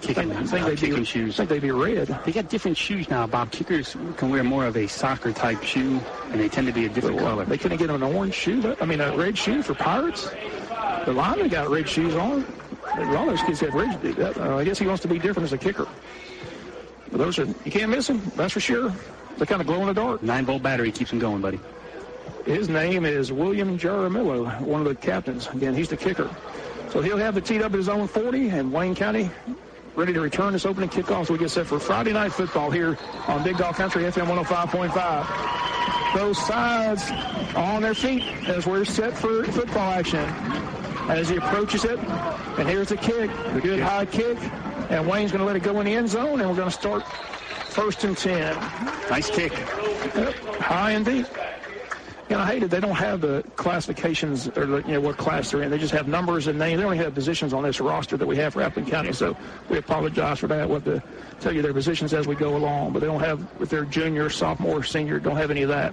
kicking shoes. I think they'd be red. They got different shoes now, Bob. Kickers can wear more of a soccer-type shoe, and they tend to be a different color. They couldn't get an orange shoe, a red shoe for Pirates. The lineman got red shoes on. A lot of those kids have red. I guess he wants to be different as a kicker. But those are, you can't miss them, that's for sure. They kind of glow in the dark. 9-volt battery keeps them going, buddy. His name is William Jaramillo, one of the captains. Again, he's the kicker. So he'll have the teed up at his own 40, and Wayne County ready to return this opening kickoff. So we get set for Friday night football here on Big Dog Country FM 105.5. Both sides on their feet as we're set for football action. As he approaches it, and here's the kick, the good high kick, and Wayne's going to let it go in the end zone, and we're going to start 1st and 10. Nice kick. Yep, high and deep. And I hate it. They don't have the classifications or what class they're in. They just have numbers and names. They don't have positions on this roster that we have for Appleton County. So we apologize for that. We'll have to tell you their positions as we go along. But they don't have, if they're junior, sophomore, senior, don't have any of that.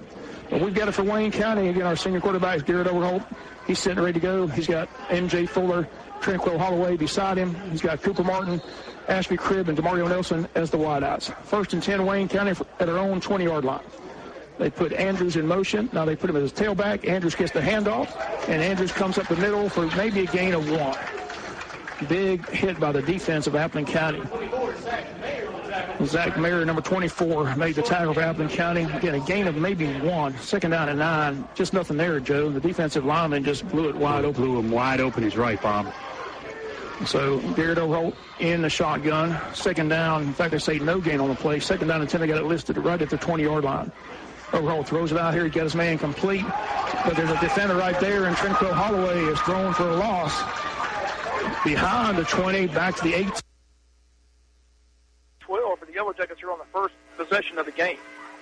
But we've got it for Wayne County. Again, our senior quarterback is Garrett Overholt. He's sitting ready to go. He's got M.J. Fuller, Tranquil Holloway beside him. He's got Cooper Martin, Ashby Cribb, and DeMario Nelson as the wideouts. 1st and 10, Wayne County at their own 20-yard line. They put Andrews in motion. Now they put him as a tailback. Andrews gets the handoff, and Andrews comes up the middle for maybe a gain of 1. Big hit by the defense of Appleton County. Zach Mayer, number 24, made the tackle for Appleton County. Again, a gain of maybe 1. 2nd down and 9. Just nothing there, Joe. The defensive lineman just blew it wide open. Blew him wide open. He's right, Bob. So Garrett Overholt in the shotgun. 2nd down. In fact, they say no gain on the play. 2nd down and 10. They got it listed right at the 20-yard line. Overholt throws it out here. He got his man complete. But there's a defender right there, and Tranquil Holloway is thrown for a loss. Behind the 20, back to the 18. 12 for the Yellow Jackets here on the first possession of the game.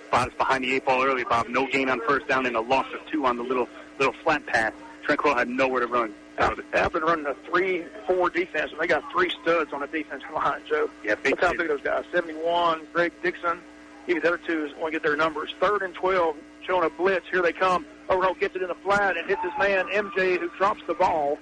Bob is behind the 8 ball early, Bob. No gain on 1st down and a loss of 2 on the little flat pass. Tranquil had nowhere to run out of it. Appleton running a 3-4 defense, and they got 3 studs on the defensive line, Joe. Yeah, big. Look how big those guys. 71, Greg Dixon. Even the other two want to get their numbers. 3rd and 12, showing a blitz. Here they come. Overholt gets it in the flat and hits his man, MJ, who drops the ball.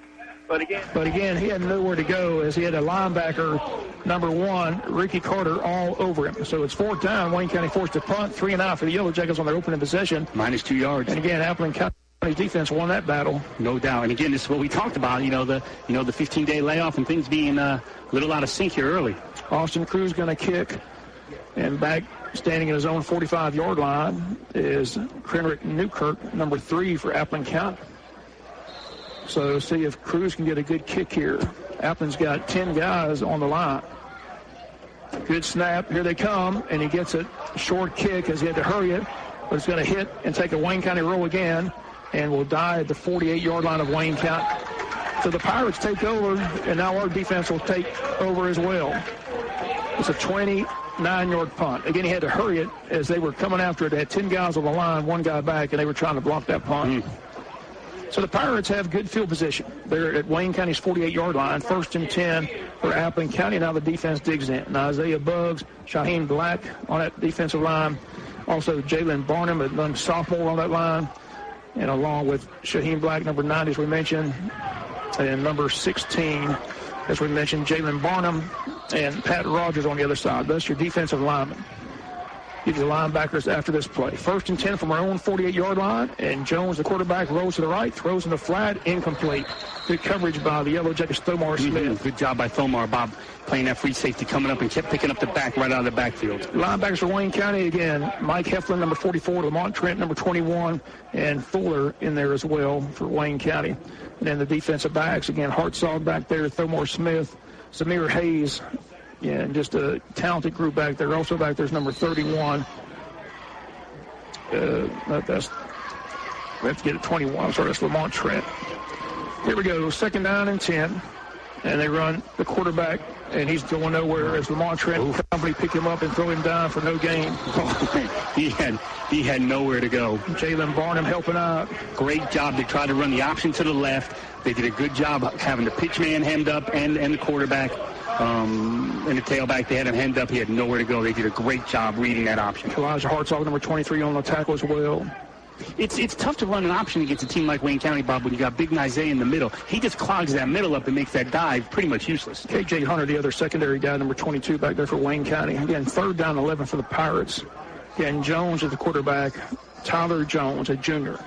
But again, he had nowhere to go as he had a linebacker, number 1, Ricky Carter, all over him. So it's 4th down. Wayne County forced to punt, 3 and out for the Yellow Jackets on their opening possession. Minus 2 yards. And again, Appleton County's defense won that battle. No doubt. And again, this is what we talked about. The 15-day layoff and things being a little out of sync here early. Austin Cruz going to kick, and back standing in his own 45-yard line is Krenrick Newkirk, number 3 for Appleton County. So see if Cruz can get a good kick here. Appleton's got 10 guys on the line. Good snap. Here they come, and he gets a short kick as he had to hurry it. But it's going to hit and take a Wayne County roll again, and will die at the 48-yard line of Wayne County. So the Pirates take over, and now our defense will take over as well. It's a 29-yard punt. Again, he had to hurry it as they were coming after it. They had 10 guys on the line, 1 guy back, and they were trying to block that punt. So the Pirates have good field position. They're at Wayne County's 48-yard line, 1st and 10 for Appleton County. Now the defense digs in. Now Isaiah Buggs, Shaheen Black on that defensive line. Also Jalen Barnum, a young sophomore on that line. And along with Shaheen Black, number 9, as we mentioned, and number 16, as we mentioned, Jalen Barnum and Pat Rogers on the other side. That's your defensive lineman. Give you the linebackers after this play. 1st and 10 from our own 48-yard line, and Jones, the quarterback, rolls to the right, throws in the flat, incomplete. Good coverage by the Yellow Jackets, Thomar Smith. Good job by Thomar, Bob, playing that free safety, coming up and kept picking up the back right out of the backfield. Linebackers for Wayne County, again, Mike Heflin, number 44, Lamont Trent, number 21, and Fuller in there as well for Wayne County. And then the defensive backs, again, Hartzog back there, Thomar Smith, Samir Hayes, and just a talented group back there. Also back there's number 31. We have to get it 21. Sorry, that's Lamont Trent. Here we go, 2nd down and 10. And they run the quarterback, and he's going nowhere as Lamont Trent probably pick him up and throw him down for no gain. He had nowhere to go. Jalen Barnum helping out. Great job. They tried to run the option to the left. They did a good job having the pitch man hemmed up and the quarterback. And the tailback, they had him hemmed up. He had nowhere to go. They did a great job reading that option. Elijah Hartzog, number 23, on the tackle as well. It's tough to run an option against a team like Wayne County, Bob, when you got Big Nize in the middle. He just clogs that middle up and makes that dive pretty much useless. K.J. Hunter, the other secondary guy, number 22 back there for Wayne County. Again, 3rd down 11 for the Pirates. Again, Jones at the quarterback. Tyler Jones, a junior.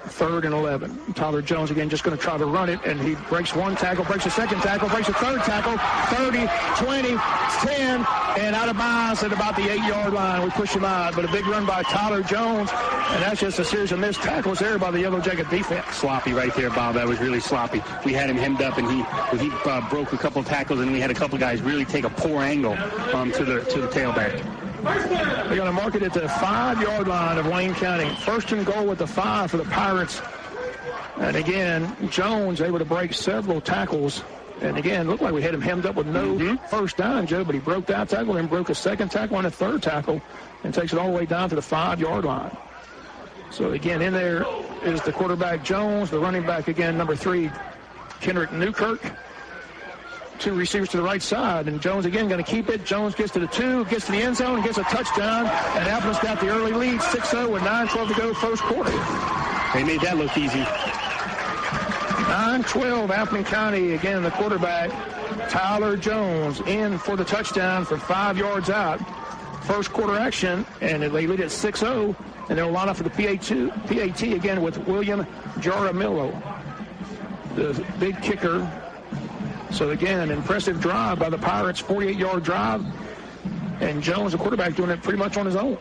3rd and 11. Tyler Jones, again, just going to try to run it, and he breaks one tackle, breaks a second tackle, breaks a third tackle, 30, 20, 10, and out of bounds at about the 8-yard line. We push him out, but a big run by Tyler Jones, and that's just a series of missed tackles there by the Yellow Jacket defense. Sloppy right there, Bob. That was really sloppy. We had him hemmed up, and he broke a couple of tackles, and we had a couple of guys really take a poor angle to the tailback. They're going to mark it at the 5-yard line of Wayne County. 1st and goal at the 5 for the Pirates. And again, Jones able to break several tackles. And again, looked like we had him hemmed up with no first down, Joe, but he broke that tackle and broke a second tackle and a third tackle and takes it all the way down to the 5-yard line. So again, in there is the quarterback Jones, the running back again, number 3, Kendrick Newkirk. 2 receivers to the right side, and Jones again going to keep it. Jones gets to the 2, gets to the end zone, and gets a touchdown, and Apple's got the early lead, 6-0 with 9:12 to go first quarter. They made that look easy. 9-12, Appleton County, again, the quarterback, Tyler Jones, in for the touchdown for 5 yards out. First quarter action, and they lead at 6-0, and they'll line up for the PAT again with William Jaramillo, the big kicker. So, again, an impressive drive by the Pirates, 48-yard drive. And Jones, the quarterback, doing it pretty much on his own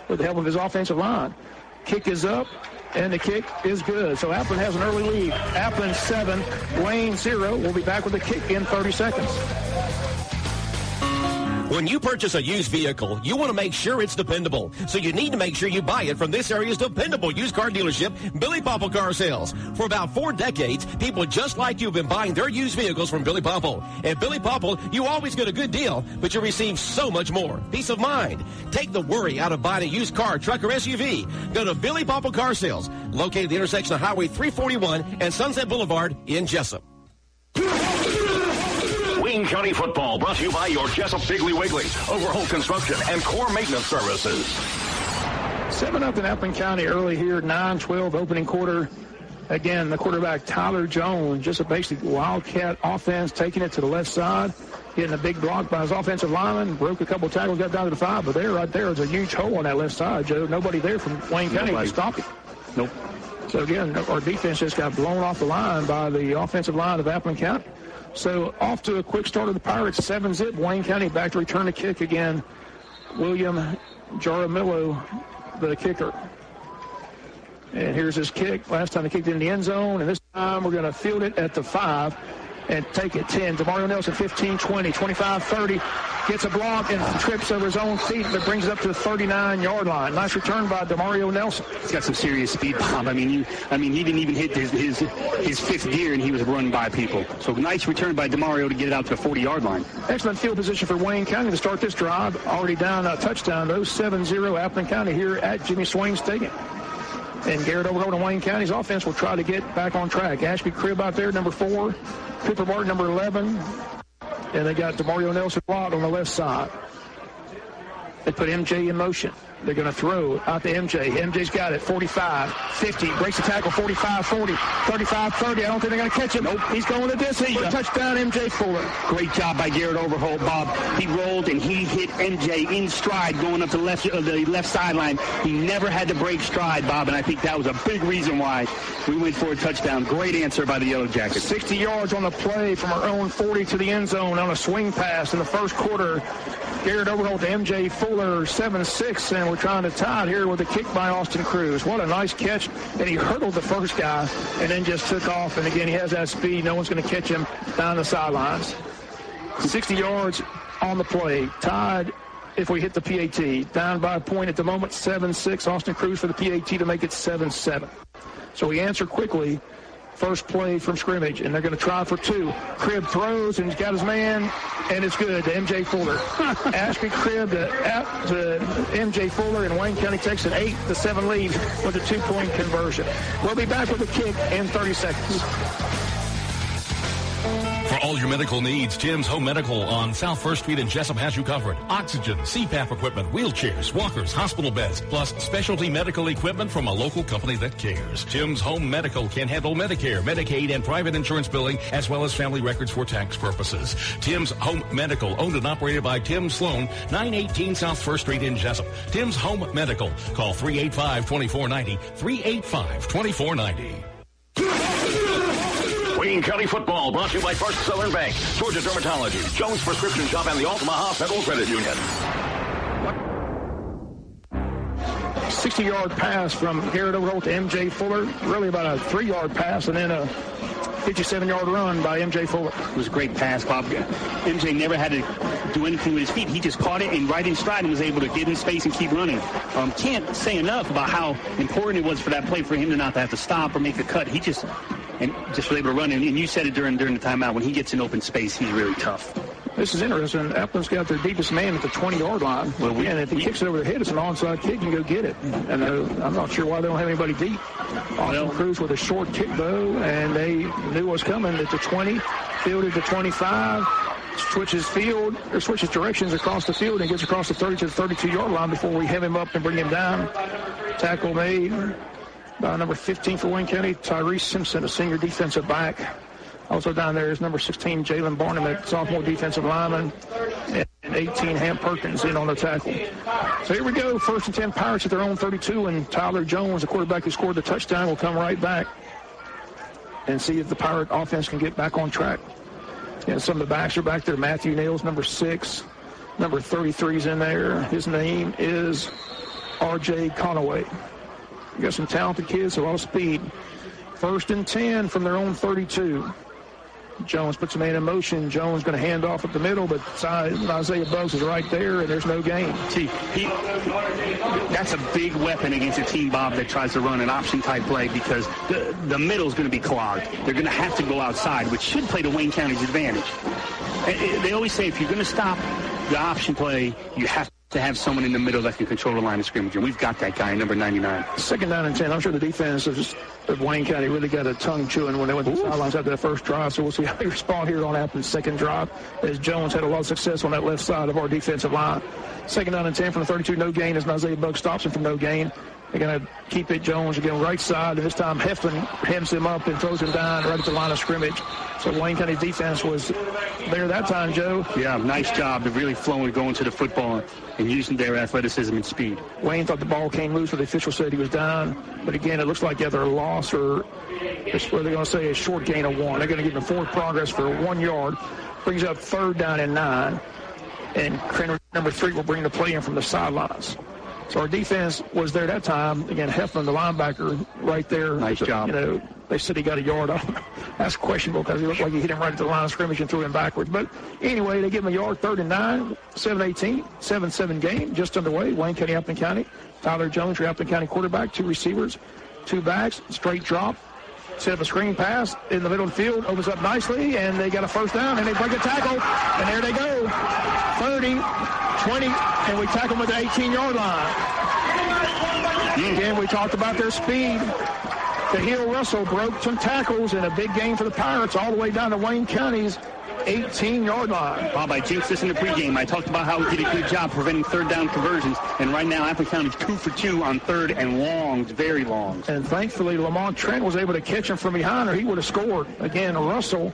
with the help of his offensive line. Kick is up, and the kick is good. So, Appleton has an early lead. Appleton 7, Wayne 0. We'll be back with the kick in 30 seconds. When you purchase a used vehicle, you want to make sure it's dependable. So you need to make sure you buy it from this area's dependable used car dealership, Billy Popple Car Sales. For about 4 decades, people just like you have been buying their used vehicles from Billy Popple. At Billy Popple, you always get a good deal, but you receive so much more. Peace of mind. Take the worry out of buying a used car, truck, or SUV. Go to Billy Popple Car Sales, located at the intersection of Highway 341 and Sunset Boulevard in Jessup. Wayne County football brought to you by your Jessup Piggly Wiggly, Overhaul Construction, and Core Maintenance Services. 7-0 Appleton County early here, 9-12 opening quarter. Again, the quarterback Tyler Jones, just a basic wildcat offense, taking it to the left side, getting a big block by his offensive lineman, broke a couple tackles, got down to the 5, but there, right there, is a huge hole on that left side, Joe. Nobody there from Wayne County to stop him. Nope. So again, our defense just got blown off the line by the offensive line of Appleton County. So off to a quick start of the Pirates, 7-zip. Wayne County back to return the kick again. William Jaramillo, the kicker. And here's his kick. Last time he kicked in the end zone, and this time we're going to field it at the 5 and take it 10. DeMario Nelson, 15, 20, 25, 30. Gets a block and trips over his own feet, but brings it up to the 39-yard line. Nice return by DeMario Nelson. He's got some serious speed, Bob. I mean, he didn't even hit his fifth gear, and he was run by people. So nice return by DeMario to get it out to the 40-yard line. Excellent field position for Wayne County to start this drive. Already down a touchdown, though. 7-0 Appleton County here at Jimmy Swain Stadium. And Garrett Overholt and Wayne County's offense will try to get back on track. Ashby Cribb out there, number 4. Cooper Martin, number 11. And they got DeMario Nelson blocked on the left side. They put MJ in motion. They're going to throw out to MJ. MJ's got it, 45, 50, breaks the tackle, 45, 40, 35, 30. I don't think they're going to catch him. Nope. He's going the distance. Touchdown, MJ Fuller. Great job by Garrett Overholt, Bob. He rolled and he hit MJ in stride going up the left sideline. He never had to break stride, Bob, and I think that was a big reason why we went for a touchdown. Great answer by the Yellow Jackets. 60 yards on the play from our own 40 to the end zone on a swing pass in the first quarter. Garrett Overholt to MJ Fuller, 7-6, and we're trying to tie it here with a kick by Austin Cruz. What a nice catch, and he hurdled the first guy and then just took off, and again, he has that speed. No one's going to catch him down the sidelines. 60 yards on the play, tied if we hit the PAT. Down by a point at the moment, 7-6. Austin Cruz for the PAT to make it 7-7. So we answer quickly. First play from scrimmage, and they're going to try for 2. Cribb throws, and he's got his man, and it's good to MJ Fuller. Ashby Cribb to MJ Fuller, and Wayne County takes an 8-7 lead with a 2-point conversion. We'll be back with a kick in 30 seconds. For all your medical needs, Tim's Home Medical on South 1st Street in Jessup has you covered. Oxygen, CPAP equipment, wheelchairs, walkers, hospital beds, plus specialty medical equipment from a local company that cares. Tim's Home Medical can handle Medicare, Medicaid, and private insurance billing, as well as family records for tax purposes. Tim's Home Medical, owned and operated by Tim Sloan, 918 South 1st Street in Jessup. Tim's Home Medical. Call 385-2490, 385-2490. Wayne County football brought to you by First Southern Bank, Georgia Dermatology, Jones Prescription Shop, and the Altamaha Federal Credit Union. 60-yard pass from Garrett Overholt to M.J. Fuller. Really about a 3-yard pass and then a 57-yard run by M.J. Fuller. It was a great pass, Bob. M.J. never had to do anything with his feet. He just caught it and right in stride and was able to get in space and keep running. Can't say enough about how important it was for that play for him to not have to stop or make a cut. He just was able to run. And you said it during the timeout. When he gets in open space, he's really tough. This is interesting. Appleton's got their deepest man at the 20-yard line. Well, and if he kicks it over the head, it's an onside kick. You can go get it. And I'm not sure why they don't have anybody deep. Austin Cruz with a short kick, though, and they knew what was coming at the 20, fielded to 25, switches directions across the field and gets across the 30 to the 32-yard line before we have him up and bring him down. Tackle made by number 15 for Wayne County, Tyrese Simpson, a senior defensive back. Also down there is number 16, Jalen Barnum, a sophomore defensive lineman, and 18, Ham Perkins, in on the tackle. So here we go, 1st and 10 Pirates at their own 32, and Tyler Jones, the quarterback who scored the touchdown, will come right back and see if the Pirate offense can get back on track. And some of the backs are back there. Matthew Nails, number 6, number 33 is in there. His name is R.J. Conaway. We got some talented kids, a lot of speed. 1st and 10 from their own 32. Jones puts a man in motion. Jones going to hand off at the middle, but Isaiah Buggs is right there, and there's no gain. See, that's a big weapon against a team, Bob, that tries to run an option-type play because the middle's going to be clogged. They're going to have to go outside, which should play to Wayne County's advantage. They always say if you're going to stop the option play, you have to have someone in the middle that can control the line of scrimmage, and we've got that guy, number 99. 2nd down and 10. I'm sure the defense of Wayne County really got a tongue chewing when they went to the sidelines after that first drive, so we'll see how they respond here on Appleton's second drive, as Jones had a lot of success on that left side of our defensive line. 2nd down and 10 from the 32, no gain, as Isaiah Buggs stops him from no gain. They're going to keep it. Jones again right side, and this time Heflin hems him up and throws him down right at the line of scrimmage. So Wayne County's defense was there that time, Joe. Yeah, nice job of really flowing, going to the football and using their athleticism and speed. Wayne thought the ball came loose, but the official said he was down. But again, it looks like either a loss or they're going to say a short gain of 1. They're going to give him a forward progress for 1 yard. Brings up 3rd down and 9. And number 3 will bring the play in from the sidelines. So our defense was there that time. Again, Heflin, the linebacker, right there. Nice job. They said he got a yard. That's questionable because he looked like he hit him right at the line of scrimmage and threw him backwards. But anyway, they give him a yard, 3rd and 9, 7-18, 7-7 game, just underway. Wayne County, Appleton County. Tyler Jones, your Appleton County quarterback, 2 receivers, 2 backs, straight drop. Set up a screen pass in the middle of the field, opens up nicely, and they got a 1st down, and they break a tackle, and there they go. 30, 20, and we tackle them at the 18-yard line. Again, we talked about their speed. Cahill Russell broke some tackles in a big game for the Pirates all the way down to Wayne County's 18-yard line. Bob, I jinxed this in the pregame. I talked about how we did a good job preventing 3rd down conversions, and right now Appleton County's 2 for 2 on 3rd and longs, very longs. And thankfully, Lamont Trent was able to catch him from behind, or he would have scored. Again, Russell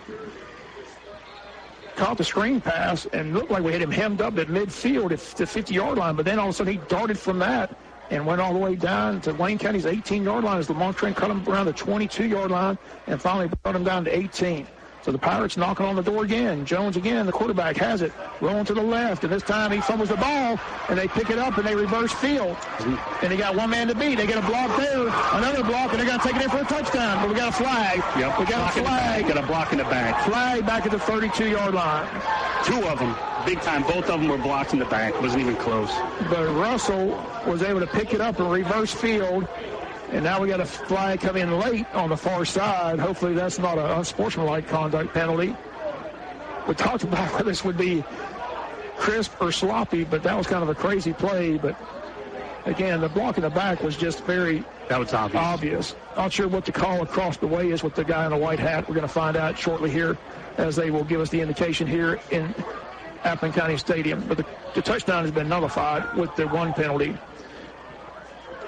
caught the screen pass and looked like we had him hemmed up at midfield at the 50-yard line, but then all of a sudden he darted from that and went all the way down to Wayne County's 18-yard line as Lamont Trent cut him around the 22-yard line and finally brought him down to 18. So the Pirates knocking on the door again. Jones again, the quarterback, has it, rolling to the left, and this time he fumbles the ball, and they pick it up, and they reverse field. And they got one man to beat. They get a block there, another block, and they're going to take it in for a touchdown. But we got a flag. Yep. We got a flag. Got a block in the back. Flag back at the 32-yard line. 2 of them, big time. Both of them were blocked in the back. Wasn't even close. But Russell was able to pick it up and reverse field. And now we got a flag come in late on the far side. Hopefully that's not an unsportsmanlike conduct penalty. We talked about whether this would be crisp or sloppy, but that was kind of a crazy play. But Again, the block in the back was just very obvious. Not sure what the call across the way is with the guy in the white hat. We're going to find out shortly here as they will give us the indication here in Appling County Stadium. But the touchdown has been nullified with the one penalty.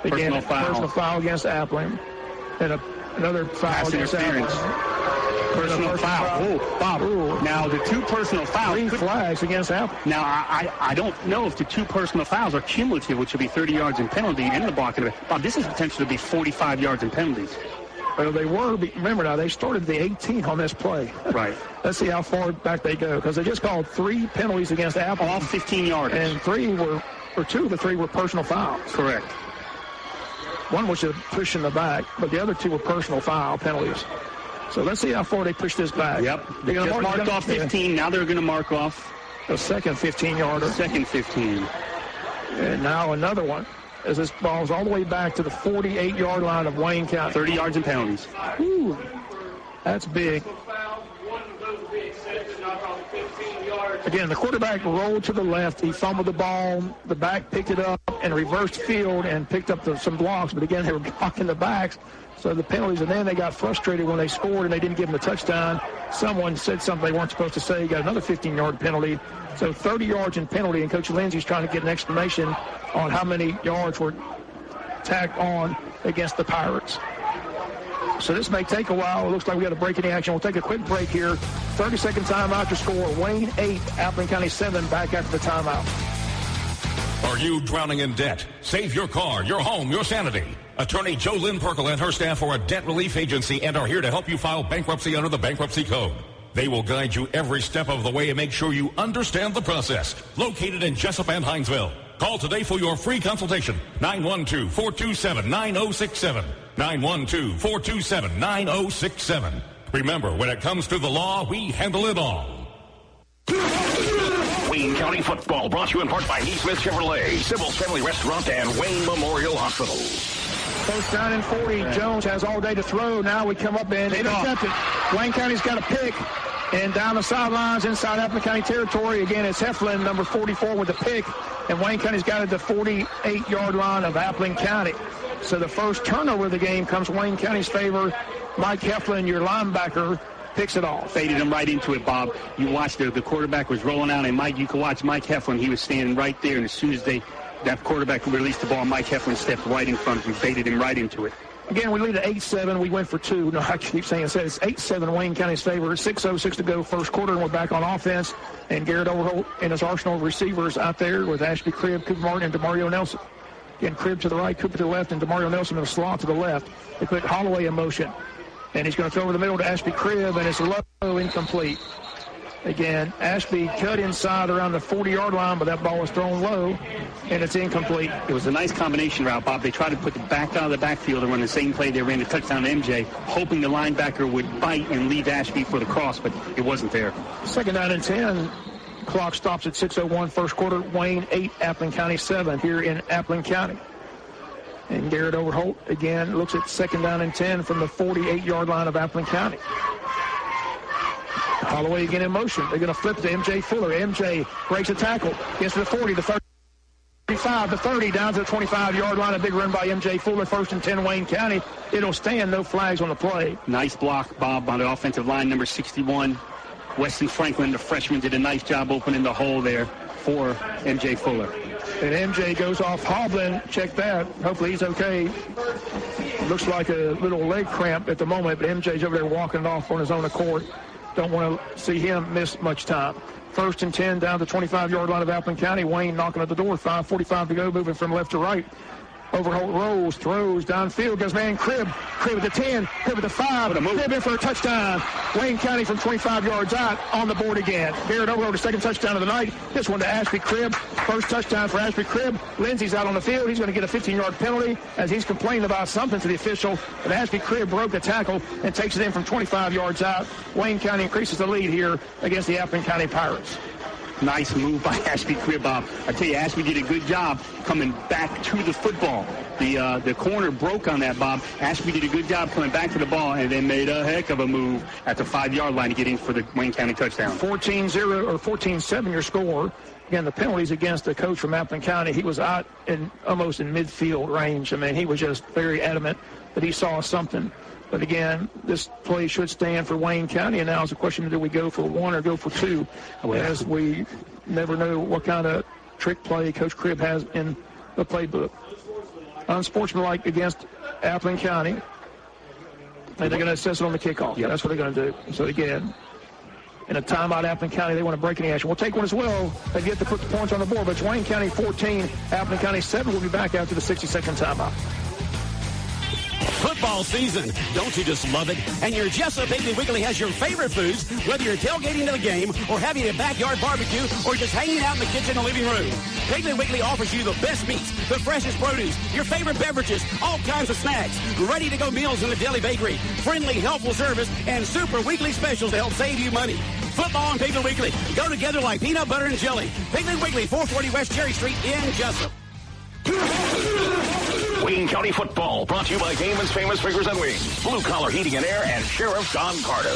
Again, personal foul against Appling. And another foul against Appling. Personal foul. Oh, Bob. Ooh. Now, the two personal fouls. 3 flags against Apple. Now, I don't know if the 2 personal fouls are cumulative, which would be 30 yards in penalty and the block. Bob, this is potential to be 45 yards in penalties. Well, they were. Remember now, they started the 18 on this play. Right. Let's see how far back they go, because they just called 3 penalties against Apple. All 15 yards. And 2 of the 3 were personal fouls. Correct. One was a push in the back, but the other 2 were personal foul penalties. So let's see how far they push this back. Yep. They just marked off 15. Now they're going to mark off a second 15-yarder. Second 15. And now another one as this ball's all the way back to the 48-yard line of Wayne County. 30 yards in penalties. Whew. That's big. Again, the quarterback rolled to the left. He fumbled the ball. The back picked it up and reversed field and picked up some blocks. But again, they were blocking the backs. So the penalties, and then they got frustrated when they scored and they didn't give them a touchdown. Someone said something they weren't supposed to say. Got another 15-yard penalty. So 30 yards in penalty, and Coach Lindsey's trying to get an explanation on how many yards were tacked on against the Pirates. So this may take a while. It looks like we got a break in the action. We'll take a quick break here. 30-second timeout to score. Wayne 8, Appling County 7, back after the timeout. Are you drowning in debt? Save your car, your home, your sanity. Attorney Jo Lynn Perkle and her staff are a debt relief agency and are here to help you file bankruptcy under the Bankruptcy Code. They will guide you every step of the way and make sure you understand the process. Located in Jessup and Hinesville. Call today for your free consultation. 912-427-9067. 912-427-9067. Remember, when it comes to the law, we handle it all. Wayne County football brought to you in part by Neesmith Chevrolet, Sybil's Family Restaurant, and Wayne Memorial Hospital. First down and 40. Jones has all day to throw. Now we come up and intercept it. Wayne County's got a pick. And down the sidelines inside Appling County territory. Again, it's Heflin, number 44, with the pick. And Wayne County's got it at the 48-yard line of Appling County. So the first turnover of the game comes Wayne County's favor. Mike Heflin, your linebacker, picks it off. Faded him right into it, Bob. You watched the quarterback was rolling out, and you could watch Mike Heflin. He was standing right there, and as soon as that quarterback released the ball, Mike Heflin stepped right in front of him, faded him right into it. Again, we lead at 8-7. We went for 2. No, I keep saying it. It's 8-7 Wayne County's favor. 6:06 to go first quarter, and we're back on offense. And Garrett Overholt and his arsenal of receivers out there with Ashby Cribb, Cooper Martin, and DeMario Nelson. Again, Cribb to the right, Cooper to the left, and DeMario Nelson in the slot to the left. They put Holloway in motion. And he's going to throw over the middle to Ashby Cribb, and it's low, incomplete. Again, Ashby cut inside around the 40-yard line, but that ball was thrown low, and it's incomplete. It was a nice combination route, Bob. They tried to put the back out of the backfield and run the same play they ran the touchdown to MJ, hoping the linebacker would bite and leave Ashby for the cross, but it wasn't there. Second down and 10. Clock stops at 6:01 first quarter. Wayne 8, Appling County 7 here in Appling County. And Garrett Overholt, again, looks at second down and 10 from the 48-yard line of Appling County. Holloway again in motion. They're going to flip to MJ Fuller. MJ breaks a tackle. Gets to the 40, the 35, the 30, down to the 25-yard line. A big run by MJ Fuller. First and 10, Wayne County. It'll stand. No flags on the play. Nice block, Bob, on the offensive line, number 61. Weston Franklin, the freshman, did a nice job opening the hole there for MJ Fuller. And MJ goes off hobbling. Check that. Hopefully he's okay. Looks like a little leg cramp at the moment, but MJ's over there walking off on his own accord. Don't want to see him miss much time. First and 10 down the 25-yard line of Appling County. Wayne knocking at the door. 5:45 to go, moving from left to right. Overholt rolls, throws, downfield, goes man Cribb. Cribb at the 10, Cribb at the 5. Cribb in for a touchdown. Wayne County from 25 yards out on the board again. Garrett Overholt, the second touchdown of the night. This one to Ashby Cribb. First touchdown for Ashby Cribb. Lindsey's out on the field. He's going to get a 15-yard penalty as he's complaining about something to the official. But Ashby Cribb broke the tackle and takes it in from 25 yards out. Wayne County increases the lead here against the Appling County Pirates. Nice move by Ashby Cribb, Bob. I tell you, Ashby did a good job coming back to the football. The corner broke on that, Bob. Ashby did a good job coming back to the ball and then made a heck of a move at the 5-yard line to get in for the Wayne County touchdown. 14-0 or 14-7 your score. Again, the penalties against the coach from Appleton County. He was out in almost in midfield range. I mean, he was just very adamant that he saw something. But again, this play should stand for Wayne County, and now it's a question of do we go for 1 or go for 2, as we never know what kind of trick play Coach Cribb has in the playbook. Unsportsmanlike against Appleton County, and they're going to assess it on the kickoff. Yep. That's what they're going to do. So again, in a timeout, Appleton County, they want to break any action. We'll take one as well. They get to put the points on the board, but it's Wayne County 14, Appleton County 7. We'll be back after the 60-second timeout. Football season. Don't you just love it? And your Jessup Piggly Wiggly has your favorite foods, whether you're tailgating to the game or having a backyard barbecue or just hanging out in the kitchen or living room. Piggly Wiggly offers you the best meats, the freshest produce, your favorite beverages, all kinds of snacks, ready-to-go meals in the deli bakery, friendly, helpful service, and super weekly specials to help save you money. Football and Piggly Wiggly go together like peanut butter and jelly. Piggly Wiggly, 440 West Cherry Street in Jessup. Wayne County football brought to you by Damon's Famous Fingers and Wings, Blue Collar Heating and Air, and Sheriff John Carter.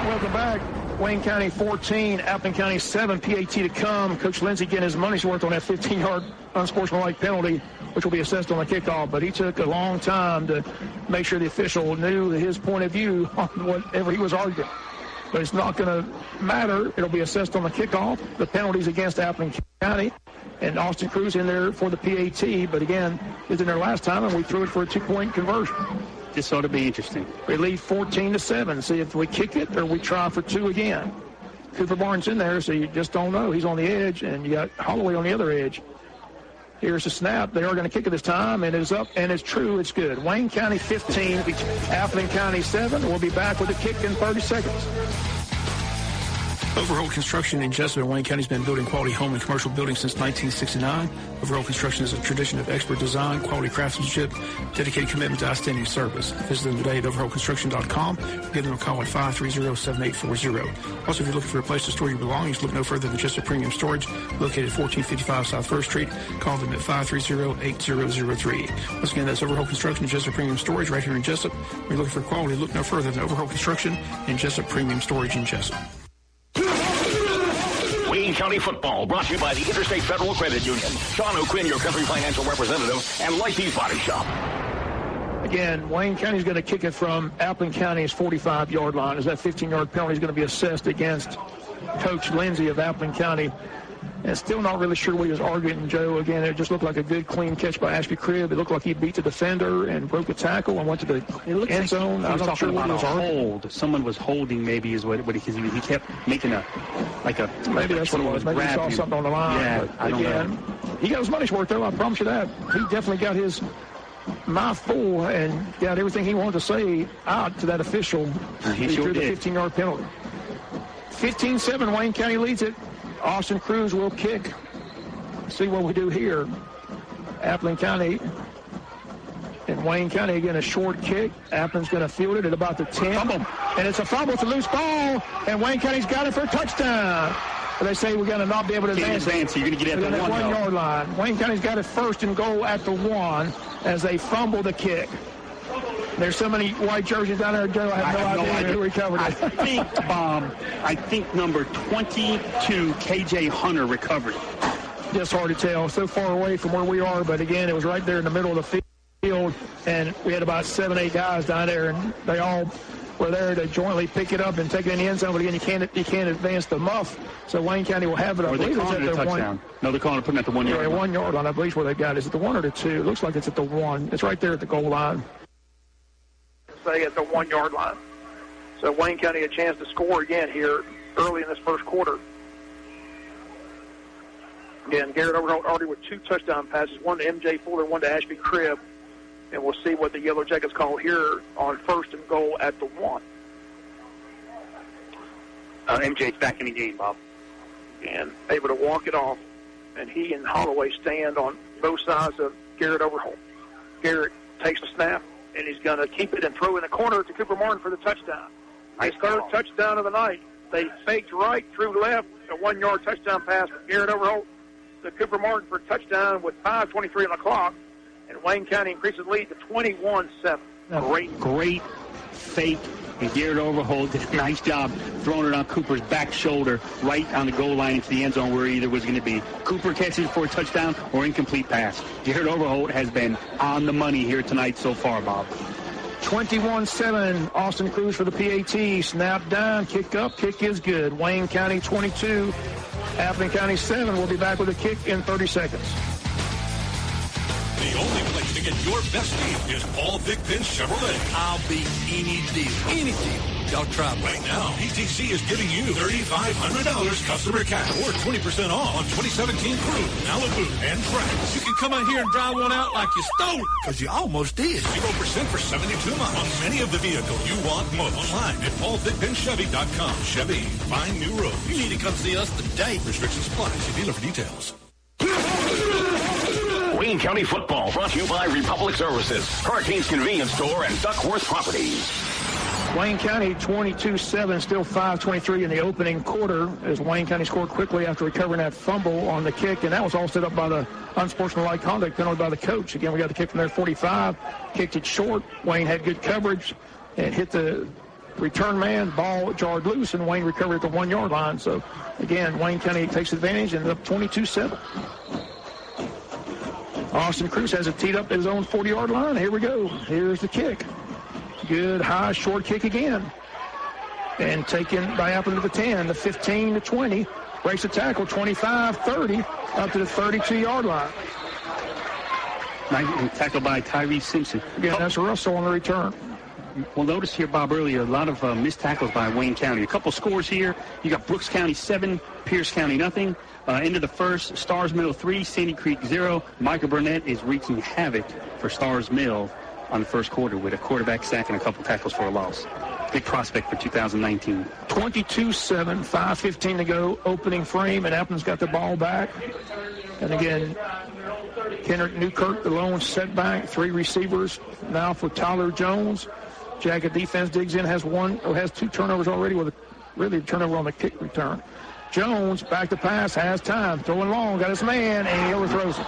Welcome back. Wayne County 14, Appleton County 7, PAT to come. Coach Lindsay getting his money's worth on that 15-yard unsportsmanlike penalty, which will be assessed on the kickoff. But he took a long time to make sure the official knew his point of view on whatever he was arguing. But it's not going to matter. It'll be assessed on the kickoff. The penalties against Appleton County. And Austin Cruz in there for the PAT. But again, it's in there last time, and we threw it for a 2-point conversion. This ought to be interesting. We lead 14-7. See if we kick it or we try for 2 again. Cooper Barnes in there, so you just don't know. He's on the edge, and you got Holloway on the other edge. Here's the snap. They are going to kick it this time, and it's up, and it's true. It's good. Wayne County 15, Appleton County 7. We'll be back with the kick in 30 seconds. Overholt Construction in Jessup and Wayne County has been building quality home and commercial buildings since 1969. Overholt Construction is a tradition of expert design, quality craftsmanship, dedicated commitment to outstanding service. Visit them today at overholtconstruction.com or give them a call at 530-7840. Also, if you're looking for a place to store your belongings, look no further than Jessup Premium Storage, located at 1455 South 1st Street. Call them at 530-8003. Once again, that's Overholt Construction, Jessup Premium Storage right here in Jessup. If you're looking for quality, look no further than Overholt Construction and Jessup Premium Storage in Jessup. Wayne County football brought to you by the Interstate Federal Credit Union, Sean O'Quinn, your country financial representative, and Lightby's Body Shop. Again, Wayne County's going to kick it from Appleton County's 45-yard line, as that 15-yard penalty is going to be assessed against Coach Lindsay of Appleton County. And still not really sure what he was arguing, Joe. Again, it just looked like a good, clean catch by Ashby Cribb. It looked like he beat the defender and broke a tackle and went to the end zone. I'm not sure what he was hold. Someone was holding, maybe, is what he kept making maybe that's what it was. Maybe he saw something on the line. Yeah, but again, he got his money's worth, though. I promise you that. He definitely got his mouth full and got everything he wanted to say out to that official. He sure did. The did. 15-yard penalty. 15-7, Wayne County leads it. Austin Cruz will kick. See what we do here. Appleton County and Wayne County, again, a short kick. Appleton's going to field it at about the 10. Fumble. And it's a fumble. It's a loose ball. And Wayne County's got it for a touchdown. But they say we're going to not be able to advance. You're going to get at the 1 yard line. Wayne County's got it first and goal at the 1 as they fumble the kick. There's so many white jerseys down there, Joe. I have no idea who recovered it. I think number 22, KJ Hunter, recovered. Just hard to tell. So far away from where we are, but again, it was right there in the middle of the field, and we had about 7-8 guys down there, and they all were there to jointly pick it up and take it in the end zone. But again, you can't advance the muff, so Wayne County will have it. Or they calling it a touchdown. No, they're calling it putting it at the 1 yard line. 1 yard line, I believe, where they got it. Is it the 1 or the 2? It looks like it's at the 1. It's right there at the goal line. Say at the 1 yard line. So Wayne County a chance to score again here early in this first quarter. Again, Garrett Overholt already with 2 touchdown passes, one to M.J. Fuller, one to Ashby Cribb. And we'll see what the Yellow Jackets call here on first and goal at the 1. MJ's back in the game, Bob. And able to walk it off. And he and Holloway stand on both sides of Garrett Overholt. Garrett takes the snap, and he's going to keep it and throw in the corner to Cooper Martin for the touchdown. His third touchdown of the night. They faked right, threw left, a 1-yard touchdown pass from Garrett Overholt to Cooper Martin for a touchdown with 5:23 on the clock. And Wayne County increases the lead to 21-7. Great fake. And Garrett Overholt did a nice job throwing it on Cooper's back shoulder right on the goal line into the end zone where either was going to be. Cooper catches for a touchdown or incomplete pass. Garrett Overholt has been on the money here tonight so far, Bob. 21-7, Austin Cruz for the PAT. Snap down, kick up, kick is good. Wayne County 22, Appleton County 7. We'll be back with a kick in 30 seconds. The only place to get your best deal is Paul Thick Pin Chevrolet. I'll beat any deal. Any deal. Y'all try right now. PTC is giving you $3,500 customer cash or 20% off on 2017 Cruze, Malibu, and Trax. You can come out here and drive one out like you stole it, because you almost did. 0% for 72 months on many of the vehicles you want most. Online at PaulThickPinChevy.com. Chevy, find new roads. You need to come see us today. Restrictions apply. See dealer for details. Wayne County football brought to you by Republic Services, Hurricanes Convenience Store, and Duckworth Properties. Wayne County 22-7, still 5:23 in the opening quarter as Wayne County scored quickly after recovering that fumble on the kick, and that was all set up by the unsportsmanlike conduct penalty by the coach. Again, we got the kick from there 45, kicked it short. Wayne had good coverage and hit the return man, ball jarred loose, and Wayne recovered at the 1-yard line. So, again, Wayne County takes advantage and up 22-7. Austin Cruz has it teed up at his own 40-yard line. Here we go. Here's the kick. Good high short kick again. And taken by Appleton to the 10, the 15 to 20. Breaks the tackle, 25-30, up to the 32-yard line. Nice tackle by Tyree Simpson. Again, that's Russell on the return. Well, notice here, Bob, earlier, a lot of missed tackles by Wayne County. A couple scores here. You got Brooks County 7, Pierce County nothing. Into the first, Stars Mill 3, Sandy Creek 0. Micah Burnett is wreaking havoc for Stars Mill on the first quarter with a quarterback sack and a couple tackles for a loss. Big prospect for 2019. 22-7, 5:15 to go, opening frame, and Appleton's got the ball back. And again, Kendrick Newkirk, the lone setback, 3 receivers now for Tyler Jones. Jacket defense digs in, has 2 turnovers already with a turnover on the kick return. Jones, back to pass, has time, throwing long, got his man, and he overthrows it.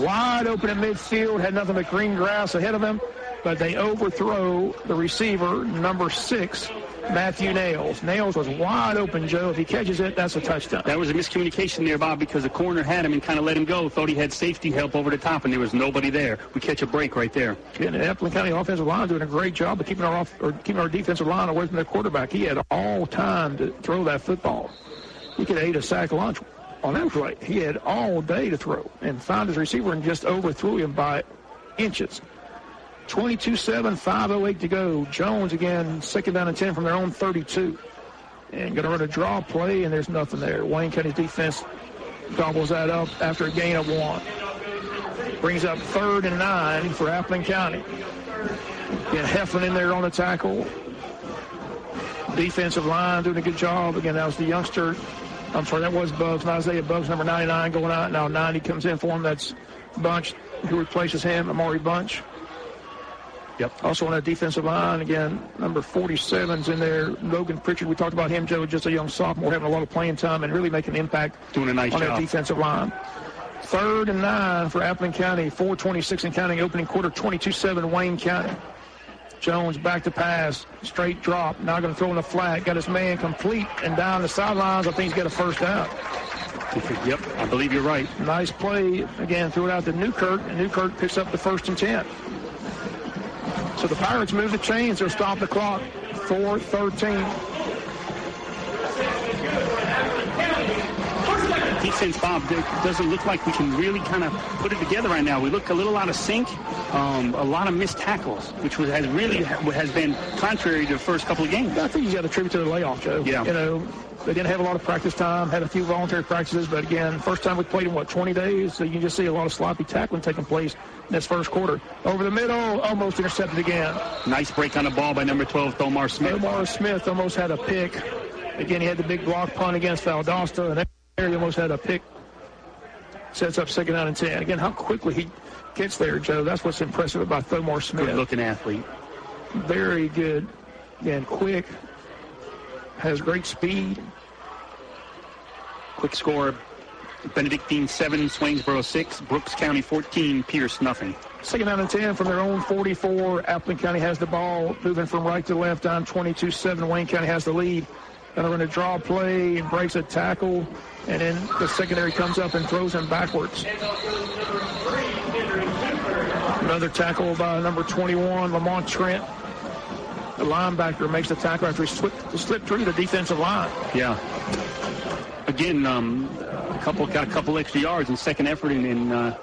Wide open at midfield, had nothing but green grass ahead of him, but they overthrow the receiver, number 6, Matthew Nails. Nails was wide open, Joe. If he catches it, that's a touchdown. That was a miscommunication there, Bob, because the corner had him and kind of let him go. Thought he had safety help over the top, and there was nobody there. We catch a break right there. And the Appleton County offensive line doing a great job of keeping our defensive line away from their quarterback. He had all time to throw that football. He could have ate a sack lunch on that play. He had all day to throw and found his receiver and just overthrew him by inches. 22-7, 5:08 to go. Jones again, second down and 10 from their own 32. And going to run a draw play, and there's nothing there. Wayne County's defense gobbles that up after a gain of 1. Brings up 3rd and 9 for Appleton County. Again, Hefflin in there on the tackle. Defensive line doing a good job. Again, that was the youngster. I'm sorry, that was Bugs. Isaiah Bugs, number 99, going out. Now 90 comes in for him. That's Bunch, who replaces him, Amari Bunch. Yep. Also on that defensive line, again, number 47's in there. Logan Pritchard, we talked about him, Joe, just a young sophomore, having a lot of playing time and really making an impact doing a nice on job that defensive line. 3rd and 9 for Appleton County, 4:26 and counting, opening quarter, 22-7 Wayne County. Jones back to pass, straight drop, now going to throw in the flat, got his man complete, and down the sidelines, I think he's got a first down. Yep, I believe you're right. Nice play, again, threw it out to Newkirk, and Newkirk picks up the 1st and 10. So the Pirates move the chains, they'll stop the clock, 4:13. Defense, Bob, doesn't look like we can really kind of put it together right now. We look a little out of sync, a lot of missed tackles, which has been contrary to the first couple of games. I think you got to attribute to the layoff, Joe. Yeah. You know, they didn't have a lot of practice time, had a few voluntary practices, but again, first time we played in, 20 days? So you can just see a lot of sloppy tackling taking place in this first quarter. Over the middle, almost intercepted again. Nice break on the ball by number 12, Thomar Smith. Thomar Smith almost had a pick. Again, he had the big block punt against Valdosta, and he almost had a pick. Sets up 2nd down and 10. Again, how quickly he gets there, Joe. That's what's impressive about Thomar Smith. Good-looking athlete. Very good. Again, quick. has great speed. Quick score, Benedictine 7, Swainsboro 6, Brooks County 14, Pierce nothing. Second down and 10 from their own 44. Appleton County has the ball, moving from right to left on 22-7. Wayne County has the lead. And they're going to draw a play and breaks a tackle, and then the secondary comes up and throws him backwards. Another tackle by number 21, Lamont Trent. The linebacker makes the tackle after he slipped through the defensive line. Yeah. Again, got a couple extra yards in second effort and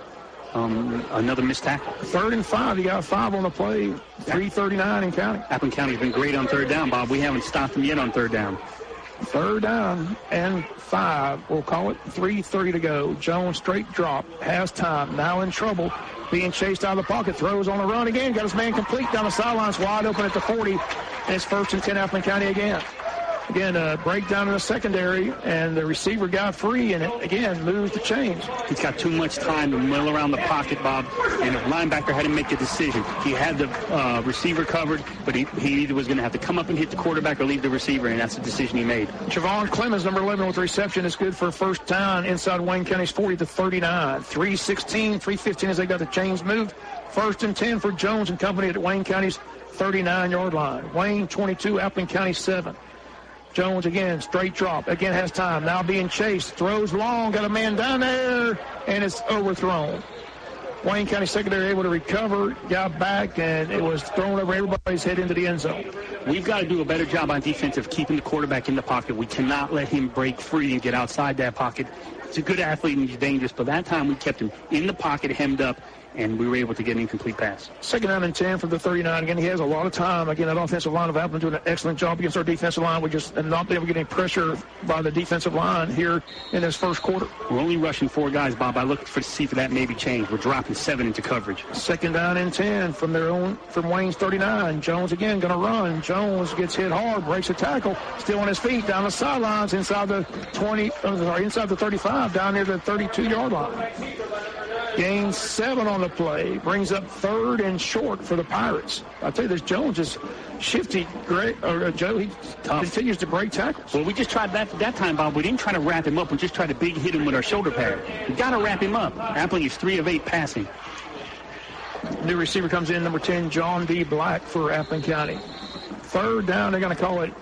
another missed tackle. 3rd and 5. You got 5 on the play. 3:39 in counting. Appleton County's been great on third down, Bob. We haven't stopped them yet on third down. 3rd down and 5. We'll call it 3:30 to go. Jones straight drop. Has time. Now in trouble. Being chased out of the pocket. Throws on the run again. Got his man complete down the sidelines. Wide open at the 40. And it's 1st and 10 Appleton County again. Again, a breakdown in the secondary, and the receiver got free, and it, again, moves the chains. He's got too much time to mill around the pocket, Bob, and the linebacker had to make a decision. He had the receiver covered, but he either was going to have to come up and hit the quarterback or leave the receiver, and that's the decision he made. Javon Clemens, number 11, with the reception, is good for a first down inside Wayne County's 40 to 39. 3:16, 3:15 as they got the chains moved. 1st and 10 for Jones and company at Wayne County's 39-yard line. Wayne 22, Appleton County 7. Jones again, straight drop. Again has time. Now being chased. Throws long. Got a man down there. And it's overthrown. Wayne County secondary able to recover. Got back. And it was thrown over everybody's head into the end zone. We've got to do a better job on defense of keeping the quarterback in the pocket. We cannot let him break free and get outside that pocket. He's a good athlete and he's dangerous. But that time we kept him in the pocket, hemmed up, and we were able to get an incomplete pass. 2nd down and 10 from the 39. Again, he has a lot of time. Again, that offensive line of Appleton doing an excellent job against our defensive line. We just have not been able to get any pressure by the defensive line here in this first quarter. We're only rushing 4 guys, Bob. I look to see if that maybe change. We're dropping 7 into coverage. 2nd down and 10 from Wayne's 39. Jones again going to run. Jones gets hit hard, breaks a tackle, still on his feet down the sidelines inside the 35, down near the 32-yard line. Gains 7 on the play. Brings up 3rd and short for the Pirates. I tell you, this Jones is shifty. Joe, he continues to break tackles. Well, we just tried that time, Bob. We didn't try to wrap him up. We just tried to big hit him with our shoulder pad. We got to wrap him up. Appling is 3 of 8 passing. New receiver comes in, number 10, John D. Black for Appling County. 3rd down, they're going to call it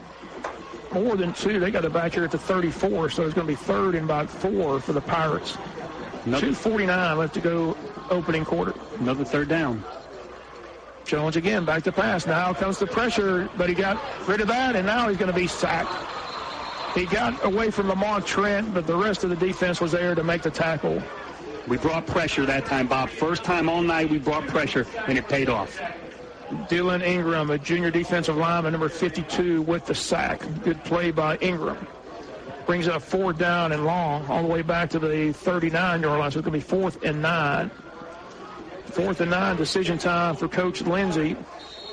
more than 2. They got it back here at the 34, so it's going to be 3rd and about 4 for the Pirates. 2:49 left to go opening quarter. Another 3rd down. Jones again back to pass. Now comes the pressure, but he got rid of that, and now he's going to be sacked. He got away from Lamont Trent, but the rest of the defense was there to make the tackle. We brought pressure that time, Bob. First time all night we brought pressure, and it paid off. Dylan Ingram, a junior defensive lineman, number 52, with the sack. Good play by Ingram. Brings up 4th down and long all the way back to the 39-yard line. So it's going to be 4th and 9. 4th and 9, decision time for Coach Lindsay.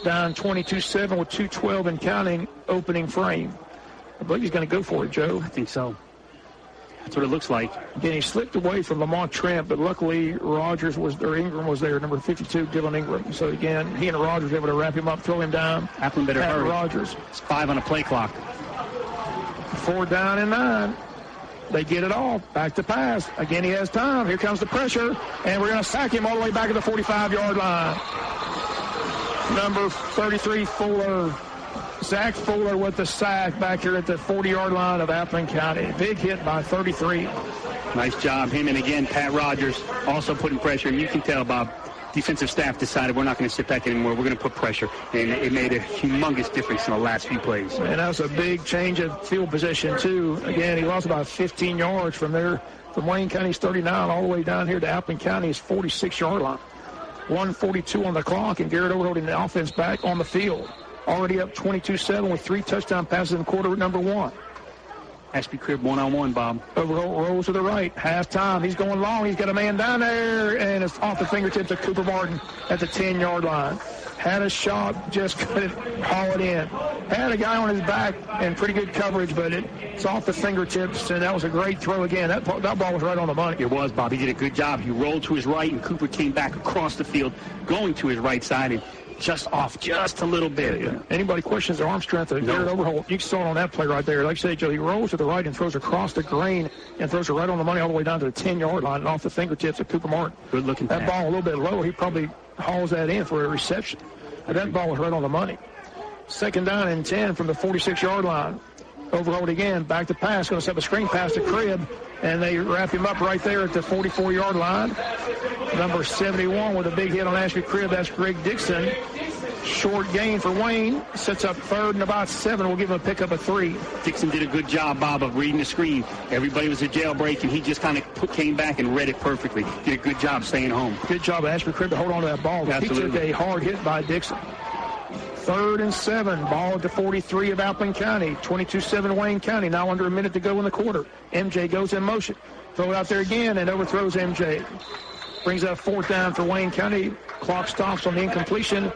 Down 22-7 with 2:12 and counting, opening frame. I believe he's going to go for it, Joe. I think so. That's what it looks like. Again, he slipped away from Lamont Trent, but luckily Ingram was there, number 52, Dylan Ingram. So again, he and Rogers were able to wrap him up, throw him down. Appleton better hurry. Rogers. It's 5 on a play clock. 4 down and 9. They get it all. Back to pass. Again, he has time. Here comes the pressure, and we're going to sack him all the way back at the 45-yard line. Number 33, Fuller. Zach Fuller with the sack back here at the 40-yard line of Appling County. Big hit by 33. Nice job. Him and, again, Pat Rogers also putting pressure. And you can tell, Bob, defensive staff decided we're not going to sit back anymore. We're going to put pressure. And it made a humongous difference in the last few plays. And that was a big change of field position, too. Again, he lost about 15 yards from Wayne County's 39 all the way down here to Appling County's 46-yard line. 1:42 on the clock, and Garrett overholding the offense back on the field. Already up 22-7 with 3 touchdown passes in quarter number 1. Ashby Cribb one-on-one, Bob. Overholt rolls to the right. Halftime. He's going long. He's got a man down there, and it's off the fingertips of Cooper Martin at the 10-yard line. Had a shot, just couldn't haul it in. Had a guy on his back and pretty good coverage, but it's off the fingertips, and that was a great throw again. That ball was right on the money. It was, Bob. He did a good job. He rolled to his right, and Cooper came back across the field, going to his right side, and just off just a little bit. Yeah. Anybody questions the arm strength of Garrett Overholt? You saw it on that play right there. Like I say, Joe, he rolls to the right and throws across the grain and throws it right on the money all the way down to the 10-yard line and off the fingertips of Cooper Martin. Good looking. That ball a little bit lower, he probably hauls that in for a reception. But that ball was right on the money. 2nd down and 10 from the 46-yard line. Overholt again, back to pass, going to set up a screen pass to Cribb, and they wrap him up right there at the 44-yard line. Number 71 with a big hit on Ashby Cribb, that's Greg Dixon. Short gain for Wayne, sets up 3rd and about 7. We'll give him a pickup of 3. Dixon did a good job, Bob, of reading the screen. Everybody was a jailbreak, and he just kind of came back and read it perfectly. Did a good job staying home. Good job, Ashby Cribb, to hold on to that ball. Absolutely. He took a hard hit by Dixon. 3rd and 7, ball at the 43 of Appling County. 22-7 Wayne County, now under a minute to go in the quarter. MJ goes in motion. Throw it out there again and overthrows MJ. Brings up 4th down for Wayne County. Clock stops on the incompletion.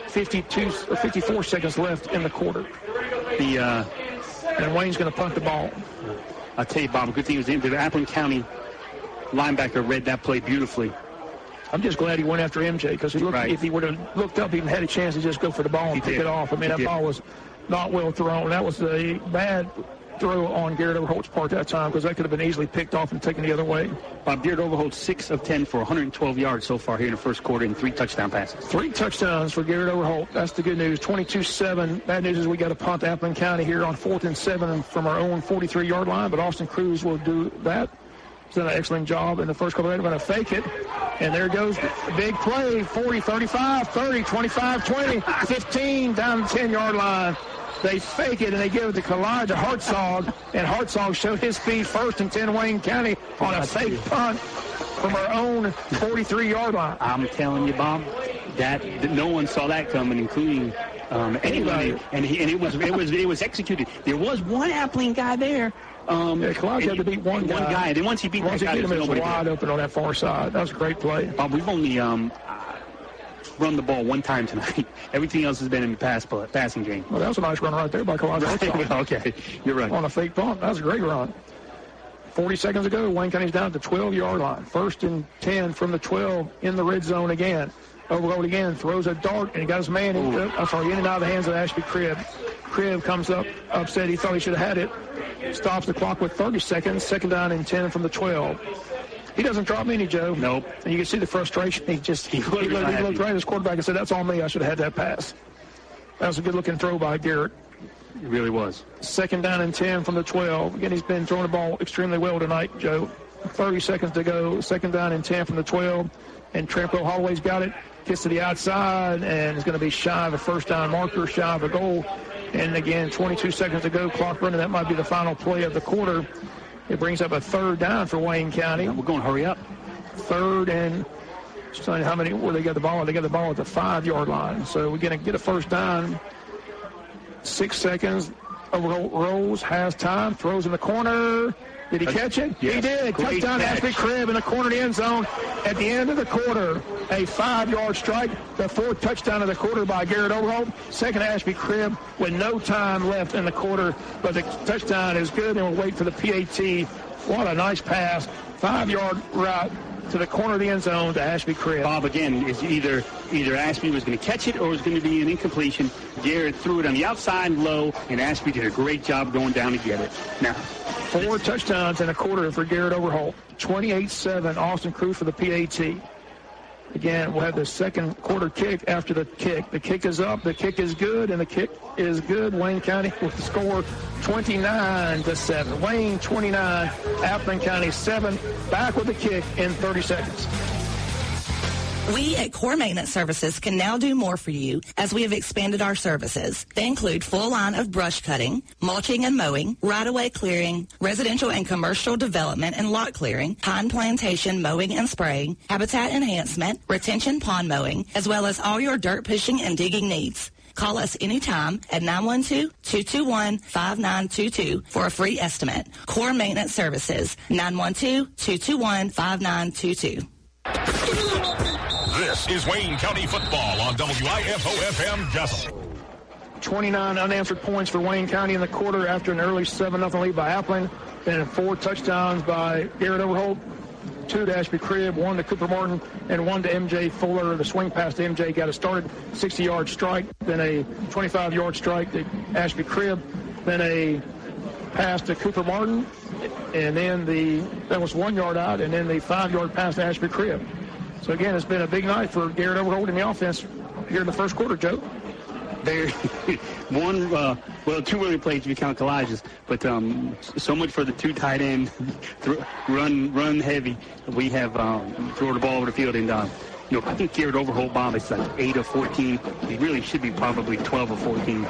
54 seconds left in the quarter. And Wayne's going to punt the ball. I'll tell you, Bob, a good thing was the Appling County linebacker read that play beautifully. I'm just glad he went after MJ because if he would have looked up, he had a chance to just go for the ball and pick it off. I mean, that ball was not well thrown. That was a bad throw on Garrett Overholt's part that time because that could have been easily picked off and taken the other way. Bob, Garrett Overholt 6 of 10 for 112 yards so far here in the first quarter and 3 touchdown passes. 3 touchdowns for Garrett Overholt. That's the good news. 22-7. Bad news is we got to punt Appling County here on 4th and 7 from our own 43-yard line, but Austin Cruz will do that. He's done an excellent job in the first couple of minutes. Going to fake it. And there goes the big play. 40, 35, 30, 25, 20, 15, down the 10-yard line. They fake it, and they give it to Kalijah Hartzog. And Hartzog showed his speed 1st and 10 Wayne County on a fake punt from our own 43-yard line. I'm telling you, Bob, that no one saw that coming, including anybody. And it was executed. There was one Appling guy there. Kalijah had to beat one guy. And once he beat that guy, he was wide open on that far side. That was a great play. Bob, we've only run the ball one time tonight. Everything else has been in the passing game. Well, that was a nice run right there by Kalijah. Okay, you're right. On a fake punt. That was a great run. 40 seconds ago, Wayne County's down at the 12-yard line. 1st and 10 from the 12 in the red zone again. Overload again, throws a dart, and he got his man in and out of the hands of Ashby Cribb. Cribb comes up upset. He thought he should have had it. Stops the clock with 30 seconds. 2nd down and 10 from the 12. He doesn't drop many, Joe. Nope. And you can see the frustration. He looked right at his quarterback and said, that's on me. I should have had that pass. That was a good-looking throw by Garrett. It really was. 2nd down and 10 from the 12. Again, he's been throwing the ball extremely well tonight, Joe. 30 seconds to go. 2nd down and 10 from the 12. And Trampo Holloway's got it. Gets to the outside, and is going to be shy of a 1st down marker, shy of a goal. And again, 22 seconds to go, clock running. That might be the final play of the quarter. It brings up a 3rd down for Wayne County. Yeah, we're going to hurry up. 3rd and how many? Where they got the ball? They got the ball at the 5-yard line. So we're going to get a 1st down. 6 seconds. Overholt rolls, has time, throws in the corner. Did he catch it? Yes. He did. Great Touchdown, catch. Ashby Cribb in the corner of the end zone. At the end of the quarter, a 5-yard strike. The 4th touchdown of the quarter by Garrett Overholt. 2nd, Ashby Cribb with no time left in the quarter. But the touchdown is good, and we'll wait for the PAT. What a nice pass. 5-yard route to the corner of the end zone to Ashby Cribb. Bob, again, is either Ashby was going to catch it or it was going to be an incompletion. Garrett threw it on the outside low, and Ashby did a great job going down to get it. Now, 4 touchdowns and a quarter for Garrett Overholt. 28-7, Austin Cruz for the PAT. Again, we'll have the second quarter kick after the kick. The kick is up, the kick is good, and the kick is good. Wayne County with the score 29-7. Wayne 29, Appling County 7. Back with the kick in 30 seconds. We at Core Maintenance Services can now do more for you as we have expanded our services. They include full line of brush cutting, mulching and mowing, right-of-way clearing, residential and commercial development and lot clearing, pine plantation mowing and spraying, habitat enhancement, retention pond mowing, as well as all your dirt pushing and digging needs. Call us anytime at 912-221-5922 for a free estimate. Core Maintenance Services, 912-221-5922. This is Wayne County football on WIFO-FM Jessup. 29 unanswered points for Wayne County in the quarter after an early 7-0 lead by Appling. Then 4 touchdowns by Garrett Overholt. 2 to Ashby Cribb, 1 to Cooper Martin, and 1 to M.J. Fuller. The swing pass to M.J. got it started, 60-yard strike, then a 25-yard strike to Ashby Cribb, then a pass to Cooper Martin, and then that was 1 yard out, and then the 5-yard pass to Ashby Cribb. So, again, it's been a big night for Garrett Overholt in the offense here in the first quarter, Joe. There, two early plays if you count collages, but so much for the 2 tight end run heavy. We have throw the ball over the field, and I think Garrett Overholt, Bob, is like 8 of 14. He really should be probably 12 of 14.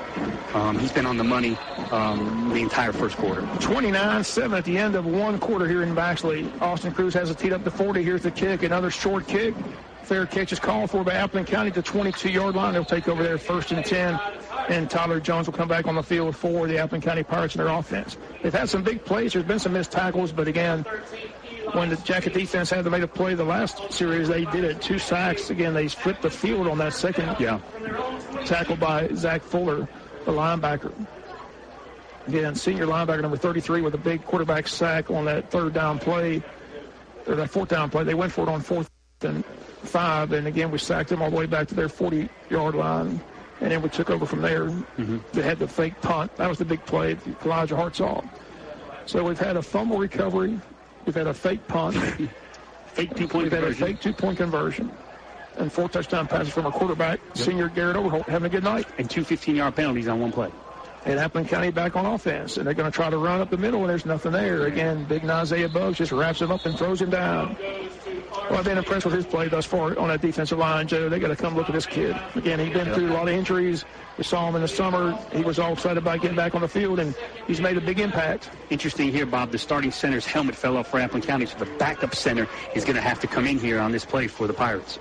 He's been on the money the entire first quarter. 29-7 at the end of 1 quarter here in Baxley. Austin Cruz has it teed up to 40. Here's the kick, another short kick. Fair catch is called for by Appleton County to 22-yard line. They'll take over there 1st and 10, and Tyler Jones will come back on the field for the Appleton County Pirates in their offense. They've had some big plays. There's been some missed tackles, but again, when the Jacket defense had to make a play the last series, they did it. 2 sacks. Again, they flipped the field on that second tackle by Zach Fuller, the linebacker. Again, senior linebacker number 33 with a big quarterback sack on that 3rd down play, or that 4th down play. They went for it on 4th and 5, and again, we sacked them all the way back to their 40-yard line, and then we took over from there. They had the fake punt. That was the big play that Elijah Hart saw. So we've had a fumble recovery. We've had a fake punt. Fake 2-point conversion. We've had a fake 2-point conversion. And 4 touchdown passes from our quarterback, senior Garrett Overholt, having a good night. And 2 15-yard penalties on 1 play. And Appleton County back on offense. And they're going to try to run up the middle, and there's nothing there. Again, big Isaiah Buggs just wraps him up and throws him down. Well, I've been impressed with his play thus far on that defensive line, Joe. They got to come look at this kid. Again, he's been through a lot of injuries. We saw him in the summer. He was all excited about getting back on the field, and he's made a big impact. Interesting here, Bob. The starting center's helmet fell off for Appleton County, so the backup center is going to have to come in here on this play for the Pirates.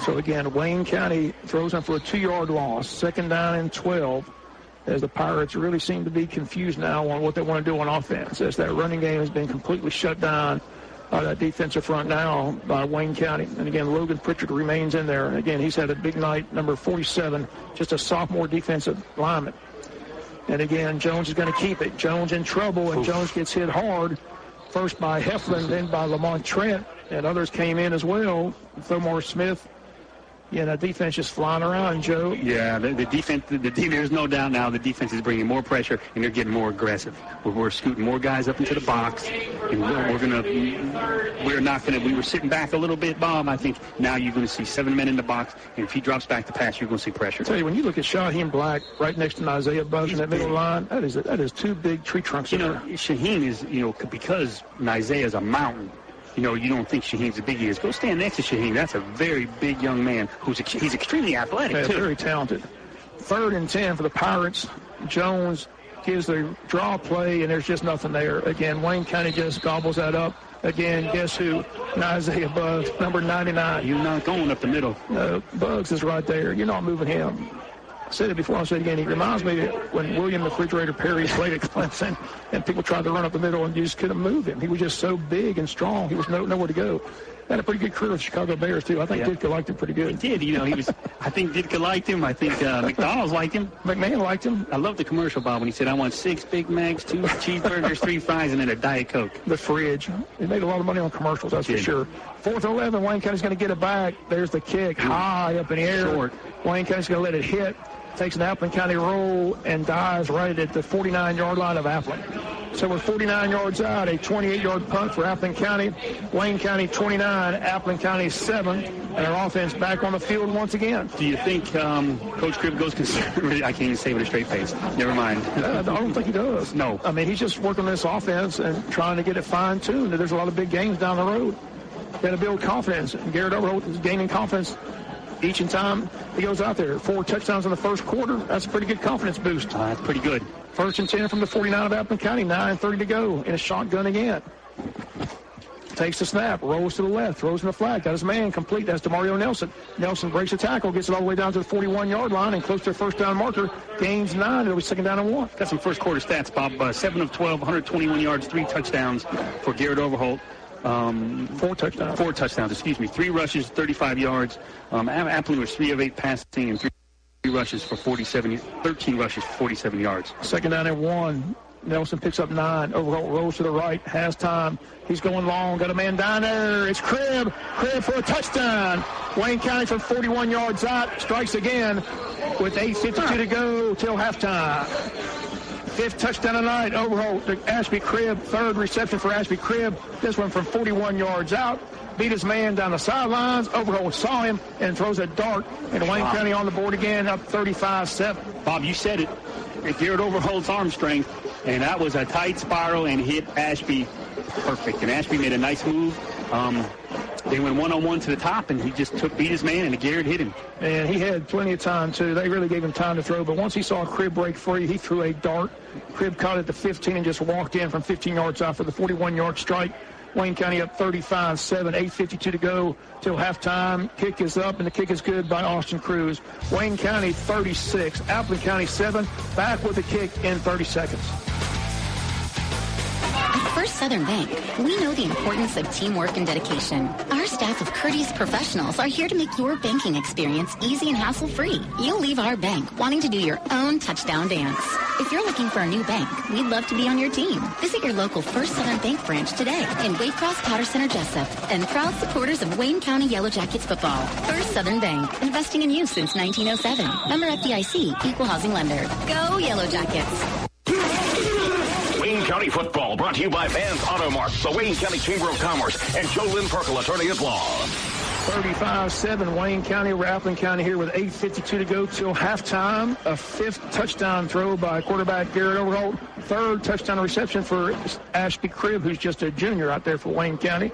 So, again, Wayne County throws him for a 2-yard loss, 2nd down and 12, as the Pirates really seem to be confused now on what they want to do on offense, as that running game has been completely shut down by that defensive front now by Wayne County. And, again, Logan Pritchard remains in there. And, again, he's had a big night, number 47, just a sophomore defensive lineman. And, again, Jones is going to keep it. Jones in trouble, and Jones gets hit hard, first by Heflin, then by Lamont Trent, and others came in as well. Thomar Smith. Yeah, the defense just flying around, Joe. Yeah, the defense, there's no doubt now the defense is bringing more pressure, and they're getting more aggressive. We're scooting more guys up into the box, and we were sitting back a little bit, Bob. I think now you're going to see 7 men in the box, and if he drops back to pass, you're going to see pressure. I tell you, when you look at Shaheen Black right next to Isaiah Buggs in that middle line, that is 2 big tree trunks. Shaheen is, because Isaiah's a mountain. You don't think Shaheen's as big as he is. Go stand next to Shaheen. That's a very big young man he's extremely athletic, too. Very talented. 3rd and 10 for the Pirates. Jones gives the draw play, and there's just nothing there. Again, Wayne County just gobbles that up. Again, guess who? Isaiah Buggs, number 99. You're not going up the middle. No, Buggs is right there. You're not moving him. I said it before, I'll say it again. He reminds me of when William the Refrigerator Perry played at Clemson, and people tried to run up the middle, and you just couldn't move him. He was just so big and strong. He was nowhere to go. Had a pretty good career with the Chicago Bears, too. I think Ditka liked him pretty good. He did. I think Ditka liked him. I think McDonald's liked him. McMahon liked him. I love the commercial, Bob, when he said, I want 6 Big Macs, 2 cheeseburgers, 3 fries, and then a Diet Coke. The fridge. He made a lot of money on commercials, that's for sure. 4th and 11, Wayne County's going to get it back. There's the kick, high up in the air. Short. Wayne County's going to let it hit. Takes an Appleton County roll and dives right at the 49-yard line of Appleton. So we're 49 yards out, a 28-yard punt for Appleton County. Wayne County 29, Appleton County 7, and our offense back on the field once again. Do you think Coach Cribb goes conservative? I can't even say it with a straight face. Never mind. I don't think he does. No. I mean, he's just working this offense and trying to get it fine-tuned. There's a lot of big games down the road. Got to build confidence. And Garrett Overholt is gaining confidence each and time he goes out there. 4 touchdowns in the first quarter. That's a pretty good confidence boost. That's pretty good. 1st and 10 from the 49 of Appleton County. 9:30 to go in a shotgun again. Takes the snap, rolls to the left, throws in the flag. Got his man complete. That's DeMario Nelson. Nelson breaks the tackle, gets it all the way down to the 41-yard line and close to the first down marker. Gains 9. It'll be 2nd down and 1. Got some first quarter stats, Bob. 7 of 12, 121 yards, 3 touchdowns for Garrett Overholt. 4 touchdowns. 4 touchdowns, 3 rushes, 35 yards. Appleton was 3 of 8 passing and 3 rushes for 13 rushes for 47 yards. 2nd down and 1. Nelson picks up 9. Overholt rolls to the right, has time. He's going long, got a man down there. It's Cribb for a touchdown. Wayne County from 41 yards out strikes again with 8:52 to go till halftime. 5th touchdown tonight. Overholt to Ashby Cribb. 3rd reception for Ashby Cribb. This one from 41 yards out. Beat his man down the sidelines. Overholt saw him and throws a dart. And Wayne County on the board again, up 35-7. Bob, you said it. Garrett Overholt's arm strength. And that was a tight spiral and hit Ashby perfect. And Ashby made a nice move. They went one-on-one to the top, and he just beat his man, and Garrett hit him. And he had plenty of time, too. They really gave him time to throw. But once he saw Cribb break free, he threw a dart. Cribb caught it at the 15 and just walked in from 15 yards out for the 41-yard strike. Wayne County up 35-7, 8:52 to go till halftime. Kick is up, and the kick is good by Austin Cruz. Wayne County 36, Appleton County 7. Back with the kick in 30 seconds. At First Southern Bank, we know the importance of teamwork and dedication. Our staff of courteous professionals are here to make your banking experience easy and hassle-free. You'll leave our bank wanting to do your own touchdown dance. If you're looking for a new bank, we'd love to be on your team. Visit your local First Southern Bank branch today in Waycross, Powder Center, Jessup, and proud supporters of Wayne County Yellow Jackets football. First Southern Bank, investing in you since 1907. Member FDIC, equal housing lender. Go Yellow Jackets. Wayne County football brought to you by Vans Auto Mart, the Wayne County Chamber of Commerce, and Joe Lynn Perkle, attorney at law. 35-7, Wayne County, Appleton County here with 8:52 to go till halftime. A 5th touchdown throw by quarterback Garrett Overholt. 3rd touchdown reception for Ashby Cribb, who's just a junior out there for Wayne County.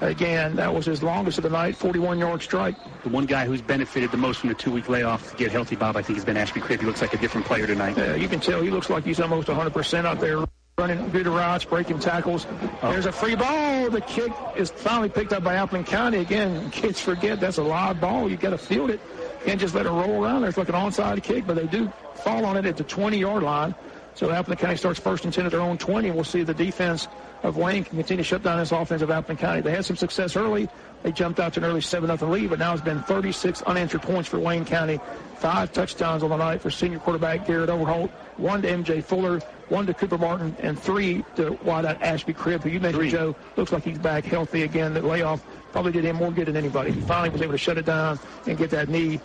Again, that was his longest of the night, 41-yard strike. The one guy who's benefited the most from the 2-week layoff to get healthy, Bob, I think has been Ashby Cribb. He looks like a different player tonight. Yeah, you can tell he looks like he's almost 100% out there, running good routes, breaking tackles. There's a free ball. The kick is finally picked up by Appleton County. Again, kids forget that's a live ball. You got to field it. You can't just let it roll around. There's like an onside kick, but they do fall on it at the 20-yard line. So Appleton County starts 1st and 10 at their own 20. We'll see the defense of Wayne can continue to shut down this offense of Appleton County. They had some success early. They jumped out to an early 7-0 lead, but now it's been 36 unanswered points for Wayne County. 5 touchdowns on the night for senior quarterback Garrett Overholt, 1 to M.J. Fuller, 1 to Cooper Martin, and 3 to wideout Ashby Cribb, who you mentioned, Joe, looks like he's back healthy again. The layoff probably did him more good than anybody. He finally was able to shut it down and get that knee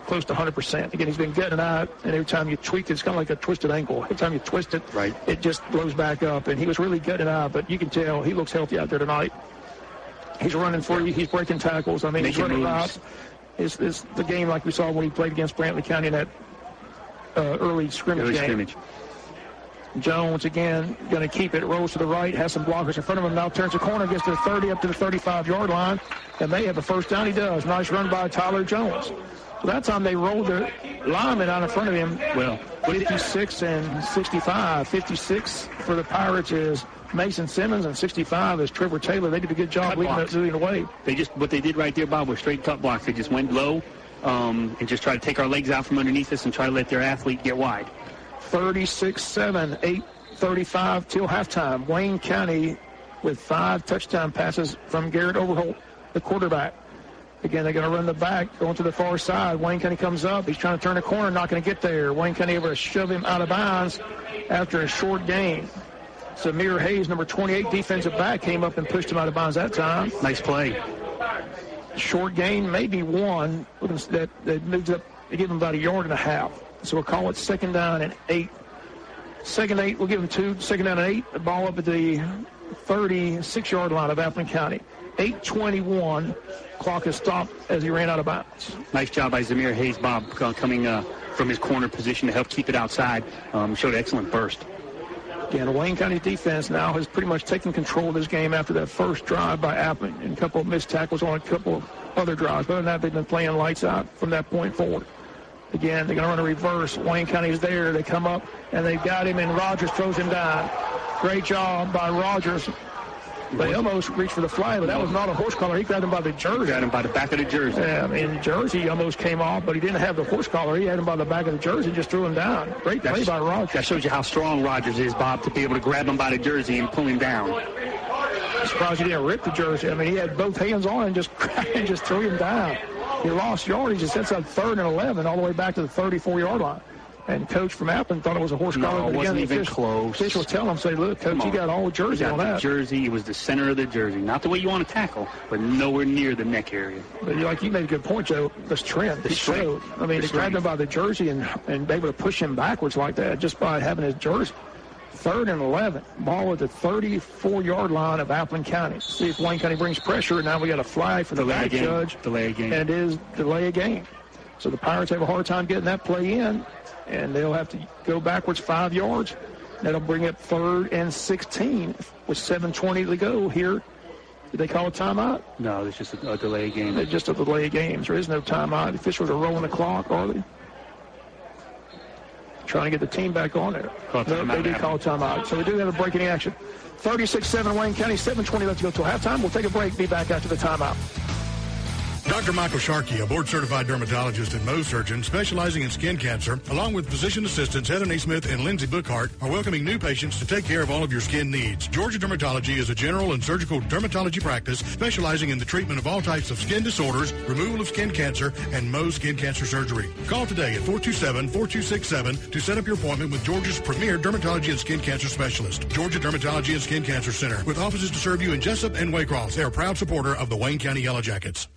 close to 100%. Again, he's been getting out, and every time you tweak it, it's kind of like a twisted ankle. Every time you twist it, it just blows back up, and he was really getting out, but you can tell he looks healthy out there tonight. He's running free. He's breaking tackles. I mean, he's running routes. It's the game like we saw when he played against Brantley County in that early scrimmage game. Jones, again, going to keep it. Rolls to the right, has some blockers in front of him. Now turns the corner, gets to the 30, up to the 35-yard line, and they have a first down. He does. Nice run by Tyler Jones. So that time they rolled their lineman out in front of him. Well, 56 and 65. 56 for the Pirates is Mason Simmons, and 65 is Trevor Taylor. They did a good job leading it away. What they did right there, Bob, was straight cut blocks. They just went low and just tried to take our legs out from underneath us and try to let their athlete get wide. 36-7, 8:35 till halftime. Wayne County with 5 touchdown passes from Garrett Overholt, the quarterback. Again, they're going to run the back, going to the far side. Wayne County comes up. He's trying to turn the corner, not going to get there. Wayne County able to shove him out of bounds after a short gain. Samir Hayes, number 28, defensive back, came up and pushed him out of bounds that time. Nice play. Short gain, maybe 1. That moved up to give him about 1.5 yards. So we'll call it 2nd down and 8. 2nd and 8, we'll give him 2. 2nd down and 8. The ball up at the 36-yard line of Appleton County. 8:21. Clock is stopped as he ran out of bounds. Nice job by Zamir Hayes, Bob, coming from his corner position to help keep it outside. Showed excellent burst. Again, Wayne County's defense now has pretty much taken control of this game after that first drive by Appleton and a couple of missed tackles on a couple of other drives. Other than that, they've been playing lights out from that point forward. Again, they're going to run a reverse. Wayne County's there. They come up, and they've got him, and Rogers throws him down. Great job by Rogers. They almost reached for the flag, but that was not a horse collar. He grabbed him by the jersey. Got him by the back of the jersey. Yeah, I mean, the jersey almost came off, but he didn't have the horse collar. He had him by the back of the jersey and just threw him down. Great play by Rogers. That shows you how strong Rogers is, Bob, to be able to grab him by the jersey and pull him down. I'm surprised he didn't rip the jersey. I mean, he had both hands on and just threw him down. He lost yardage. He sets up 3rd and 11 all the way back to the 34-yard line. And coach from Appleton thought it was a horse collar. No, it wasn't even close. Officials tell him, say, look, coach, you got all the jersey on that. The jersey, it was the center of the jersey. Not the way you want to tackle, but nowhere near the neck area. But you made a good point, Joe. The strength. He showed. I mean, they grabbed him by the jersey and able to push him backwards like that just by having his jersey. 3rd and 11. Ball at the 34-yard line of Appleton County. See if Wayne County brings pressure. And now we got a flag for the back judge. Delay a game. And it is delay a game. So the Pirates have a hard time getting that play in, and they'll have to go backwards 5 yards. That'll bring up 3rd and 16 with 7:20 to go here. Did they call a timeout? No, it's just a delay game. It's just a delay of games. There is no timeout. The officials are rolling the clock, are they? Trying to get the team back on there. No, they did call a timeout. So we do have a break in the action. 36-7 Wayne County, 7:20 left to go till halftime. We'll take a break, be back after the timeout. Dr. Michael Sharkey, a board-certified dermatologist and Mohs surgeon specializing in skin cancer, along with physician assistants Heather A. Smith and Lindsay Bookhart, are welcoming new patients to take care of all of your skin needs. Georgia Dermatology is a general and surgical dermatology practice specializing in the treatment of all types of skin disorders, removal of skin cancer, and Mohs skin cancer surgery. Call today at 427-4267 to set up your appointment with Georgia's premier dermatology and skin cancer specialist. Georgia Dermatology and Skin Cancer Center, with offices to serve you in Jessup and Waycross. They are a proud supporter of the Wayne County Yellow Jackets.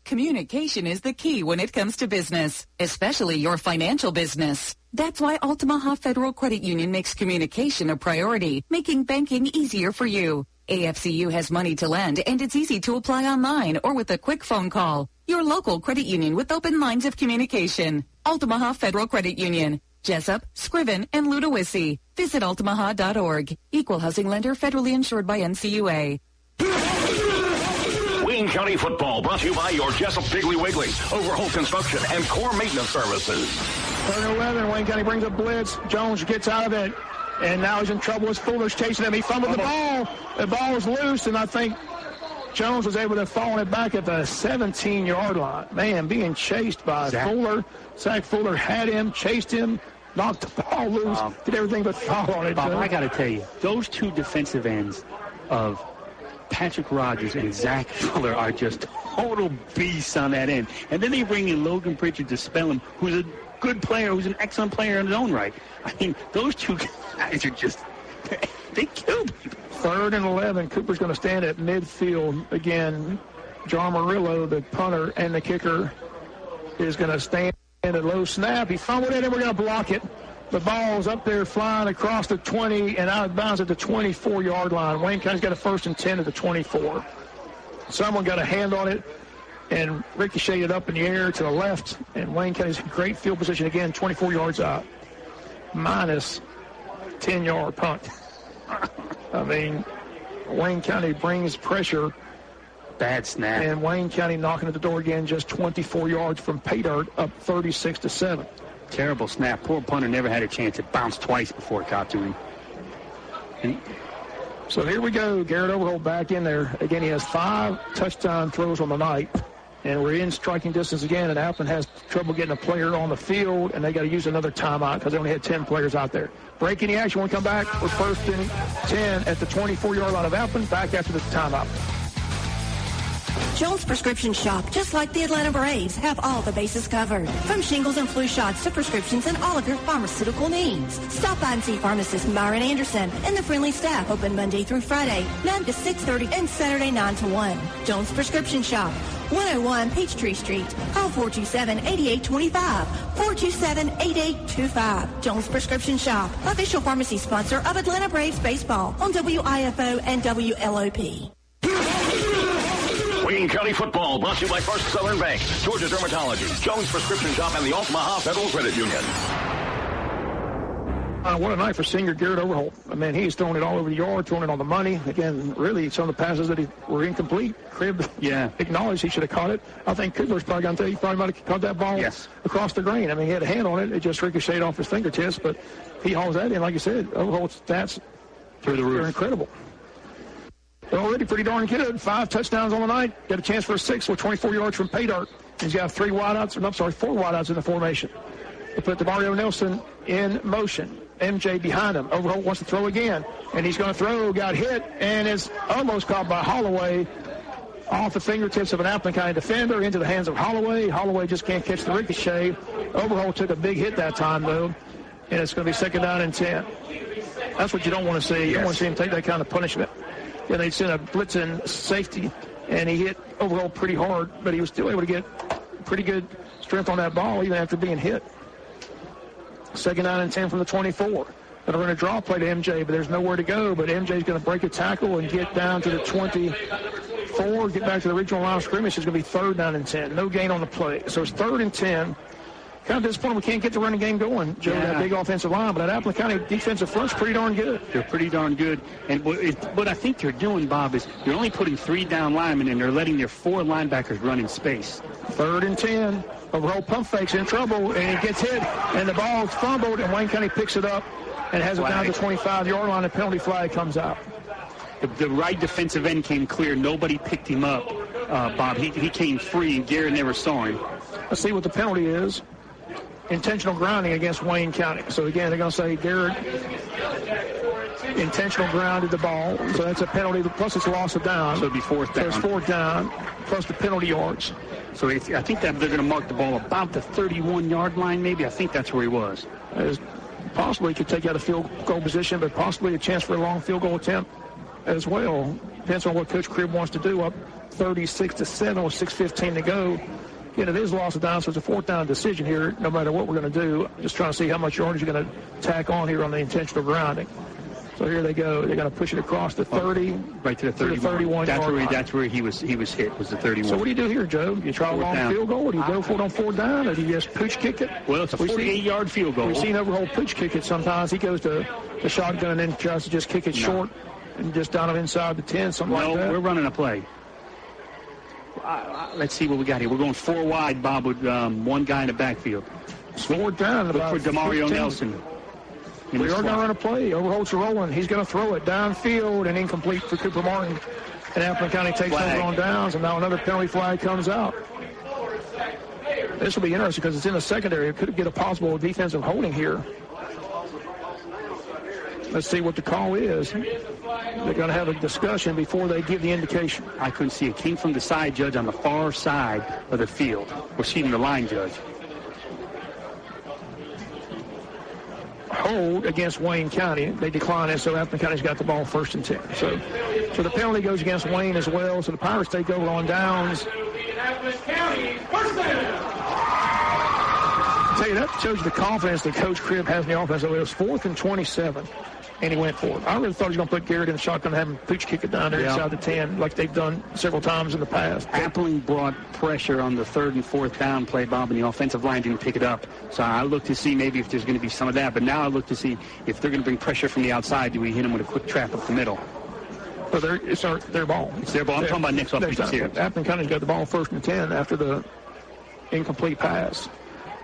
Communication is the key when it comes to business, especially your financial business. That's why Altamaha Federal Credit Union makes communication a priority, making banking easier for you. AFCU has money to lend, and it's easy to apply online or with a quick phone call. Your local credit union with open lines of communication. Altamaha Federal Credit Union. Jessup, Scriven, and Ludowici. Visit altamaha.org. Equal housing lender, federally insured by NCUA. Wayne County football brought to you by your Jessup Piggly Wiggly, Overhaul Construction, and Core Maintenance Services. 3rd and 11, Wayne County brings a blitz. Jones gets out of it, and now he's in trouble with Fuller's chasing him. He fumbled the ball. The ball was loose, and I think Jones was able to fall it back at the 17-yard line. Man, being chased by Fuller. Zach Fuller had him, chased him, knocked the ball loose, did everything but fall on it. Bob, I got to tell you, those two defensive ends of Patrick Rogers and Zach Fuller are just total beasts on that end. And then they bring in Logan Pritchard to spell him, who's a good player, who's an excellent player in his own right. I mean, those two guys are just, they kill people. 3rd and 11, Cooper's going to stand at midfield again. John Murillo, the punter and the kicker, is going to stand at a low snap. He fumbled it, and we're going to block it. The ball's up there flying across the 20 and out of bounds at the 24-yard line. Wayne County's got a 1st and 10 at the 24. Someone got a hand on it and ricocheted up in the air to the left, and Wayne County's in great field position again, 24 yards out. Minus 10-yard punt. I mean, Wayne County brings pressure. Bad snap. And Wayne County knocking at the door again, just 24 yards from pay dirt, up 36-7. Terrible snap. Poor punter never had a chance. It bounced twice before it got to him. So here we go. Garrett Overholt back in there. Again, he has 5 touchdown throws on the night. And we're in striking distance again, and Appleton has trouble getting a player on the field, and they got to use another timeout because they only had 10 players out there. Breaking the action. When we come back, we're 1st and 10 at the 24-yard line of Appleton. Back after the timeout. Jones Prescription Shop, just like the Atlanta Braves, have all the bases covered. From shingles and flu shots to prescriptions and all of your pharmaceutical needs. Stop by and see pharmacist Myron Anderson and the friendly staff, open Monday through Friday, 9 to 6:30 and Saturday 9 to 1. Jones Prescription Shop, 101 Peachtree Street. Call 427-8825. 427-8825. Jones Prescription Shop, official pharmacy sponsor of Atlanta Braves baseball on WIFO and WLOP. Wayne County football brought to you by First Southern Bank, Georgia Dermatology, Jones Prescription Shop, and the Altamaha Federal Credit Union. What a night for senior Garrett Overholt. I mean, he's throwing it all over the yard, throwing it on the money. Again, really, some of the passes that were incomplete. Cribb acknowledged he should have caught it. I think Kudler's probably going to tell you he probably might have caught that ball across the green. I mean, he had a hand on it. It just ricocheted off his fingertips, but he hauls that in. Like you said, Overholt's stats through the roof. They're incredible. They're already pretty darn good. 5 touchdowns on the night. Got a chance for a 6th with 24 yards from pay dirt. He's got 4 wideouts in the formation. They put DeMario Nelson in motion. MJ behind him. Overholt wants to throw again, and he's going to throw. Got hit, and is almost caught by Holloway off the fingertips of an Appleton County defender into the hands of Holloway. Holloway just can't catch the ricochet. Overholt took a big hit that time, though. and it's going to be second down and 10. That's what you don't want to see. You don't want to see him take that kind of punishment. And they sent a blitzing safety, and he hit overall pretty hard, but he was still able to get pretty good strength on that ball even after being hit. Second down and 10 from the 24. They're going to draw play to MJ, but there's nowhere to go. But MJ's going to break a tackle and get down to the 24, get back to the original line of scrimmage. It's going to be third down and 10. No gain on the play. So it's third and 10. Kind of disappointed we can't get the running game going, Joe, that big offensive line. But that Appleton County defensive front's pretty darn good. They're pretty darn good. And what I think they're doing, Bob, is they're only putting 3 down linemen, and they're letting their 4 linebackers run in space. Third and 10. Overall pump fake's in trouble, and he gets hit, and the ball's fumbled, and Wayne County picks it up and has it down to the 25-yard line. A penalty flag comes out. The right defensive end came clear. Nobody picked him up, Bob. He came free, and Garrett never saw him. Let's see what the penalty is. Intentional grounding against Wayne County. So, again, they're going to say Garrett intentional grounded the ball. So that's a penalty, plus it's a loss of down. So it'd be fourth down. So it's fourth down, plus the penalty yards. So I think that they're going to mark the ball about the 31-yard line, maybe. I think that's where he was. Possibly could take out a field goal position, but possibly a chance for a long field goal attempt as well. Depends on what Coach Cribb wants to do. Up 36-7 with 6:15 to go. Again, it is a loss of down, so it's a fourth down decision here, no matter what we're going to do. Just trying to see how much yardage you're going to tack on here on the intentional grounding. So here they go. They're going to push it across the 30. Right to the 31. That's where he was hit, was the 31. So what do you do here, Joe? You try a long field goal, or do you go for it on fourth down, or do you just pooch kick it? Well, it's a 48-yard field goal. We've seen Overholt pooch kick it sometimes. He goes to the shotgun and then tries to just kick it short and just down inside the 10, something like that. No, we're running a play. Let's see what we got here. We're going 4 wide, Bob, with one guy in the backfield. Fourth down. Look for Demario Nelson. We are going to run a play. Overholt's rolling. He's going to throw it downfield and incomplete for Cooper Martin. And Appleton County takes over on downs, and now another penalty flag comes out. This will be interesting because it's in the secondary. It could get a possible defensive holding here. Let's see what the call is. They're going to have a discussion before they give the indication. I couldn't see it. Came from the side judge on the far side of the field. Or excuse me, the line judge. Hold against Wayne County. They decline it, so Appleton County's got the ball first and 10. So the penalty goes against Wayne as well. So the Pirates take over on downs. I'll tell you, that shows you the confidence that Coach Cribb has in the offense. So it was 4th and 27, and he went for it. I really thought he was going to put Garrett in the shotgun and have him pooch kick it down there inside the 10 like they've done several times in the past. Appling brought pressure on the 3rd and 4th down play, Bob, and the offensive line didn't pick it up. So I look to see maybe if there's going to be some of that. But now I look to see if they're going to bring pressure from the outside, do we hit them with a quick trap up the middle? Well, it's their ball. It's their ball. I'm talking about next offensive series. Appleton County's got the ball 1st and 10 after the incomplete pass.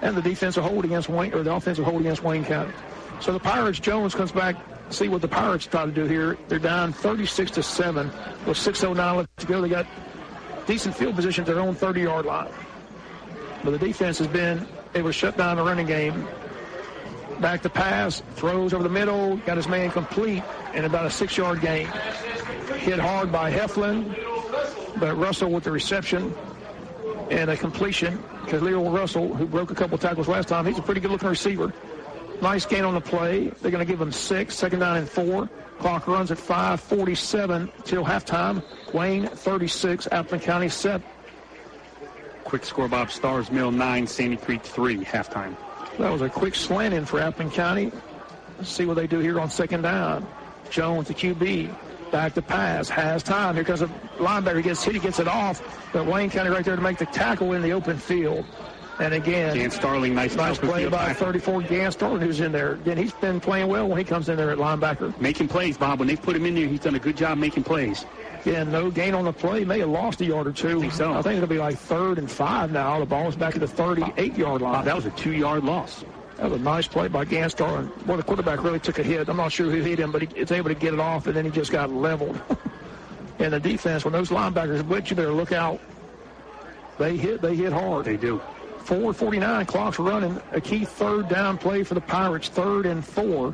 And the defensive hold against Wayne, or the offensive hold against Wayne County. So the Pirates, Jones comes back, see what the Pirates try to do here. They're down 36-7 with 6:09 left to go. They got decent field position at their own 30-yard line. But the defense has been able to shut down the running game. Back to pass, throws over the middle, got his man complete, and about a 6-yard gain. Hit hard by Heflin, but Russell with the reception and a completion. Because Leo Russell, who broke a couple tackles last time, he's a pretty good-looking receiver. Nice gain on the play. They're going to give him 6, second down and 4. Clock runs at 5:47 till halftime. Wayne 36, Appleton County 7. Quick score, Bob. Stars Mill 9, Sandy Creek 3, halftime. That was a quick slant in for Appleton County. Let's see what they do here on second down. Jones, the QB. Back to pass, has time. Here comes a linebacker. He gets hit, he gets it off. But Wayne County right there to make the tackle in the open field. And again, Dan Starling, nice play by 34. Dan Starling, who's in there. Again, he's been playing well when he comes in there at linebacker. Making plays, Bob. When they put him in there, he's done a good job making plays. Yeah, no gain on the play. May have lost a yard or two. I think so. I think it'll be like 3rd and 5 now. The ball's back at the 38-yard line. Bob, that was a 2-yard loss. That was a nice play by Ganstar. And the quarterback really took a hit. I'm not sure who hit him, but he was able to get it off, and then he just got leveled. And the defense, when those linebackers blitz, you better look out. They hit hard. They do. 4:49, clock's running. A key 3rd down play for the Pirates, 3rd and 4.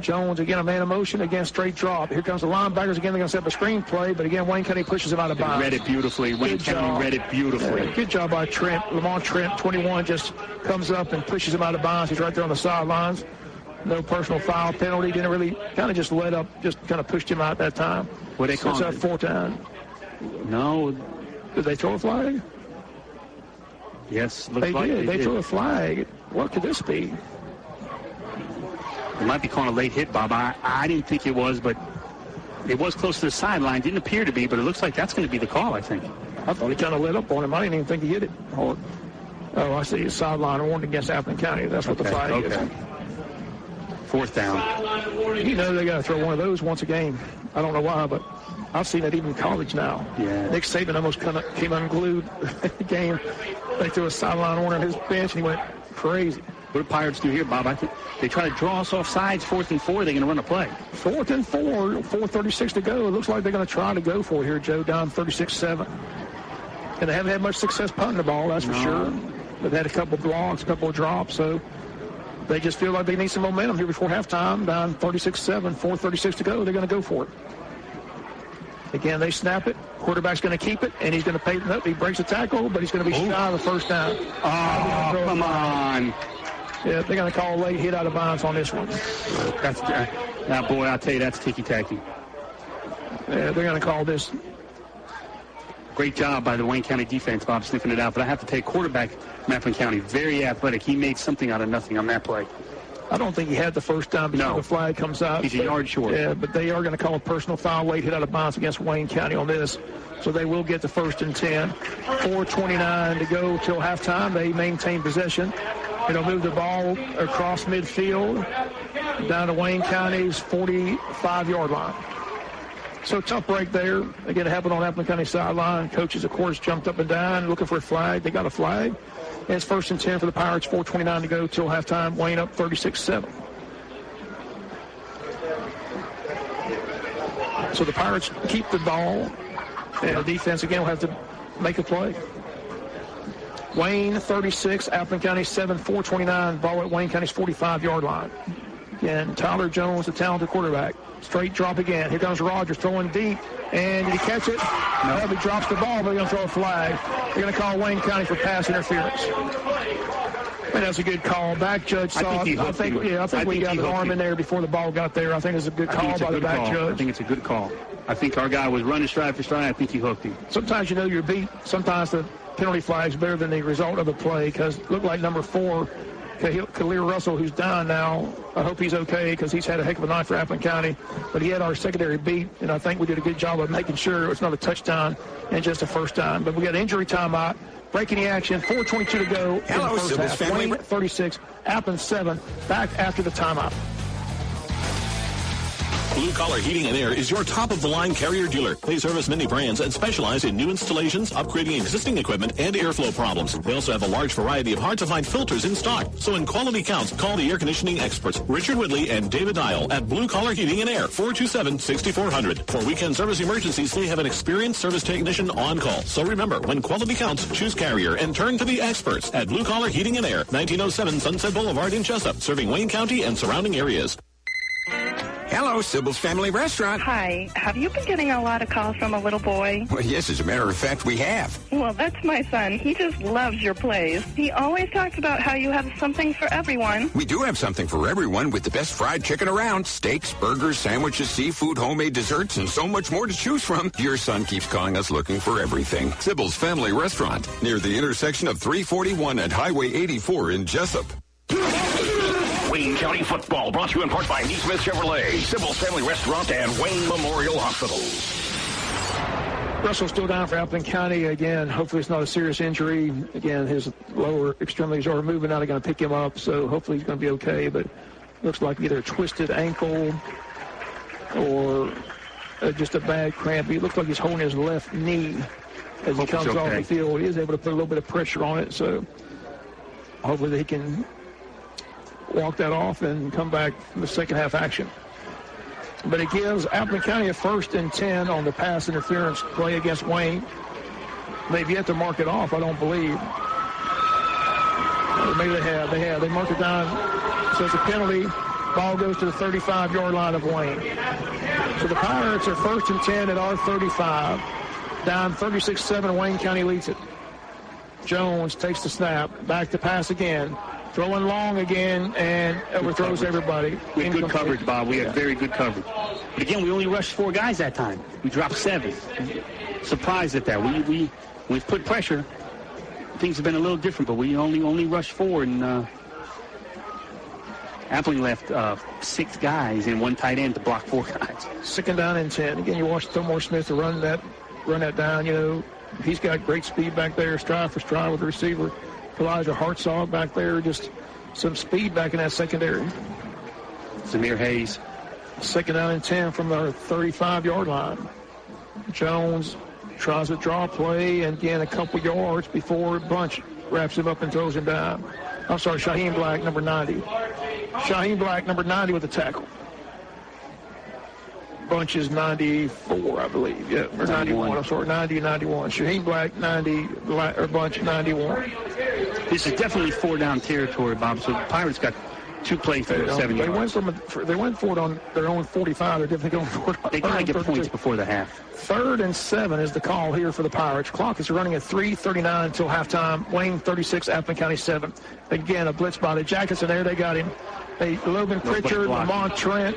Jones, again, a man in motion, again, straight drop. Here comes the linebackers. Again, they're going to set up a screenplay, but again, Wayne County pushes him out of bounds. Read it beautifully. Wayne County read it beautifully. Good job by Trent. Lamont Trent, 21, just comes up and pushes him out of bounds. He's right there on the sidelines. No personal foul penalty. Didn't really, kind of just let up, just kind of pushed him out that time. What they call it? 4th down. No. Did they throw a flag? Yes, looks like they threw a flag. What could this be? They might be calling a late hit, Bob. I didn't think it was, but it was close to the sideline. Didn't appear to be, but it looks like that's going to be the call, I think. I thought he kind of lit up on him. I didn't even think he hit it. Oh, I see. It's sideline warning against Appleton County. That's what the flag is. 4th down. You know they got to throw one of those once a game. I don't know why, but I've seen it even in college now. Yeah. Nick Saban almost came unglued the game. They threw a sideline warning on his bench, and he went crazy. What do Pirates do here, Bob? I think they try to draw us off sides. 4th and 4. They're going to run a play. 4th and 4. 4:36 to go. It looks like they're going to try to go for it here, Joe. Down 36-7. And they haven't had much success punting the ball, that's for sure. They've had a couple blocks, a couple of drops, so they just feel like they need some momentum here before halftime. Down 36-7. 4:36 to go. They're going to go for it. Again, they snap it. Quarterback's going to keep it, and he's going to pay. Nope, he breaks a tackle, but he's going to be shy of the first down. Oh, come on. Yeah, they're going to call a late hit out of bounds on this one. Now, boy, I'll tell you, that's ticky-tacky. Yeah, they're going to call this. Great job by the Wayne County defense, Bob, sniffing it out. But I have to take quarterback, Maplin County, very athletic. He made something out of nothing on that play. I don't think he had the first down before the flag comes out. He's a yard short. Yeah, but they are going to call a personal foul, late hit out of bounds against Wayne County on this. So they will get the 1st and 10. 4:29 to go till halftime. They maintain possession. It'll move the ball across midfield down to Wayne County's 45-yard line. So tough break there. Again, it happened on Appleton County sideline. Coaches, of course, jumped up and down looking for a flag. They got a flag. And it's 1st and 10 for the Pirates. 4:29 to go till halftime. Wayne up 36-7. So the Pirates keep the ball. And the defense, again, will have to make a play. Wayne 36, Appleton County 7, 4:29. Ball at Wayne County's 45-yard line. Again, Tyler Jones, the talented quarterback. Straight drop again. Here comes Rogers throwing deep. And did he catch it? No. He drops the ball, but they're going to throw a flag. They're going to call Wayne County for pass interference. And that's a good call. Back judge saw it. I think we got an arm in there before the ball got there. I think it's a good call by the back judge. I think it's a good call. I think our guy was running stride for stride. I think he hooked him. Sometimes you know you're beat. Sometimes the penalty flag's better than the result of the play, because it looked like number 4, Khalil Russell, who's down now. I hope he's okay, because he's had a heck of a night for Appleton County. But he had our secondary beat, and I think we did a good job of making sure it's not a touchdown and just a first down. But we got injury timeout. Breaking the action. 4:22 to go. Hello, Sybil's family. Wayne 36, Appleton 7. Back after the timeout. Blue Collar Heating and Air is your top-of-the-line Carrier dealer. They service many brands and specialize in new installations, upgrading existing equipment, and airflow problems. They also have a large variety of hard-to-find filters in stock. So when quality counts, call the air conditioning experts, Richard Whitley and David Dial at Blue Collar Heating and Air, 427-6400. For weekend service emergencies, they have an experienced service technician on call. So remember, when quality counts, choose Carrier and turn to the experts at Blue Collar Heating and Air, 1907 Sunset Boulevard in Jessup, serving Wayne County and surrounding areas. Hello, Sybil's Family Restaurant. Hi. Have you been getting a lot of calls from a little boy? Well, yes, as a matter of fact, we have. Well, that's my son. He just loves your place. He always talks about how you have something for everyone. We do have something for everyone with the best fried chicken around. Steaks, burgers, sandwiches, seafood, homemade desserts, and so much more to choose from. Your son keeps calling us looking for everything. Sybil's Family Restaurant, near the intersection of 341 and Highway 84 in Jessup. Wayne County football brought to you in part by Neesmith Chevrolet, Sybil's Family Restaurant, and Wayne Memorial Hospital. Russell's still down for Appleton County. Again, hopefully it's not a serious injury. Again, his lower extremities are moving. Now they're going to pick him up, so hopefully he's going to be okay. But looks like either a twisted ankle or just a bad cramp. He looks like he's holding his left knee as he comes off the field. He is able to put a little bit of pressure on it, so hopefully he can walk that off and come back in the second half action. But it gives Appleton County a 1st and 10 on the pass interference play against Wayne. They've yet to mark it off, I don't believe. Or maybe they have. They marked it down. So it's a penalty. Ball goes to the 35-yard line of Wayne. So the Pirates are 1st and 10 at our 35. Down 36-7, Wayne County leads it. Jones takes the snap. Back to pass again. Throwing long again and overthrows everybody. We had good coverage, Bob. We had very good coverage. But again, we only rushed 4 guys that time. We dropped 7. Surprised at that. We've put pressure. Things have been a little different, but we only rushed 4, and Appling left 6 guys and 1 tight end to block 4 guys. 2nd down and 10. Again, you watch Fillmore Smith to run that down. You know, he's got great speed back there, stride for stride with the receiver. Elijah Hartzog back there, just some speed back in that secondary. Zamir Hayes. 2nd down and 10 from the 35-yard line. Jones tries a draw play, and again a couple yards before Bunch wraps him up and throws him down. I'm sorry, Shaheem Black, number 90. Shaheem Black, number 90 with the tackle. Bunch is 94, I believe. Yeah, or 91. I'm sorry, 90 and 91. Shaheem Black, 90, or Bunch, 91. This is definitely 4-down territory, Bob. So the Pirates got 2 plays for 7 yards. They went for it on their own 45. They're definitely going for it. They got to get points before the half. 3rd and 7 is the call here for the Pirates. Clock is running at 3:39 until halftime. Wayne 36, Appling County 7. Again, a blitz by the Jackets, and there they got him. Logan Pritchard, Lamont Trent,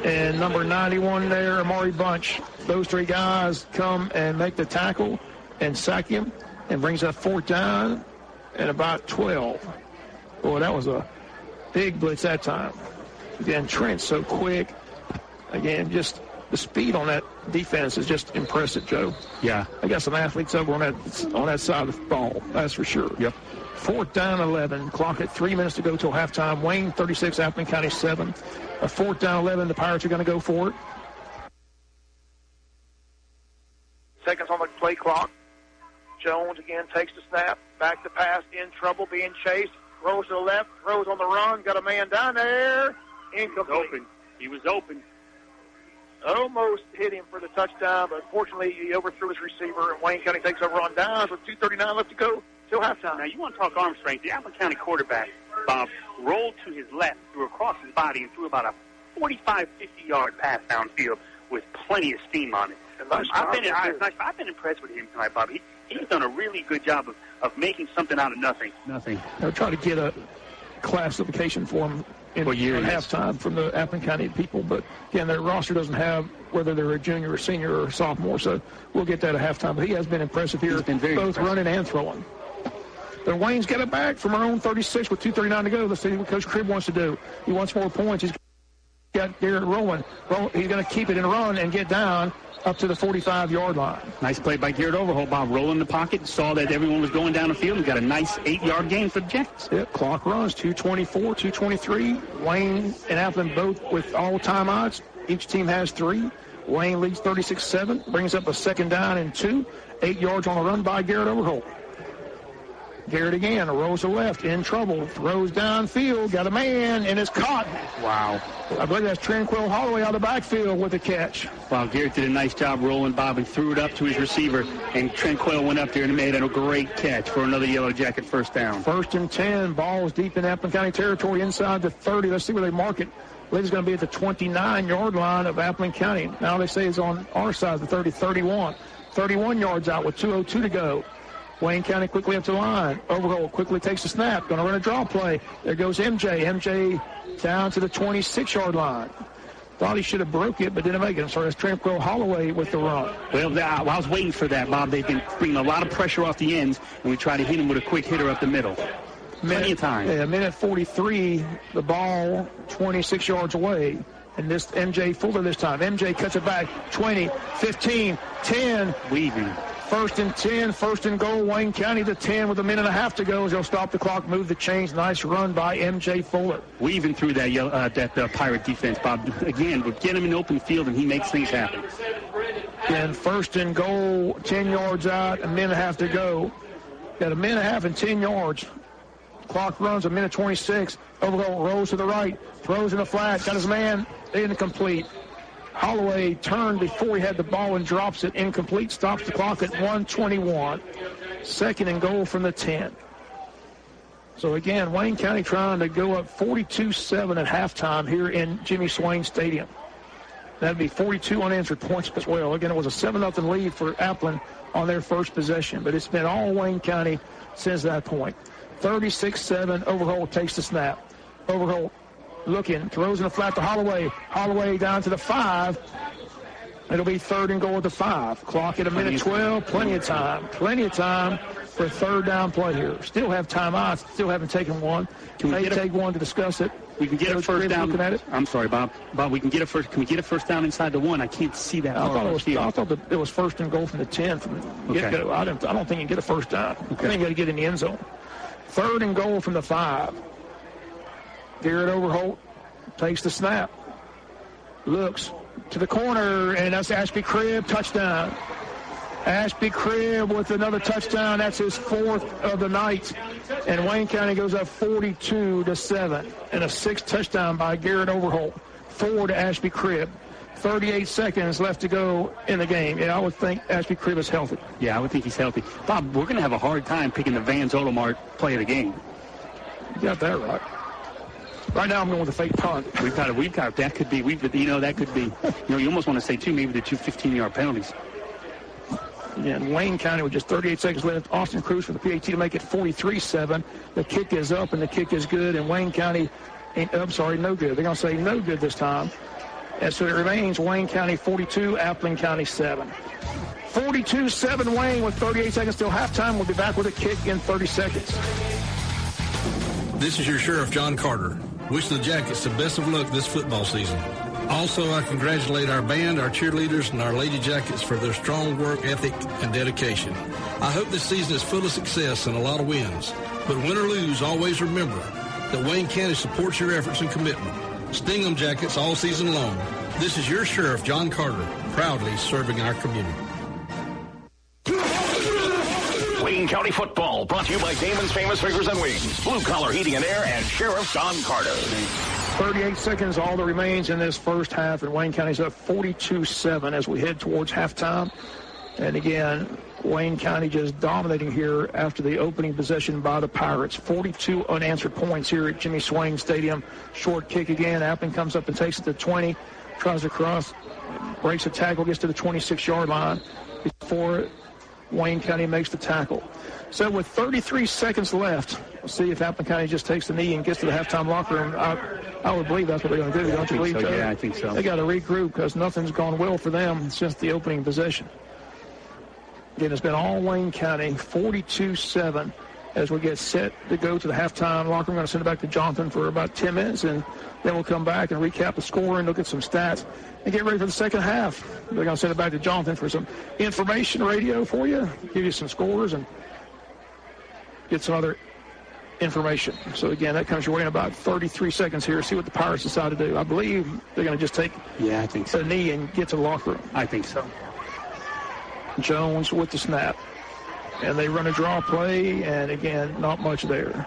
and number 91 there, Amari Bunch. Those 3 guys come and make the tackle and sack him, and brings up 4th down and about 12. Boy, that was a big blitz that time. Again, Trent's so quick. Again, just the speed on that defense is just impressive, Joe. Yeah. I got some athletes over on that side of the ball, that's for sure. Yep. 4th down, 11. Clock at 3 minutes to go till halftime. Wayne 36, Appling County 7. A 4th down, 11. The Pirates are going to go for it. Seconds on the play clock. Jones again takes the snap. Back to pass. In trouble. Being chased. Throws to the left. Throws on the run. Got a man down there. Incomplete. He was open. Almost hit him for the touchdown, but unfortunately he overthrew his receiver, and Wayne County takes over on downs with 2:39 left to go till halftime. Now, you want to talk arm strength. The Appling County quarterback, Bob, rolled to his left, threw across his body, and threw about a 45, 50-yard pass downfield with plenty of steam on it. I've been impressed with him tonight, Bob. He's done a really good job of making something out of nothing. They'll try to get a classification for him in halftime from the Appling County people, but again, their roster doesn't have whether they're a junior or senior or sophomore, so we'll get that at halftime. But he has been impressive here, both impressive. Running and throwing. Then Wayne's got it back from our own 36 with 2:39 to go. Let's see what Coach Cribb wants to do. He wants more points. He's got Garrett rolling. He's going to keep it and run and get down up to the 45-yard line. Nice play by Garrett Overholt, Bob. Rolling the pocket, saw that everyone was going down the field, and got a nice 8-yard gain for the Jets. Yep, clock runs, 2:24, 2:23. Wayne and Appling both with all timeouts. Each team has 3. Wayne leads 36-7, brings up a 2nd down and 2. 8 yards on a run by Garrett Overholt. Garrett again, rolls to left, in trouble, throws downfield, got a man, and is caught. Wow. I believe that's Tranquil Holloway out of the backfield with the catch. Wow, Garrett did a nice job rolling, Bob, and threw it up to his receiver, and Tranquil went up there and made a great catch for another Yellow Jacket 1st down. 1st and 10, ball is deep in Appling County territory inside the 30. Let's see where they mark it. I believe it's going to be at the 29-yard line of Appling County. Now they say it's on our side, the 30, 31. 31 yards out with 2:02 to go. Wayne County quickly up to the line. Overholt quickly takes the snap. Going to run a draw play. There goes MJ. MJ down to the 26-yard line. Thought he should have broke it, but didn't make it. So that's Tranquil Holloway with the run. Well, I was waiting for that, Bob. They've been bringing a lot of pressure off the ends, and we try to hit him with a quick hitter up the middle. Plenty of time. Yeah, minute 43, the ball 26 yards away. And this MJ Fuller this time. MJ cuts it back 20, 15, 10. Weaving. 1st and 10, 1st and goal. Wayne County to 10 with a minute and a half to go as they'll stop the clock, move the chains. Nice run by MJ Fuller. Weaving through that Pirate defense, Bob. Again, we'll get him in open field, and he makes things happen. Then 1st and goal, 10 yards out, a minute and a half to go. Got a minute and a half and 10 yards. Clock runs a minute 26. Overholt rolls to the right, throws in the flat, got his man incomplete. Holloway turned before he had the ball and drops it incomplete. Stops the clock at 1:21. 2nd and goal from the 10. So, again, Wayne County trying to go up 42-7 at halftime here in Jimmy Swain Stadium. That would be 42 unanswered points as well. Again, it was a 7-0 lead for Appleton on their first possession, but it's been all Wayne County since that point. 36-7, Overholt takes the snap. Overholt looking, throws in the flat to Holloway. Holloway down to the 5. It'll be 3rd and goal at the 5. Clock at 1:12. Plenty of time. Plenty of time for third down play here. Still have timeouts. Still haven't taken one. Can we take one to discuss it? We can get a first down. Looking at it? I'm sorry, Bob. Bob, we can get a first. Can we get a first down inside the 1? I can't see that. I thought it was 1st and goal from the 10 from the get-go. I don't think you can get a first down. Okay. I think you got to get in the end zone. 3rd and goal from the 5. Garrett Overholt takes the snap. Looks to the corner, and that's Ashby Cribb, touchdown. Ashby Cribb with another touchdown. That's his 4th of the night. And Wayne County goes up 42-7. And a 6th touchdown by Garrett Overholt. 4 to Ashby Cribb. 38 seconds left to go in the game. Yeah, I would think Ashby Cribb is healthy. Yeah, I would think he's healthy. Bob, we're going to have a hard time picking the Van Zotomart play of the game. You got that right. Right now, I'm going with a fake punt. That could be, that could be, you almost want to say, too, maybe the 2 15-yard penalties. And Wayne County with just 38 seconds left. Austin Cruz for the PAT to make it 43-7. The kick is up, and the kick is good. And Wayne County, no good. They're going to say no good this time. And so it remains Wayne County 42, Appling County 7. 42-7 Wayne with 38 seconds till halftime. We'll be back with a kick in 30 seconds. This is your Sheriff, John Carter. Wish the Jackets the best of luck this football season. Also, I congratulate our band, our cheerleaders, and our Lady Jackets for their strong work ethic and dedication. I hope this season is full of success and a lot of wins. But win or lose, always remember that Wayne County supports your efforts and commitment. Sting 'em Jackets all season long. This is your Sheriff, John Carter, proudly serving our community. Wayne County football brought to you by Damon's Famous Fingers and Wings, Blue Collar Heating and Air, and Sheriff John Carter. 38 seconds, all that remains in this first half, and Wayne County's up 42-7 as we head towards halftime. And again, Wayne County just dominating here after the opening possession by the Pirates. 42 unanswered points here at Jimmy Swain Stadium. Short kick again. Appling comes up and takes it to 20, tries to cross, breaks a tackle, gets to the 26-yard line before Wayne County makes the tackle. So with 33 seconds left, we'll see if Appling County just takes the knee and gets to the halftime locker room. I would believe that's what they're going to do. Don't you believe so? Yeah, I think so. They got to regroup because nothing's gone well for them since the opening possession. Again, it's been all Wayne County, 42-7 as we get set to go to the halftime locker room. I'm going to send it back to Jonathan for about 10 minutes, and then we'll come back and recap the score and look at some stats and get ready for the second half. They're going to send it back to Jonathan for some information radio for you, give you some scores, and get some other information. So, again, that comes your way in about 33 seconds here. See what the Pirates decide to do. I believe they're going to just take the knee and get to the locker room. I think so. Jones with the snap. And they run a draw play, and, again, not much there.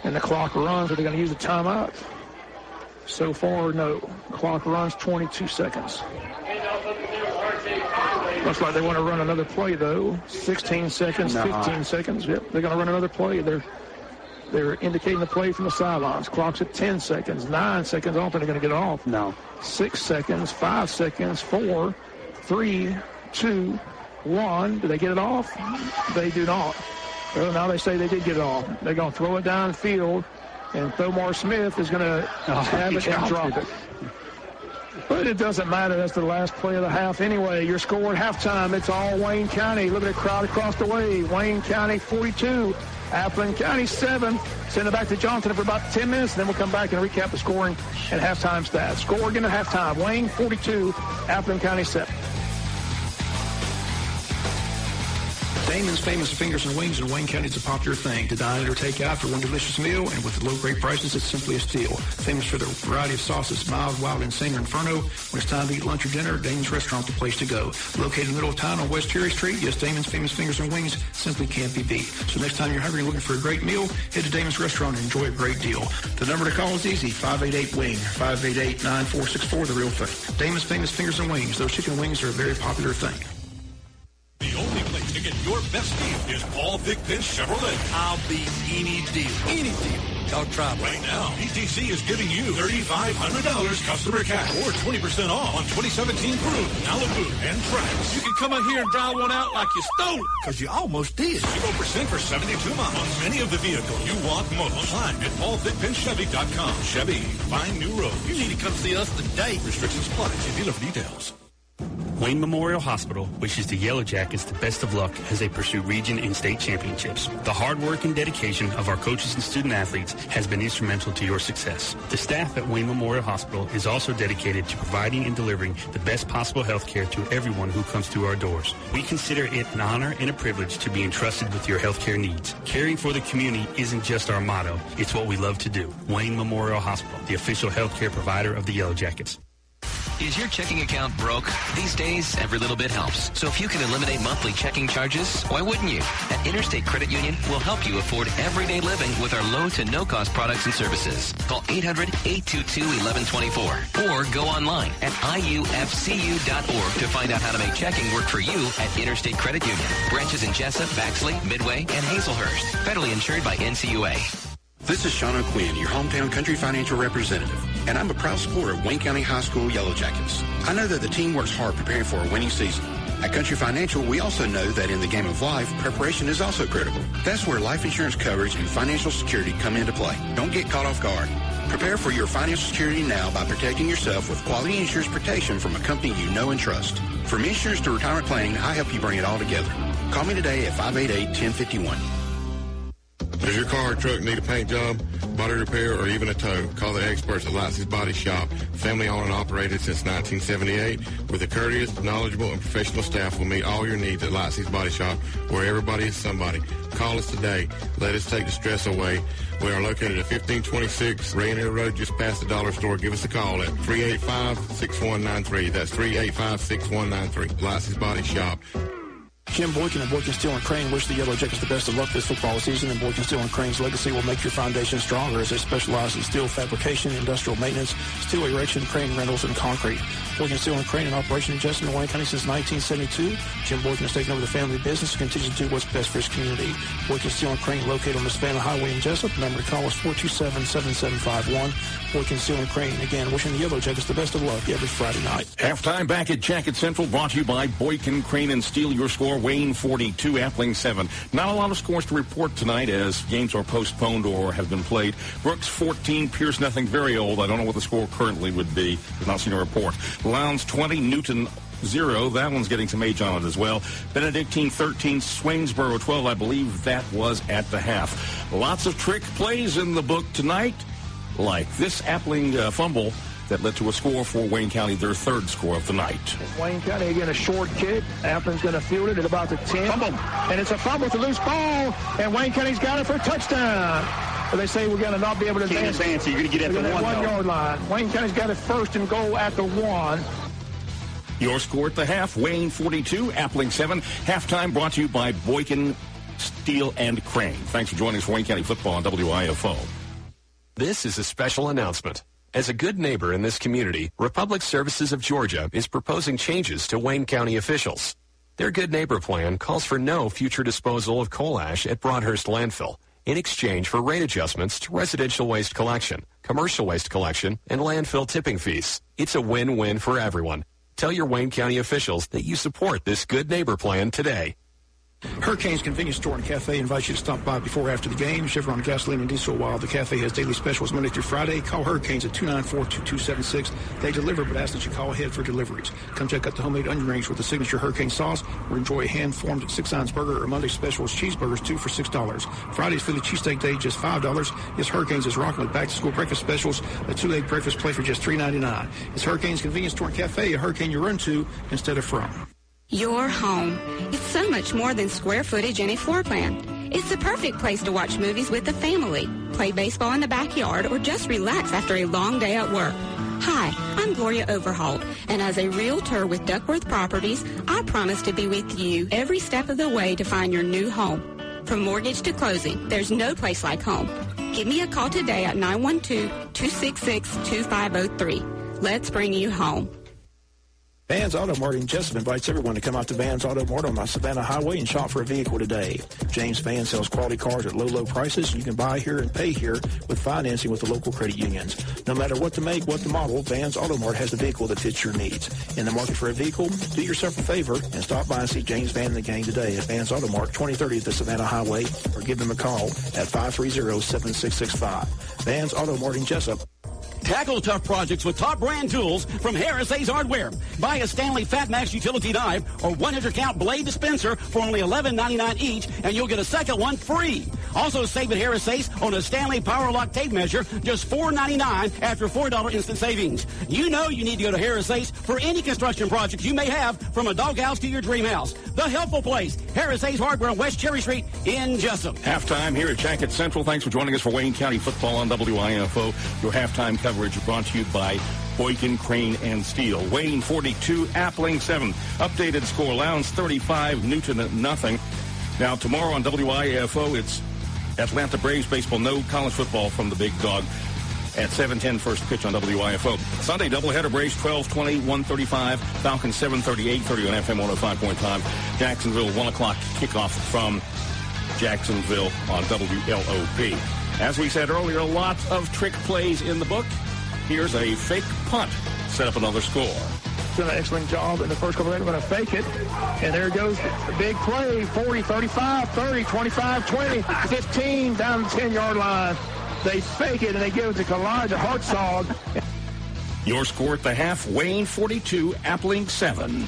And the clock runs. Are they going to use a timeout? So far, no. Clock runs 22 seconds. Looks like they want to run another play, though. 16 seconds, 15 seconds. Yep, they're going to run another play. They're indicating the play from the sidelines. Clock's at 10 seconds, 9 seconds. I don't think they're going to get off. No. 6 seconds, 5 seconds, 4, 3, 2, 1. Do they get it off? They do not. Well, now they say they did get it off. They're going to throw it downfield, and Thomar Smith is going to have it and drop it. But it doesn't matter. That's the last play of the half anyway. Your score at halftime, it's all Wayne County. Look at the crowd across the way. Wayne County 42, Appling County 7. Send it back to Johnson for about 10 minutes, and then we'll come back and recap the scoring and halftime stats. Score again at halftime. Wayne 42, Appling County 7. Damon's Famous Fingers and Wings in Wayne County is a popular thing. To dine or take out for one delicious meal, and with low, great prices, it's simply a steal. Famous for their variety of sauces, mild, wild, insane, or inferno. When it's time to eat lunch or dinner, Damon's Restaurant's the place to go. Located in the middle of town on West Cherry Street, yes, Damon's Famous Fingers and Wings simply can't be beat. So next time you're hungry and looking for a great meal, head to Damon's Restaurant and enjoy a great deal. The number to call is easy, 588-WING, 588-9464, the real thing. Damon's Famous Fingers and Wings. Those chicken wings are a very popular thing. The only place to get your best deal is Paul Thigpen Chevrolet. I'll be any deal. Any deal. Y'all try right now. PTC is giving you $3,500 customer cash or 20% off on 2017 Cruze, Malibu, and Trax. You can come out here and drive one out like you stole it, because you almost did. 0% for 72 miles on many of the vehicles you want most. Online at PaulThigpenChevy.com. Chevy, find new roads. You need to come see us today. Restrictions apply. See dealer for details. Wayne Memorial Hospital wishes the Yellow Jackets the best of luck as they pursue region and state championships. The hard work and dedication of our coaches and student athletes has been instrumental to your success. The staff at Wayne Memorial Hospital is also dedicated to providing and delivering the best possible health care to everyone who comes through our doors. We consider it an honor and a privilege to be entrusted with your health care needs. Caring for the community isn't just our motto, it's what we love to do. Wayne Memorial Hospital, the official health care provider of the Yellow Jackets. Is your checking account broke? These days, every little bit helps. So if you can eliminate monthly checking charges, why wouldn't you? At Interstate Credit Union, we'll help you afford everyday living with our low to no-cost products and services. Call 800-822-1124 or go online at iufcu.org to find out how to make checking work for you at Interstate Credit Union. Branches in Jessup, Baxley, Midway, and Hazelhurst. Federally insured by NCUA. This is Sean O'Quinn, your hometown country financial representative, and I'm a proud supporter of Wayne County High School Yellow Jackets. I know that the team works hard preparing for a winning season. At Country Financial, we also know that in the game of life, preparation is also critical. That's where life insurance coverage and financial security come into play. Don't get caught off guard. Prepare for your financial security now by protecting yourself with quality insurance protection from a company you know and trust. From insurance to retirement planning, I help you bring it all together. Call me today at 588-1051. Does your car or truck need a paint job, body repair, or even a tow? Call the experts at Lightsey's Body Shop. Family owned and operated since 1978. With a courteous, knowledgeable, and professional staff will meet all your needs at Lightsey's Body Shop, where everybody is somebody. Call us today. Let us take the stress away. We are located at 1526 Rainier Road, just past the dollar store. Give us a call at 385-6193. That's 385-6193. Lightsey's Body Shop. Jim Boykin and Boykin Steel and Crane wish the Yellow Jackets the best of luck this football season, and Boykin Steel and Crane's legacy will make your foundation stronger as they specialize in steel fabrication, industrial maintenance, steel erection, crane rentals, and concrete. Boykin Steel and Crane in operation in Jessup and Wayne County since 1972. Jim Boykin has taken over the family business and continues to do what's best for his community. Boykin Steel and Crane located on the Savannah Highway in Jessup. Number to call is 427-7751. Boykin Steel and Crane, again, wishing the Yellow Jackets the best of luck every Friday night. Halftime back at Jacket Central, brought to you by Boykin, Crane, and Steel. Your score, Wayne 42, Appling 7. Not a lot of scores to report tonight as games are postponed or have been played. Brooks 14, Pierce nothing, very old. I don't know what the score currently would be. I've not seen a report. Lowndes 20, Newton 0. That one's getting some age on it as well. Benedictine 13, Swainsboro 12. I believe that was at the half. Lots of trick plays in the book tonight, like this Appling fumble that led to a score for Wayne County, their third score of the night. Wayne County again, a short kick. Appling's going to field it at about the 10. Fumble. And it's a fumble. It's a loose ball. And Wayne County's got it for a touchdown. But they say we're going to not be able to advance. You're going to get at the 1 yard line. Wayne County's got it first and goal at the 1. Your score at the half, Wayne 42, Appling 7. Halftime brought to you by Boykin, Steel, and Crane. Thanks for joining us for Wayne County Football on WIFO. This is a special announcement. As a good neighbor in this community, Republic Services of Georgia is proposing changes to Wayne County officials. Their Good Neighbor plan calls for no future disposal of coal ash at Broadhurst Landfill in exchange for rate adjustments to residential waste collection, commercial waste collection, and landfill tipping fees. It's a win-win for everyone. Tell your Wayne County officials that you support this Good Neighbor plan today. Hurricane's Convenience Store and Cafe invites you to stop by before or after the game. Chevron gasoline and diesel while the cafe has daily specials Monday through Friday. Call Hurricanes at 294-2276. They deliver, but ask that you call ahead for deliveries. Come check out the homemade onion rings with the signature Hurricane sauce, or enjoy a hand-formed 6-ounce burger or Monday specials cheeseburgers, 2 for $6. Friday's Philly cheesesteak day, just $5. Yes, Hurricanes is rocking with back-to-school breakfast specials. A 2-egg breakfast plate for just $3.99. It's Hurricane's Convenience Store and Cafe, a hurricane you run to instead of from. Your home. It's so much more than square footage and a floor plan. It's the perfect place to watch movies with the family, play baseball in the backyard, or just relax after a long day at work. Hi, I'm Gloria Overholt, and as a realtor with Duckworth Properties, I promise to be with you every step of the way to find your new home. From mortgage to closing, there's no place like home. Give me a call today at 912-266-2503. Let's bring you home. Vans Auto Mart in Jessup invites everyone to come out to Vans Auto Mart on the Savannah Highway and shop for a vehicle today. James Van sells quality cars at low prices. You can buy here and pay here with financing with the local credit unions. No matter what the make, what the model, Vans Auto Mart has the vehicle that fits your needs. In the market for a vehicle? Do yourself a favor and stop by and see James Van and the gang today at Vans Auto Mart, 2030 at the Savannah Highway, or give them a call at 530-7665. Vans Auto Mart in Jessup. Tackle tough projects with top brand tools from Harris Ace Hardware. Buy a Stanley Fat Max utility knife or 100 count blade dispenser for only $11.99 each, and you'll get a second one free. Also save at Harris Ace on a Stanley Power Lock tape measure, just $4.99 after $4 instant savings. You know you need to go to Harris Ace for any construction project you may have, from a doghouse to your dream house. The helpful place, Harris Ace Hardware on West Cherry Street in Jessup. Halftime here at Jacket Central. Thanks for joining us for Wayne County football on WIFO. Your halftime coverage brought to you by Boykin, Crane, and Steel. Wayne 42, Appling 7. Updated score, Lowndes 35, Newton nothing. Now tomorrow on WIFO, it's Atlanta Braves baseball, no college football from the Big Dog at 7:10 first pitch on WIFO. Sunday doubleheader, Braves 12:20, 1:35, Falcons 7:30, 8:30 on FM 105.5. Jacksonville 1 o'clock kickoff from Jacksonville on WLOP. As we said earlier, lots of trick plays in the book. Here's a fake punt. Set up another score. Done an excellent job in the first couple of minutes. Going to fake it. And there goes the big play. 40, 35, 30, 25, 20, 15, down the 10-yard line. They fake it, and they give it to Kalijah Hartzog. Your score at the half, Wayne 42, Appling 7.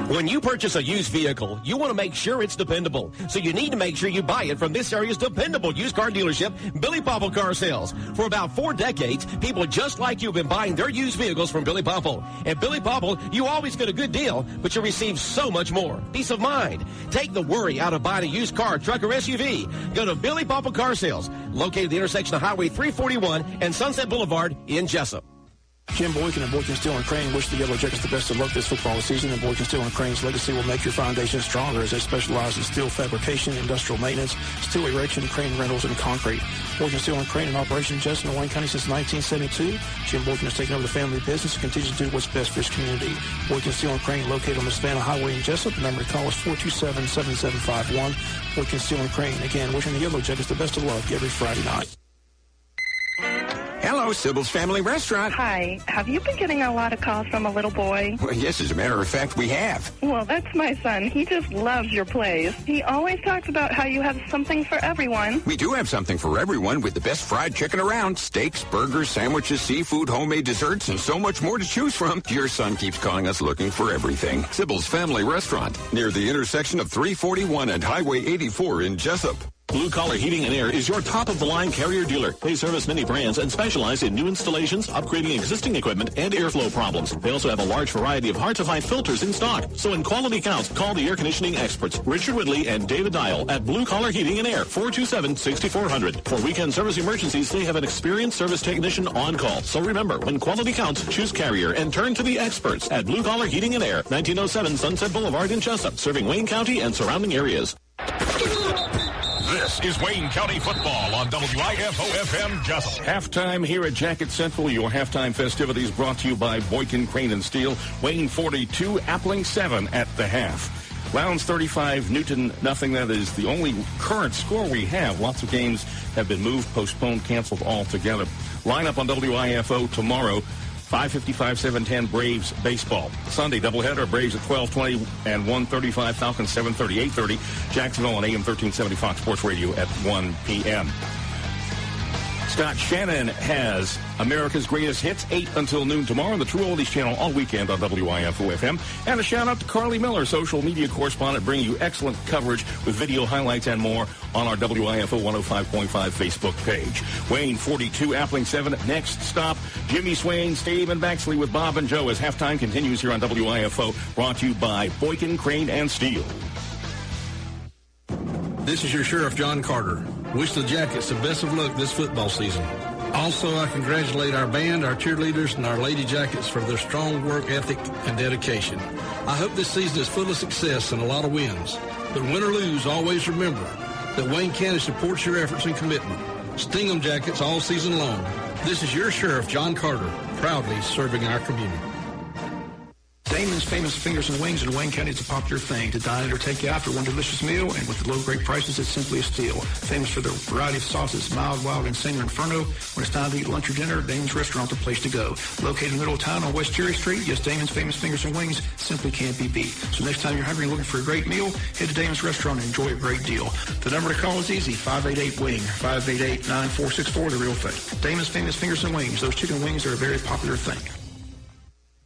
When you purchase a used vehicle, you want to make sure it's dependable. So you need to make sure you buy it from this area's dependable used car dealership, Billy Popple Car Sales. For about 4 decades, people just like you have been buying their used vehicles from Billy Popple. At Billy Popple, you always get a good deal, but you receive so much more. Peace of mind. Take the worry out of buying a used car, truck, or SUV. Go to Billy Popple Car Sales, located at the intersection of Highway 341 and Sunset Boulevard in Jessup. Jim Boykin and Boykin Steel and Crane wish the Yellow Jackets the best of luck this football season, and Boykin Steel and Crane's legacy will make your foundation stronger as they specialize in steel fabrication, industrial maintenance, steel erection, crane rentals, and concrete. Boykin Steel and Crane in operation in Jessup and Wayne County since 1972. Jim Boykin has taken over the family business and continues to do what's best for his community. Boykin Steel and Crane located on the Savannah Highway in Jessup. The number to call is 427-7751. Boykin Steel and Crane. Again, wishing the Yellow Jackets the best of luck every Friday night. Hello, Sybil's Family Restaurant. Hi. Have you been getting a lot of calls from a little boy? Well, yes, as a matter of fact, we have. Well, that's my son. He just loves your place. He always talks about how you have something for everyone. We do have something for everyone with the best fried chicken around. Steaks, burgers, sandwiches, seafood, homemade desserts, and so much more to choose from. Your son keeps calling us looking for everything. Sybil's Family Restaurant, near the intersection of 341 and Highway 84 in Jessup. Blue Collar Heating and Air is your top-of-the-line Carrier dealer. They service many brands and specialize in new installations, upgrading existing equipment, and airflow problems. They also have a large variety of hard-to-find filters in stock. So when quality counts, call the air conditioning experts, Richard Whitley and David Dial at Blue Collar Heating and Air, 427-6400. For weekend service emergencies, they have an experienced service technician on call. So remember, when quality counts, choose Carrier and turn to the experts at Blue Collar Heating and Air, 1907 Sunset Boulevard in Jessup, serving Wayne County and surrounding areas. This is Wayne County football on WIFO-FM Jessup. Halftime here at Jacket Central. Your halftime festivities brought to you by Boykin, Crane, and Steel. Wayne 42, Appling 7 at the half. Lowndes 35, Newton nothing. That is the only current score we have. Lots of games have been moved, postponed, canceled altogether. Lineup on WIFO tomorrow. 5:55, 7:10 Braves baseball. Sunday doubleheader, Braves at 12:20 and 1:35, Falcons 7:30, 8:30. Jacksonville on AM 1370 Fox Sports Radio at 1 p.m. Scott Shannon has America's Greatest Hits, 8 until noon tomorrow on the True Oldies channel all weekend on WIFO-FM. And a shout-out to Carly Miller, social media correspondent, bringing you excellent coverage with video highlights and more on our WIFO 105.5 Facebook page. Wayne 42, Appling 7. Next stop, Jimmy Swain, Stephen Baxley with Bob and Joe as halftime continues here on WIFO, brought to you by Boykin, Crane, and Steel. This is your Sheriff, John Carter. Wish the Jackets the best of luck this football season. Also, I congratulate our band, our cheerleaders, and our Lady Jackets for their strong work ethic and dedication. I hope this season is full of success and a lot of wins. But win or lose, always remember that Wayne County supports your efforts and commitment. Sting 'em Jackets all season long. This is your Sheriff, John Carter. proudly serving our community. Damon's Famous Fingers and Wings in Wayne County is a popular thing to dine in or take out for one delicious meal, and with the low, great prices, it's simply a steal. Famous for their variety of sauces, mild, wild, insane, or inferno. When it's time to eat lunch or dinner, Damon's Restaurant is the place to go. Located in the middle of town on West Cherry Street, yes, Damon's Famous Fingers and Wings simply can't be beat. So next time you're hungry and looking for a great meal, head to Damon's Restaurant and enjoy a great deal. The number to call is easy, 588-WING, 588-9464, the real thing. Damon's Famous Fingers and Wings. Those chicken wings are a very popular thing.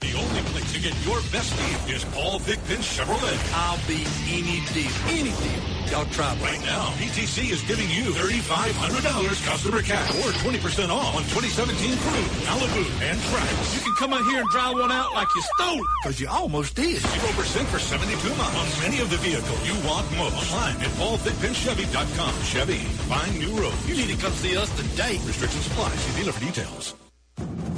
The only place to get your best deal is Paul Thigpen Chevrolet. I'll beat any deal. Any deal. Y'all try right now. PTC is giving you $3,500 customer cash or 20% off on 2017 Cruise, Malibu, and Trax. You can come out here and drive one out like you stole it, because you almost did. 0% for 72 months on many of the vehicles you want most. Online at PaulThigpenChevy.com. Chevy, find new roads. You need to come see us today. Restrictions apply. See dealer for details.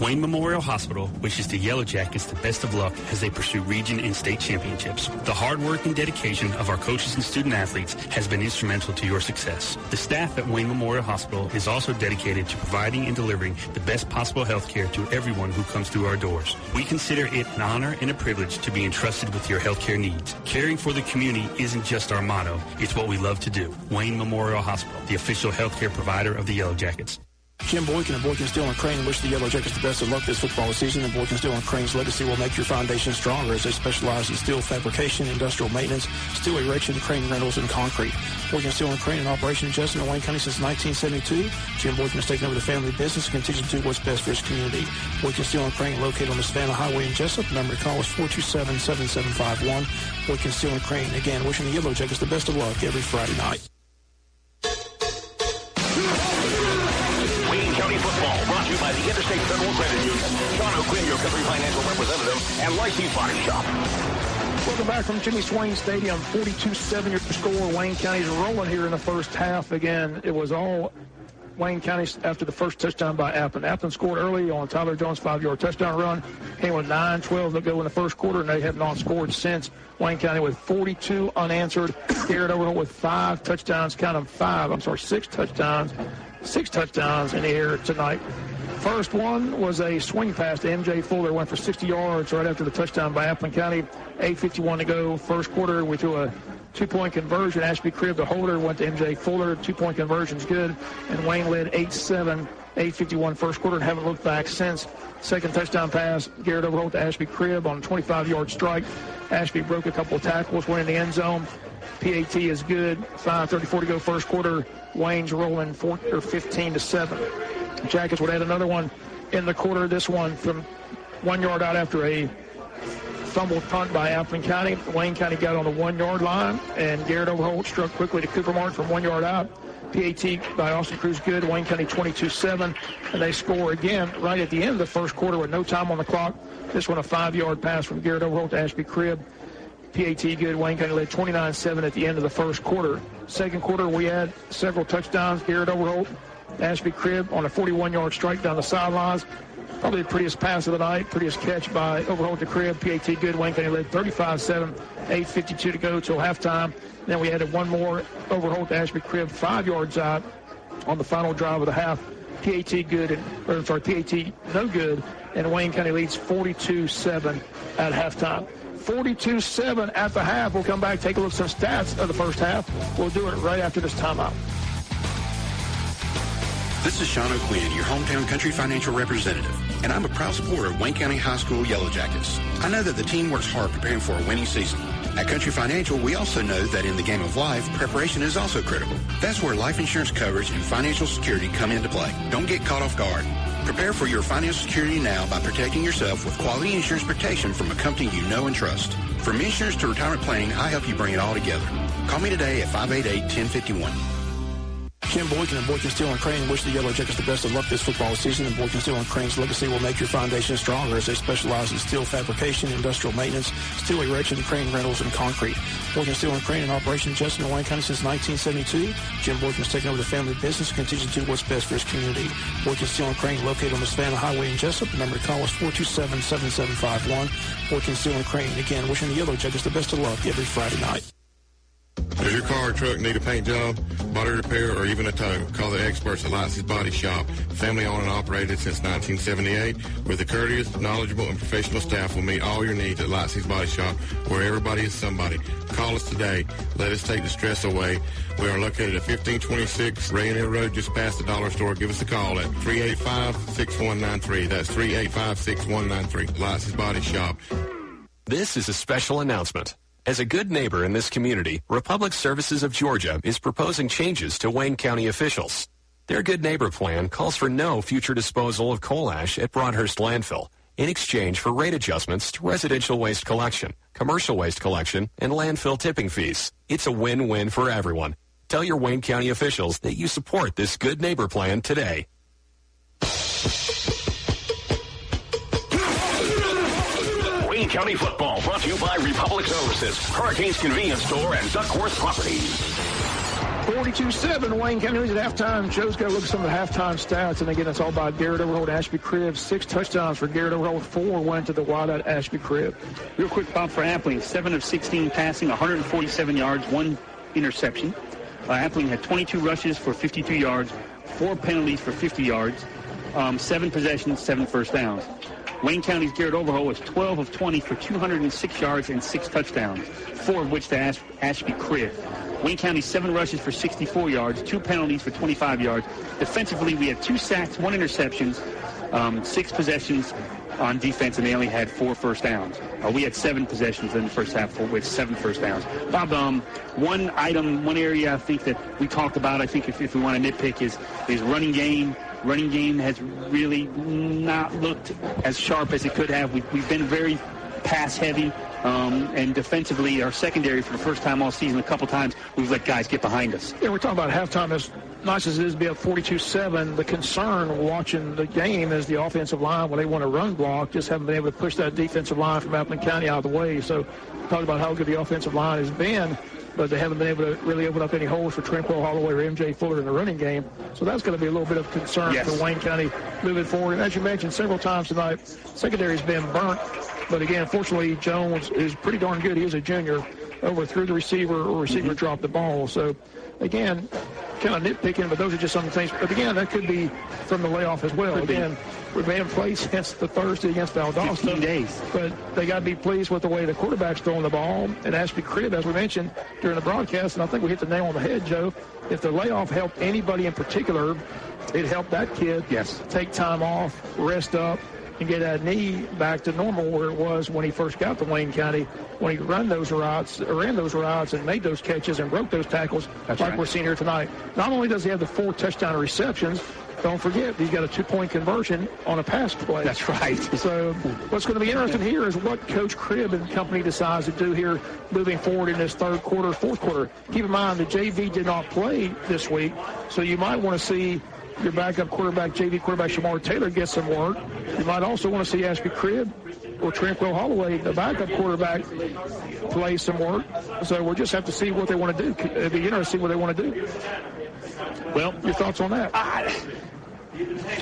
Wayne Memorial Hospital wishes the Yellow Jackets the best of luck as they pursue region and state championships. The hard work and dedication of our coaches and student athletes has been instrumental to your success. The staff at Wayne Memorial Hospital is also dedicated to providing and delivering the best possible health care to everyone who comes through our doors. We consider it an honor and a privilege to be entrusted with your health care needs. Caring for the community isn't just our motto, it's what we love to do. Wayne Memorial Hospital, the official health care provider of the Yellow Jackets. Jim Boykin and Boykin Steel and Crane wish the Yellow Jackets the best of luck this football season, and Boykin Steel and Crane's legacy will make your foundation stronger as they specialize in steel fabrication, industrial maintenance, steel erection, crane rentals, and concrete. Boykin Steel and Crane in operation in Jessup and Wayne County since 1972. Jim Boykin has taken over the family business and continues to do what's best for his community. Boykin Steel and Crane located on the Savannah Highway in Jessup. The number to call is 427-7751. Boykin Steel and Crane, again, wishing the Yellow Jackets the best of luck every Friday night. County football brought to you by the Interstate Federal Credit Union. Sean O'Quinn, your Country Financial representative, and Lacey's Body Shop. Welcome back from Jimmy Swain Stadium. 42-7 your score. Wayne County's rolling here in the first half. Again, it was all Wayne County after the first touchdown by Appleton. Appleton scored early on Tyler Jones' 5-yard touchdown run. Came with 9-12 to go in the first quarter, and they have not scored since. Wayne County with 42 unanswered. Garrett Overholt with 5 touchdowns. Count them 6 touchdowns. 6 touchdowns in the air tonight. First one was a swing pass to M.J. Fuller. Went for 60 yards right after the touchdown by Appleton County. 8:51 to go. First quarter, we threw a 2-point conversion. Ashby Cribb, the holder, went to M.J. Fuller. 2-point conversion's good. And Wayne led 8-7. 8:51 first quarter and haven't looked back since. Second touchdown pass, Garrett Overholt to Ashby Cribb on a 25-yard strike. Ashby broke a couple of tackles, went in the end zone. PAT is good. 5:34 to go first quarter. Wayne's rolling 15-7. Jackets would add another one in the quarter. This one from 1 yard out after a fumbled punt by Appleton County. Wayne County got on the 1-yard line, and Garrett Overholt struck quickly to Cooper Martin from 1 yard out. PAT by Austin Cruz good. Wayne County 22-7, and they score again right at the end of the first quarter with no time on the clock. This one a 5-yard pass from Garrett Overholt to Ashby Cribb. PAT good. Wayne County led 29-7 at the end of the first quarter. Second quarter, we had several touchdowns. Garrett Overholt, Ashby Cribb on a 41-yard strike down the sidelines. Probably the prettiest pass of the night, prettiest catch by Overholt to Cribb. PAT good. Wayne County led 35-7, 8:52 to go till halftime. Then we added one more. Overholt to Ashby Cribb, 5 yards out on the final drive of the half. PAT good, PAT no good, and Wayne County leads 42-7 at halftime. 42-7 at the half. We'll come back, take a look at some stats of the first half. We'll do it right after this timeout. This is Sean O'Quinn, your hometown Country Financial representative, and I'm a proud supporter of Wayne County High School Yellow Jackets. I know that the team works hard preparing for a winning season. At Country Financial, we also know that in the game of life, preparation is also critical. That's where life insurance coverage and financial security come into play. Don't get caught off guard. Prepare for your financial security now by protecting yourself with quality insurance protection from a company you know and trust. From insurance to retirement planning, I help you bring it all together. Call me today at 588-1051. Jim Boykin and Boykin Steel and Crane wish the Yellow Jackets the best of luck this football season, and Boykin Steel and Crane's legacy will make your foundation stronger as they specialize in steel fabrication, industrial maintenance, steel erection, crane rentals, and concrete. Boykin Steel and Crane in operation in Jessup and Wayne County since 1972. Jim Boykin has taken over the family business and continues to do what's best for his community. Boykin Steel and Crane located on the Savannah Highway in Jessup. The number to call is 427-7751. Boykin Steel and Crane, again, wishing the Yellow Jackets the best of luck every Friday night. Does your car or truck need a paint job, body repair, or even a tow? Call the experts at Lightsey's Body Shop. Family owned and operated since 1978. With a courteous, knowledgeable, and professional staff will meet all your needs at Lightsey's Body Shop, where everybody is somebody. Call us today. Let us take the stress away. We are located at 1526 Rainier Road, just past the dollar store. Give us a call at 385-6193. That's 385-6193. Lightsey's Body Shop. This is a special announcement. As a good neighbor in this community, Republic Services of Georgia is proposing changes to Wayne County officials. Their Good Neighbor plan calls for no future disposal of coal ash at Broadhurst Landfill in exchange for rate adjustments to residential waste collection, commercial waste collection, and landfill tipping fees. It's a win-win for everyone. Tell your Wayne County officials that you support this Good Neighbor plan today. Wayne County football brought to you by Republic Services, Hurricanes Convenience Store, and Duckworth Properties. 42-7, Wayne County leads at halftime. Joe's got to look at some of the halftime stats. And again, it's all by Garrett Overholt and Ashby Cribb. 6 touchdowns for Garrett Overholt. 4 went to the wide-out Ashby Cribb. Real quick, Bob, for Appling. 7 of 16 passing, 147 yards, 1 interception. Appling had 22 rushes for 52 yards, 4 penalties for 50 yards, 7 possessions, 7 first downs. Wayne County's Garrett Overholt was 12 of 20 for 206 yards and 6 touchdowns, 4 of which to Ashby Cribb. Wayne County 7 rushes for 64 yards, 2 penalties for 25 yards. Defensively, we had 2 sacks, 1 interceptions, 6 possessions on defense, and they only had 4 first downs. We had 7 possessions in the first half with 7 first downs. Bob, one area I think that we talked about, I think if we want to nitpick, is running game. Running game has really not looked as sharp as it could have. We've been very pass-heavy, and defensively, our secondary, for the first time all season, a couple times, we've let guys get behind us. Yeah, we're talking about halftime. As nice as it is to be up 42-7, the concern watching the game is the offensive line, when they want to run block, just haven't been able to push that defensive line from Appling County out of the way. So talking about how good the offensive line has been, but they haven't been able to really open up any holes for Tranquil Holloway or M.J. Fuller in the running game. So that's going to be a little bit of concern for Wayne County moving forward. And as you mentioned several times tonight, secondary's been burnt. But again, fortunately, Jones is pretty darn good. He is a junior. Overthrew the receiver, or receiver dropped the ball. So, again, kind of nitpicking, but those are just some things. But, again, that could be from the layoff as well. Again, we haven't played since the Thursday against Valdosta. 15 days. But they got to be pleased with the way the quarterback's throwing the ball. And Ashby Cribb, as we mentioned during the broadcast, and I think we hit the nail on the head, Joe, if the layoff helped anybody in particular, it helped that kid take time off, rest up, and get that knee back to normal where it was when he first got to Wayne County, when he ran those routes and made those catches and broke those tackles we're seeing here tonight. Not only does he have the 4 touchdown receptions, don't forget, he's got a 2-point conversion on a pass play. That's right. So what's going to be interesting here is what Coach Cribb and company decides to do here moving forward in this third quarter, fourth quarter. Keep in mind the JV did not play this week, so you might want to see your backup quarterback, JV quarterback Shamar Taylor, get some work. You might also want to see Ashby Cribb or Tranquil Holloway, the backup quarterback, play some work. So we'll just have to see what they want to do. It'll be interesting to see what they want to do. Well, your thoughts on that?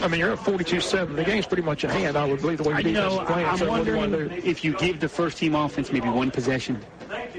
I mean, you're at 42-7. The game's pretty much a hand, I would believe, the way your defense is playing. I'm wondering if you give the first-team offense maybe one possession.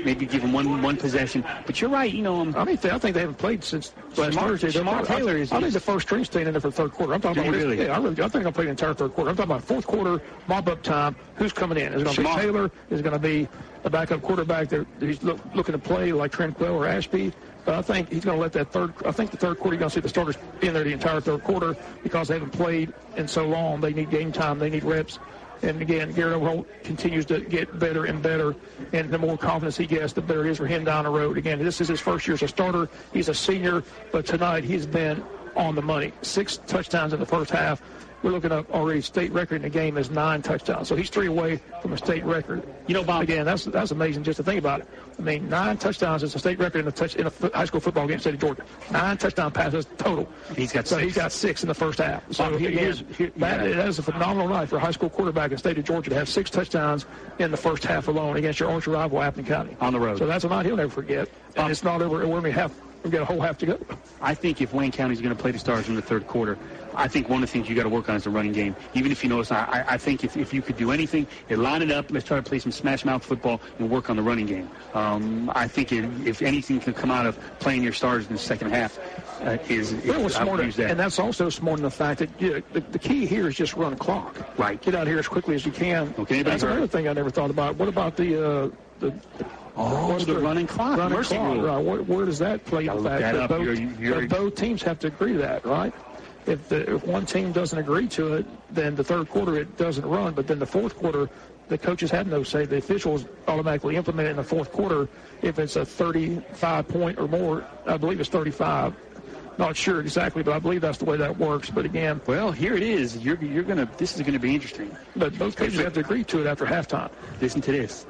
Maybe give them one possession. But you're right, I think they haven't played since last Thursday. Shamar Taylor I think the first string's staying in there for the third quarter. I'm talking about really? Yeah, I think I'll play the entire third quarter. I'm talking about fourth quarter, mop-up time. Who's coming in? Is it going to be Taylor? Is it going to be a backup quarterback that he's looking to play like Tranquil or Ashby? But I think he's going to let the third quarter, you're going to see the starters in there the entire third quarter because they haven't played in so long. They need game time. They need reps. And, again, Garrett Overholt continues to get better and better. And the more confidence he gets, the better it is for him down the road. Again, this is his first year as a starter. He's a senior. But tonight he's been on the money. 6 touchdowns in the first half. We're looking at already state record in the game is 9 touchdowns. So he's 3 away from a state record. Bob, again, that's amazing just to think about it. I mean, 9 touchdowns is a state record in a high school football game in the state of Georgia. 9 touchdown passes total. He's got 6. He's got 6 in the first half. So that is a phenomenal night for a high school quarterback in the state of Georgia to have 6 touchdowns in the first half alone against your arch rival, Appling County. On the road. So that's a night he'll never forget. And it's not over. We've got a whole half to go. I think if Wayne County's going to play the Stars in the third quarter, I think one of the things you got to work on is the running game. Even if you know it's not, I think if you could do anything, line it up. Let's try to play some smash mouth football and work on the running game. I think if anything can come out of playing your stars in the second half, and that's also smart in the fact that the key here is just run clock. Right. Get out here as quickly as you can. Okay. That's another thing I never thought about. What about the running clock? Mercy rule. Right. Where does that play in fact? Both teams have to agree to that, right? If one team doesn't agree to it, then the third quarter it doesn't run. But then the fourth quarter, the coaches have no say. The officials automatically implement it in the fourth quarter if it's a 35-point or more. I believe it's 35. Not sure exactly, but I believe that's the way that works. But again, well, here it is. This is gonna be interesting. But both coaches have to agree to it after halftime. Listen to this.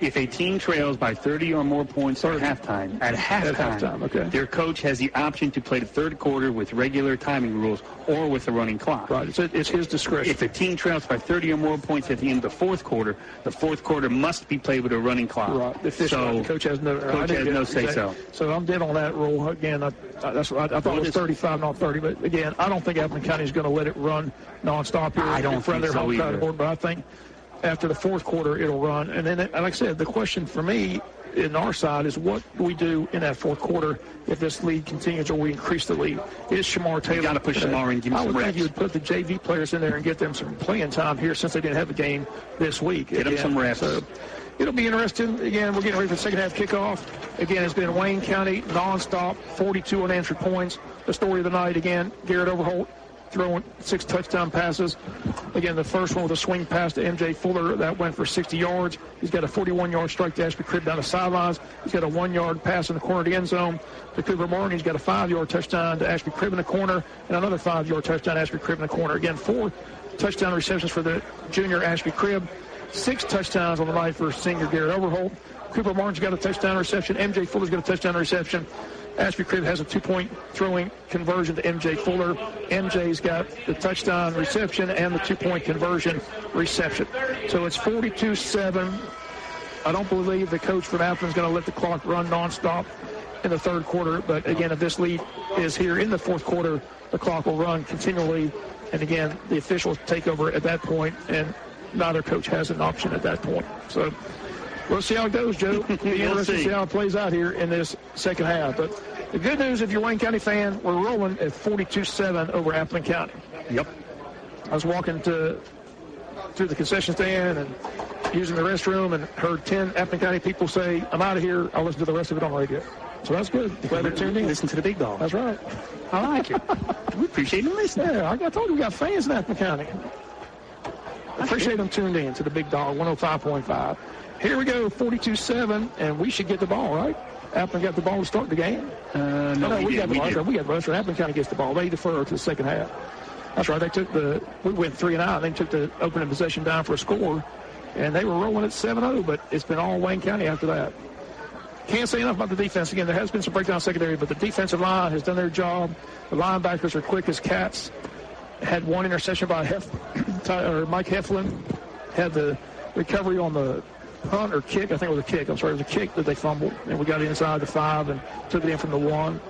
If a team trails by 30 or more points at halftime, okay, their coach has the option to play the third quarter with regular timing rules or with a running clock. Right, it's his discretion. If a team trails by 30 or more points at the end of the fourth quarter must be played with a running clock. Right, the coach has no say-so. So I'm dead on that rule. Again, I thought it was 35, not 30. But again, I don't think Appleton County is going to let it run nonstop here in front of their home crowd board. But I think after the fourth quarter, it'll run. And then, like I said, the question for me in our side is what do we do in that fourth quarter if this lead continues or we increase the lead? Is Shamar Taylor? You got to push Shamar and give him some reps. I would think you would put the JV players in there and get them some playing time here since they didn't have a game this week. Get them some reps. So it'll be interesting. Again, we're getting ready for the second half kickoff. Again, it's been Wayne County nonstop, 42 unanswered points. The story of the night, again, Garrett Overholt throwing 6 touchdown passes. Again, the first one with a swing pass to M.J. Fuller. That went for 60 yards. He's got a 41-yard strike to Ashby Cribb down the sidelines. He's got a 1-yard pass in the corner of the end zone to Cooper Martin. He's got a 5-yard touchdown to Ashby Cribb in the corner and another 5-yard touchdown to Ashby Cribb in the corner. Again, 4 touchdown receptions for the junior Ashby Cribb. 6 touchdowns on the night for senior Garrett Overholt. Cooper Martin's got a touchdown reception. M.J. Fuller's got a touchdown reception. Ashby Cribb has a 2-point throwing conversion to M.J. Fuller. M.J.'s got the touchdown reception and the 2-point conversion reception. So it's 42-7. I don't believe the coach from Appleton's going to let the clock run nonstop in the third quarter. But, again, if this lead is here in the fourth quarter, the clock will run continually. And, again, the officials take over at that point, and neither coach has an option at that point. So we'll see how it goes, Joe. It'll be interesting to see how it plays out here in this second half. But the good news, if you're a Wayne County fan, we're rolling at 42-7 over Appleton County. Yep. I was walking through the concession stand and using the restroom and heard 10 Appleton County people say, I'm out of here. I'll listen to the rest of it on radio. So that's good. Glad they're tuned in. Listen to the big dog. That's right. I like it. We appreciate you listening. Yeah, I told you we got fans in Appleton County. I appreciate them tuned in to the big dog, 105.5. Here we go, 42-7, and we should get the ball, right? Appleton got the ball to start the game. No, we got the ball. We got the ball. Appleton County gets the ball. They defer to the second half. That's right. We went 3-9. They took the opening possession down for a score, and they were rolling at 7-0, but it's been all Wayne County after that. Can't say enough about the defense. Again, there has been some breakdown secondary, but the defensive line has done their job. The linebackers are quick as cats. Had one interception by Mike Heflin. Had the recovery on the punt or kick. I think it was a kick. I'm sorry, it was a kick that they fumbled, and we got inside the 5 and took it in from the 1.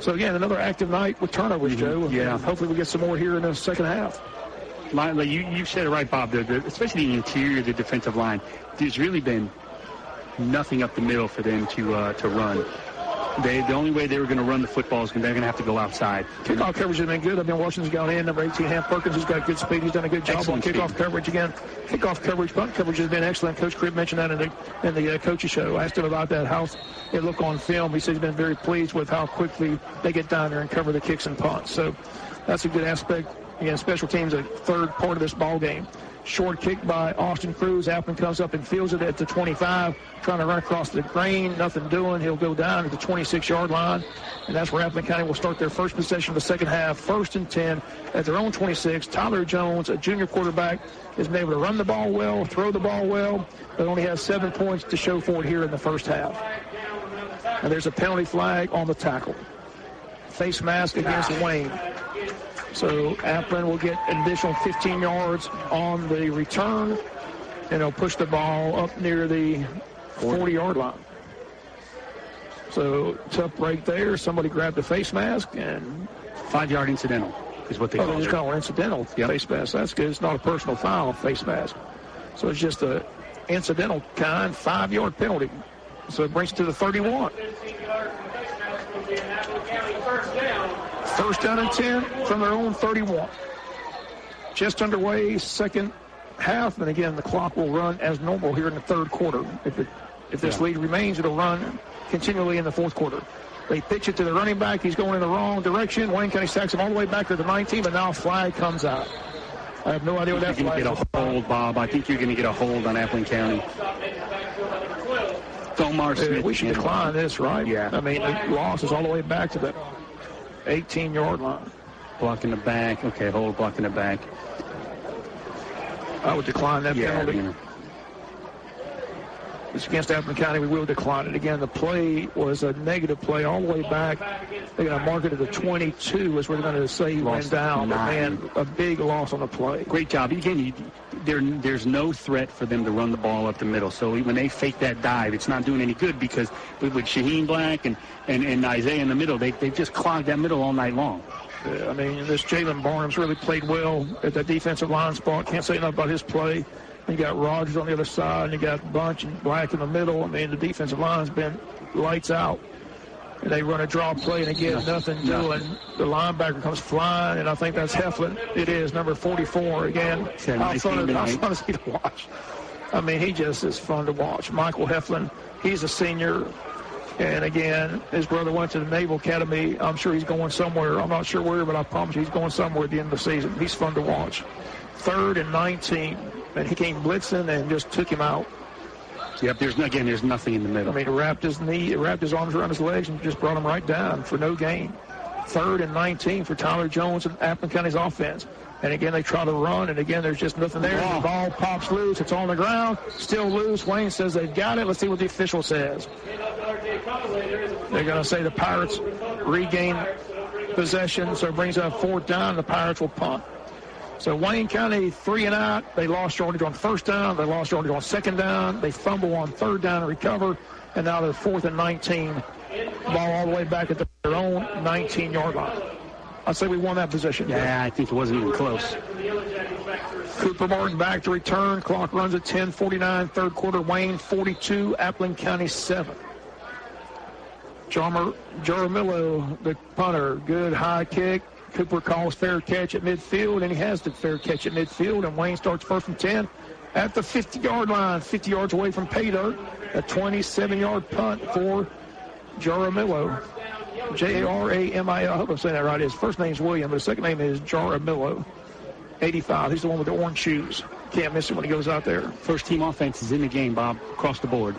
So, again, another active night with turnovers, Joe. Yeah. And hopefully we get some more here in the second half. You said it right, Bob. Especially the interior of the defensive line, there's really been nothing up the middle for them to run. The only way they were going to run the football is they're going to have to go outside. Kickoff coverage has been good. I've been watching this going in. Number 18, Ham Perkins, has got good speed. He's done a good job on kickoff coverage again. Kickoff coverage, punt coverage has been excellent. Coach Cribb mentioned that in the coach's show. I asked him about that, how it looked on film. He said he's been very pleased with how quickly they get down there and cover the kicks and punts. So that's a good aspect. Again, special teams, a third part of this ball game. Short kick by Austin Cruz. Appleton comes up and fields it at the 25, trying to run across the green. Nothing doing. He'll go down at the 26-yard line, and that's where Appleton County will start their first possession of the second half. 1st and 10 at their own 26. Tyler Jones, a junior quarterback, has been able to run the ball well, throw the ball well, but only has 7 points to show for it here in the first half. And there's a penalty flag on the tackle. Face mask against Wayne. So Appleton will get an additional 15 yards on the return, and they'll push the ball up near the 40-yard line. So tough break there. Somebody grabbed the face mask and 5-yard incidental. is what they call it. call it. It's called incidental face mask. That's good. It's not a personal foul face mask. So it's just a incidental kind 5-yard penalty. So it brings it to the 31. First down and 10 from their own 31. Just underway, second half, and again, the clock will run as normal here in the third quarter. If this lead remains, it'll run continually in the fourth quarter. They pitch it to the running back. He's going in the wrong direction. Wayne County sacks him all the way back to the 19, but now a flag comes out. I have no idea what that flag is. You're going to get a hold, Bob. I think you're going to get a hold on Appling County. Omar Smith. We should decline this, right? Yeah. I mean, the loss is all the way back to the 18-yard line. Block in the back. Okay, hold, block in the back. I would decline that penalty. Yeah. It's against Appling County. We will decline it. Again, the play was a negative play all the way back. They're going to mark it at the 22 as we're going to say he went down. But, man, a big loss on the play. Great job. Again, there's no threat for them to run the ball up the middle. So when they fake that dive, it's not doing any good because with Shaheen Black and Isaiah in the middle, they just clogged that middle all night long. I mean, this Jalen Barnes really played well at that defensive line spot. Can't say enough about his play. You got Rogers on the other side, and you got Bunch and Black in the middle. I mean, the defensive line's been lights out. And they run a draw play, and again, nothing doing. The linebacker comes flying, and I think that's Heflin. It is, number 44. Again, how fun is he to watch? I mean, he just is fun to watch. Michael Heflin, he's a senior. And again, his brother went to the Naval Academy. I'm sure he's going somewhere. I'm not sure where, but I promise you he's going somewhere at the end of the season. He's fun to watch. 3rd and 19. And he came blitzing and just took him out. Yep, there's nothing in the middle. I mean, he wrapped his arms around his legs and just brought him right down for no gain. 3rd and 19 for Tyler Jones and Appling County's offense. And again, they try to run, and again, there's just nothing there. The ball pops loose. It's on the ground. Still loose. Wayne says they've got it. Let's see what the official says. They're going to say the Pirates regain possession, so it brings up 4th down. The Pirates will punt. So Wayne County 3 and out. They lost yardage on 1st down. They lost yardage on 2nd down. They fumble on 3rd down and recover. And now they're 4th and 19. Ball all the way back at their own 19-yard line. I'd say we won that position. Yeah, I think it wasn't even close. Cooper Martin back to return. Clock runs at 10:49. Third quarter. Wayne 42. Appling County 7. Jaramillo, the punter. Good high kick. Cooper calls fair catch at midfield, and he has the fair catch at midfield, and Wayne starts 1st and 10 at the 50-yard line, 50 yards away from pay dirt. A 27-yard punt for Jaramillo. Jaramil. I hope I'm saying that right. His first name's William, but his second name is Jaramillo. 85. He's the one with the orange shoes. Can't miss it when he goes out there. First team offense is in the game, Bob, across the board.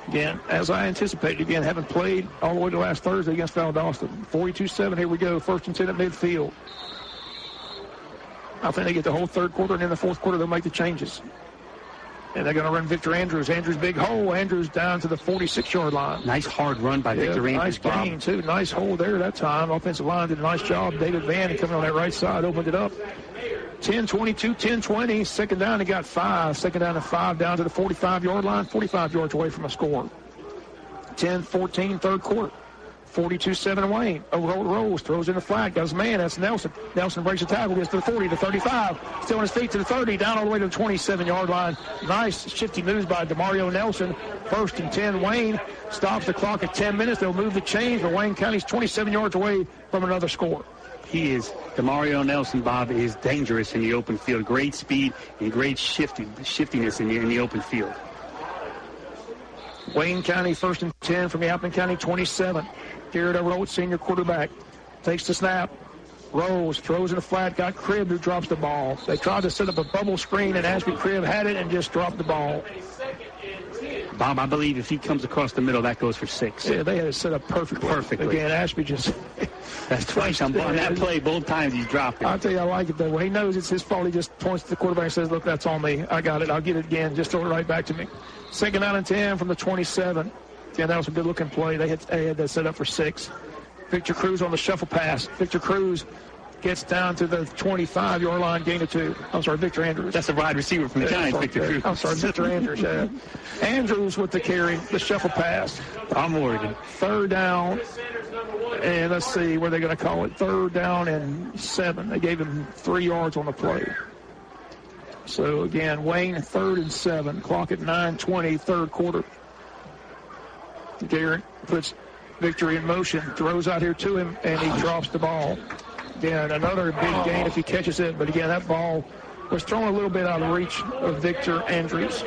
Again, as I anticipated, having played all the way to last Thursday against Valdosta. 42-7, here we go, 1st and 10 at midfield. I think they get the whole third quarter, and in the fourth quarter, they'll make the changes. And they're going to run Victor Andrews. Andrews, big hole. Andrews down to the 46-yard line. Nice hard run by Victor Andrews. Nice gain, too. Nice hole there that time. Offensive line did a nice job. David Van coming on that right side, opened it up. 10-22, 10-20. Second down, he got 5. Second down and 5 down to the 45-yard line. 45 yards away from a score. 10-14, third quarter. 42-7 Wayne. Overhold rolls, throws in the flat, got his man. That's Nelson. Nelson breaks the tackle, gets to the 40, to 35. Still on his feet to the 30, down all the way to the 27-yard line. Nice shifty moves by DeMario Nelson. 1st and 10 Wayne. Stops the clock at 10 minutes. They'll move the chains, but Wayne County's 27 yards away from another score. He is, DeMario Nelson, Bob, is dangerous in the open field. Great speed and great shiftiness in the open field. Wayne County 1st and 10 from the Appling County 27. Garrett Overholt, senior quarterback, takes the snap, rolls, throws in the flat, got Cribb who drops the ball. They tried to set up a bubble screen, and Ashby Cribb had it and just dropped the ball. Bob, I believe if he comes across the middle, that goes for 6. Yeah, they had it set up perfectly. Again, Ashby just... That's twice on that play. Both times he's dropped it. I'll tell you, I like it, though. When he knows it's his fault, he just points to the quarterback and says, look, that's on me. I got it. I'll get it again. Just throw it right back to me. 2nd down and 10 from the 27. Yeah, that was a good-looking play. They had that set up for 6. Victor Cruz on the shuffle pass. Victor Cruz gets down to the 25-yard line, gain of 2. I'm sorry, Victor Andrews. That's a wide receiver from the Giants, Victor Andrews. I'm sorry, Victor Andrews. Yeah. Andrews with the carry, the shuffle pass. I'm worried. Third down, and let's see where they're going to call it. 3rd down and 7. They gave him 3 yards on the play. So, again, Wayne, 3rd and 7. Clock at 9:20, 3rd quarter. Garrett puts Victor in motion, throws out here to him, and he drops the ball. Again, another big gain if he catches it. But, again, that ball was thrown a little bit out of reach of Victor Andrews.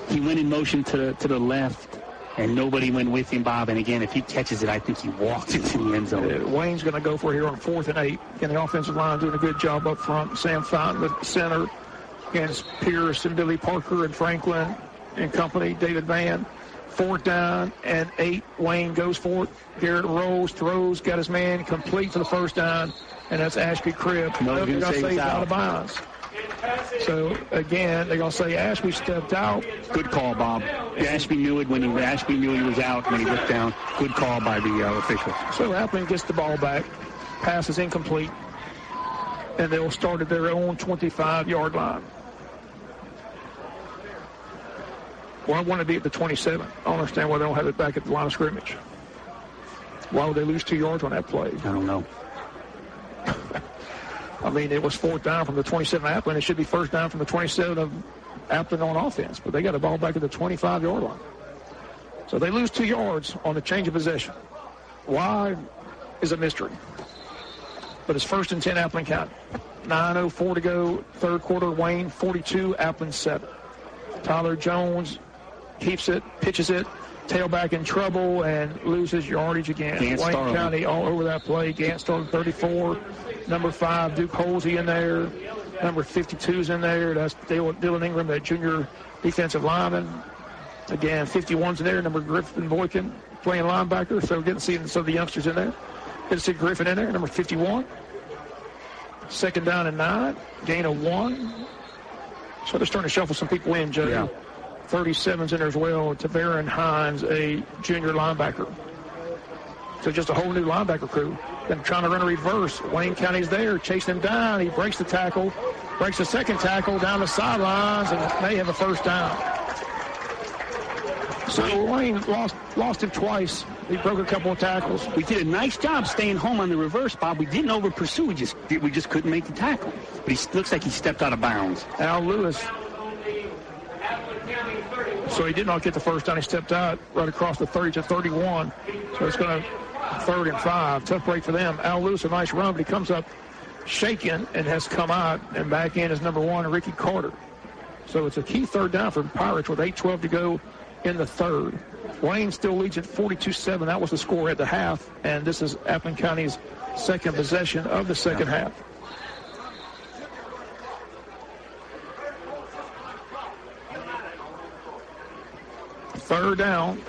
He went in motion to the left, and nobody went with him, Bob. And, again, if he catches it, I think he walks into the end zone. Wayne's going to go for it here on 4th and 8. Again, the offensive line doing a good job up front. Sam Fountain, the center, against Pierce and Billy Parker and Franklin and company, David Vann. 4th down and 8. Wayne goes for it. Garrett rolls, throws, got his man complete for the 1st down, and that's Ashby Cribb. No, they're going to say he's out of bounds. So, again, they're going to say Ashby stepped out. Good call, Bob. Ashby knew it when Ashby knew he was out when he looked down. Good call by the officials. So Appling gets the ball back. Pass is incomplete. And they will start at their own 25-yard line. Well, I want to be at the 27. I don't understand why they don't have it back at the line of scrimmage. Why would they lose 2 yards on that play? I don't know. I mean, it was 4th down from the 27 of Appling. It should be 1st down from the 27 of Appling on offense. But they got the ball back at the 25-yard line. So they lose 2 yards on the change of possession. Why is a mystery. But it's 1st and 10, Appling County. 9:04 to go, 3rd quarter. Wayne 42, Appling 7. Tyler Jones keeps it, pitches it, tailback in trouble, and loses yardage again. Wayne County all over that play. Gant started 34. Number 5, Duke Holsey in there. Number 52's in there. That's Dylan Ingram, that junior defensive lineman. Again, 51's in there. Number Griffin Boykin playing linebacker. So getting to see some of the youngsters in there. Get to see Griffin in there, number 51. 2nd down and 9. Gain of 1. So they're starting to shuffle some people in, Joe. Yeah. 37's in there as well. Tavarin Hines, a junior linebacker. So just a whole new linebacker crew. Then trying to run a reverse. Wayne County's there, chasing him down. He breaks the tackle, breaks the 2nd tackle down the sidelines, and they have a 1st down. So Wayne lost him twice. He broke a couple of tackles. We did a nice job staying home on the reverse, Bob. We didn't over-pursue. We just couldn't make the tackle. But he looks like he stepped out of bounds. Al Lewis. So he did not get the 1st down. He stepped out right across the 30 to 31. So it's going to 3rd and 5. Tough break for them. Al Lewis, a nice run, but he comes up shaken and has come out. And back in is number 1, Ricky Carter. So it's a key 3rd down for the Pirates with 8:12 to go in the 3rd. Wayne still leads at 42-7. That was the score at the half. And this is Appling County's 2nd possession of the 2nd half. Third down.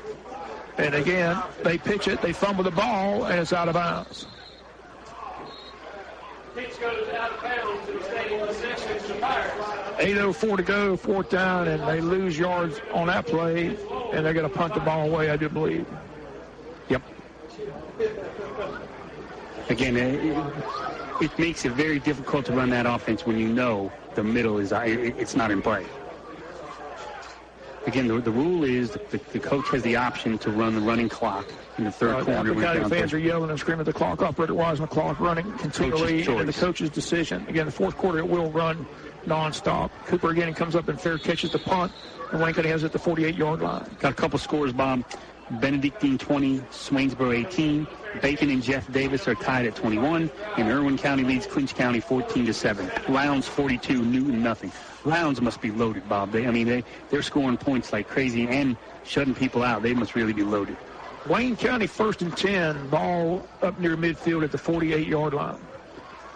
And again, they pitch it. They fumble the ball, and it's out of bounds. Pitch goes out of bounds to the stadium section to the Pirates. 8:04 to go, 4th down, and they lose yards on that play, and they're going to punt the ball away, I do believe. Yep. Again, it makes it very difficult to run that offense when you know the middle is it's not in play. Again, the rule is the coach has the option to run the running clock in the 3rd quarter. The County fans are yelling and screaming at the clock operator. Why isn't the clock running continually? And the coach's decision. Again, the 4th quarter, it will run nonstop. Cooper again comes up and fair catches the punt, and Wayne County has it at the 48-yard line. Got a couple scores, Bob. Benedictine 20, Swainsboro 18. Bacon and Jeff Davis are tied at 21, and Irwin County leads Clinch County 14-7. Lowndes 42, Newton nothing. Lowndes must be loaded, Bob. They're scoring points like crazy and shutting people out. They must really be loaded. Wayne County 1st and 10, ball up near midfield at the 48-yard line.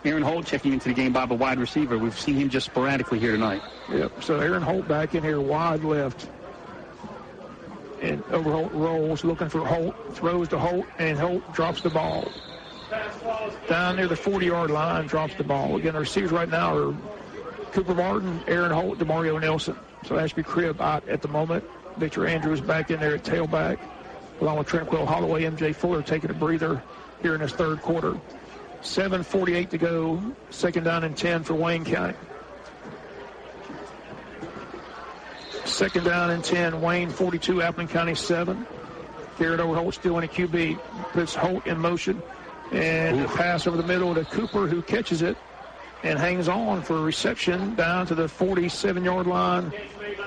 Aaron Holt checking into the game, Bob, a wide receiver. We've seen him just sporadically here tonight. Yep, so Aaron Holt back in here wide left. And Overholt rolls, looking for Holt, throws to Holt, and Holt drops the ball. Down near the 40-yard line, drops the ball. Again, the receivers right now are Cooper Martin, Aaron Holt, DeMario Nelson. So Ashby Cribb out at the moment. Victor Andrews back in there at tailback, along with Tranquil Holloway, MJ Fuller taking a breather here in this 3rd quarter. 7:48 to go. Second down and 10 for Wayne County. Second down and 10. Wayne 42, Appling County 7. Garrett Overholt still in a QB. Puts Holt in motion. And a pass over the middle to Cooper, who catches it and hangs on for a reception down to the 47-yard line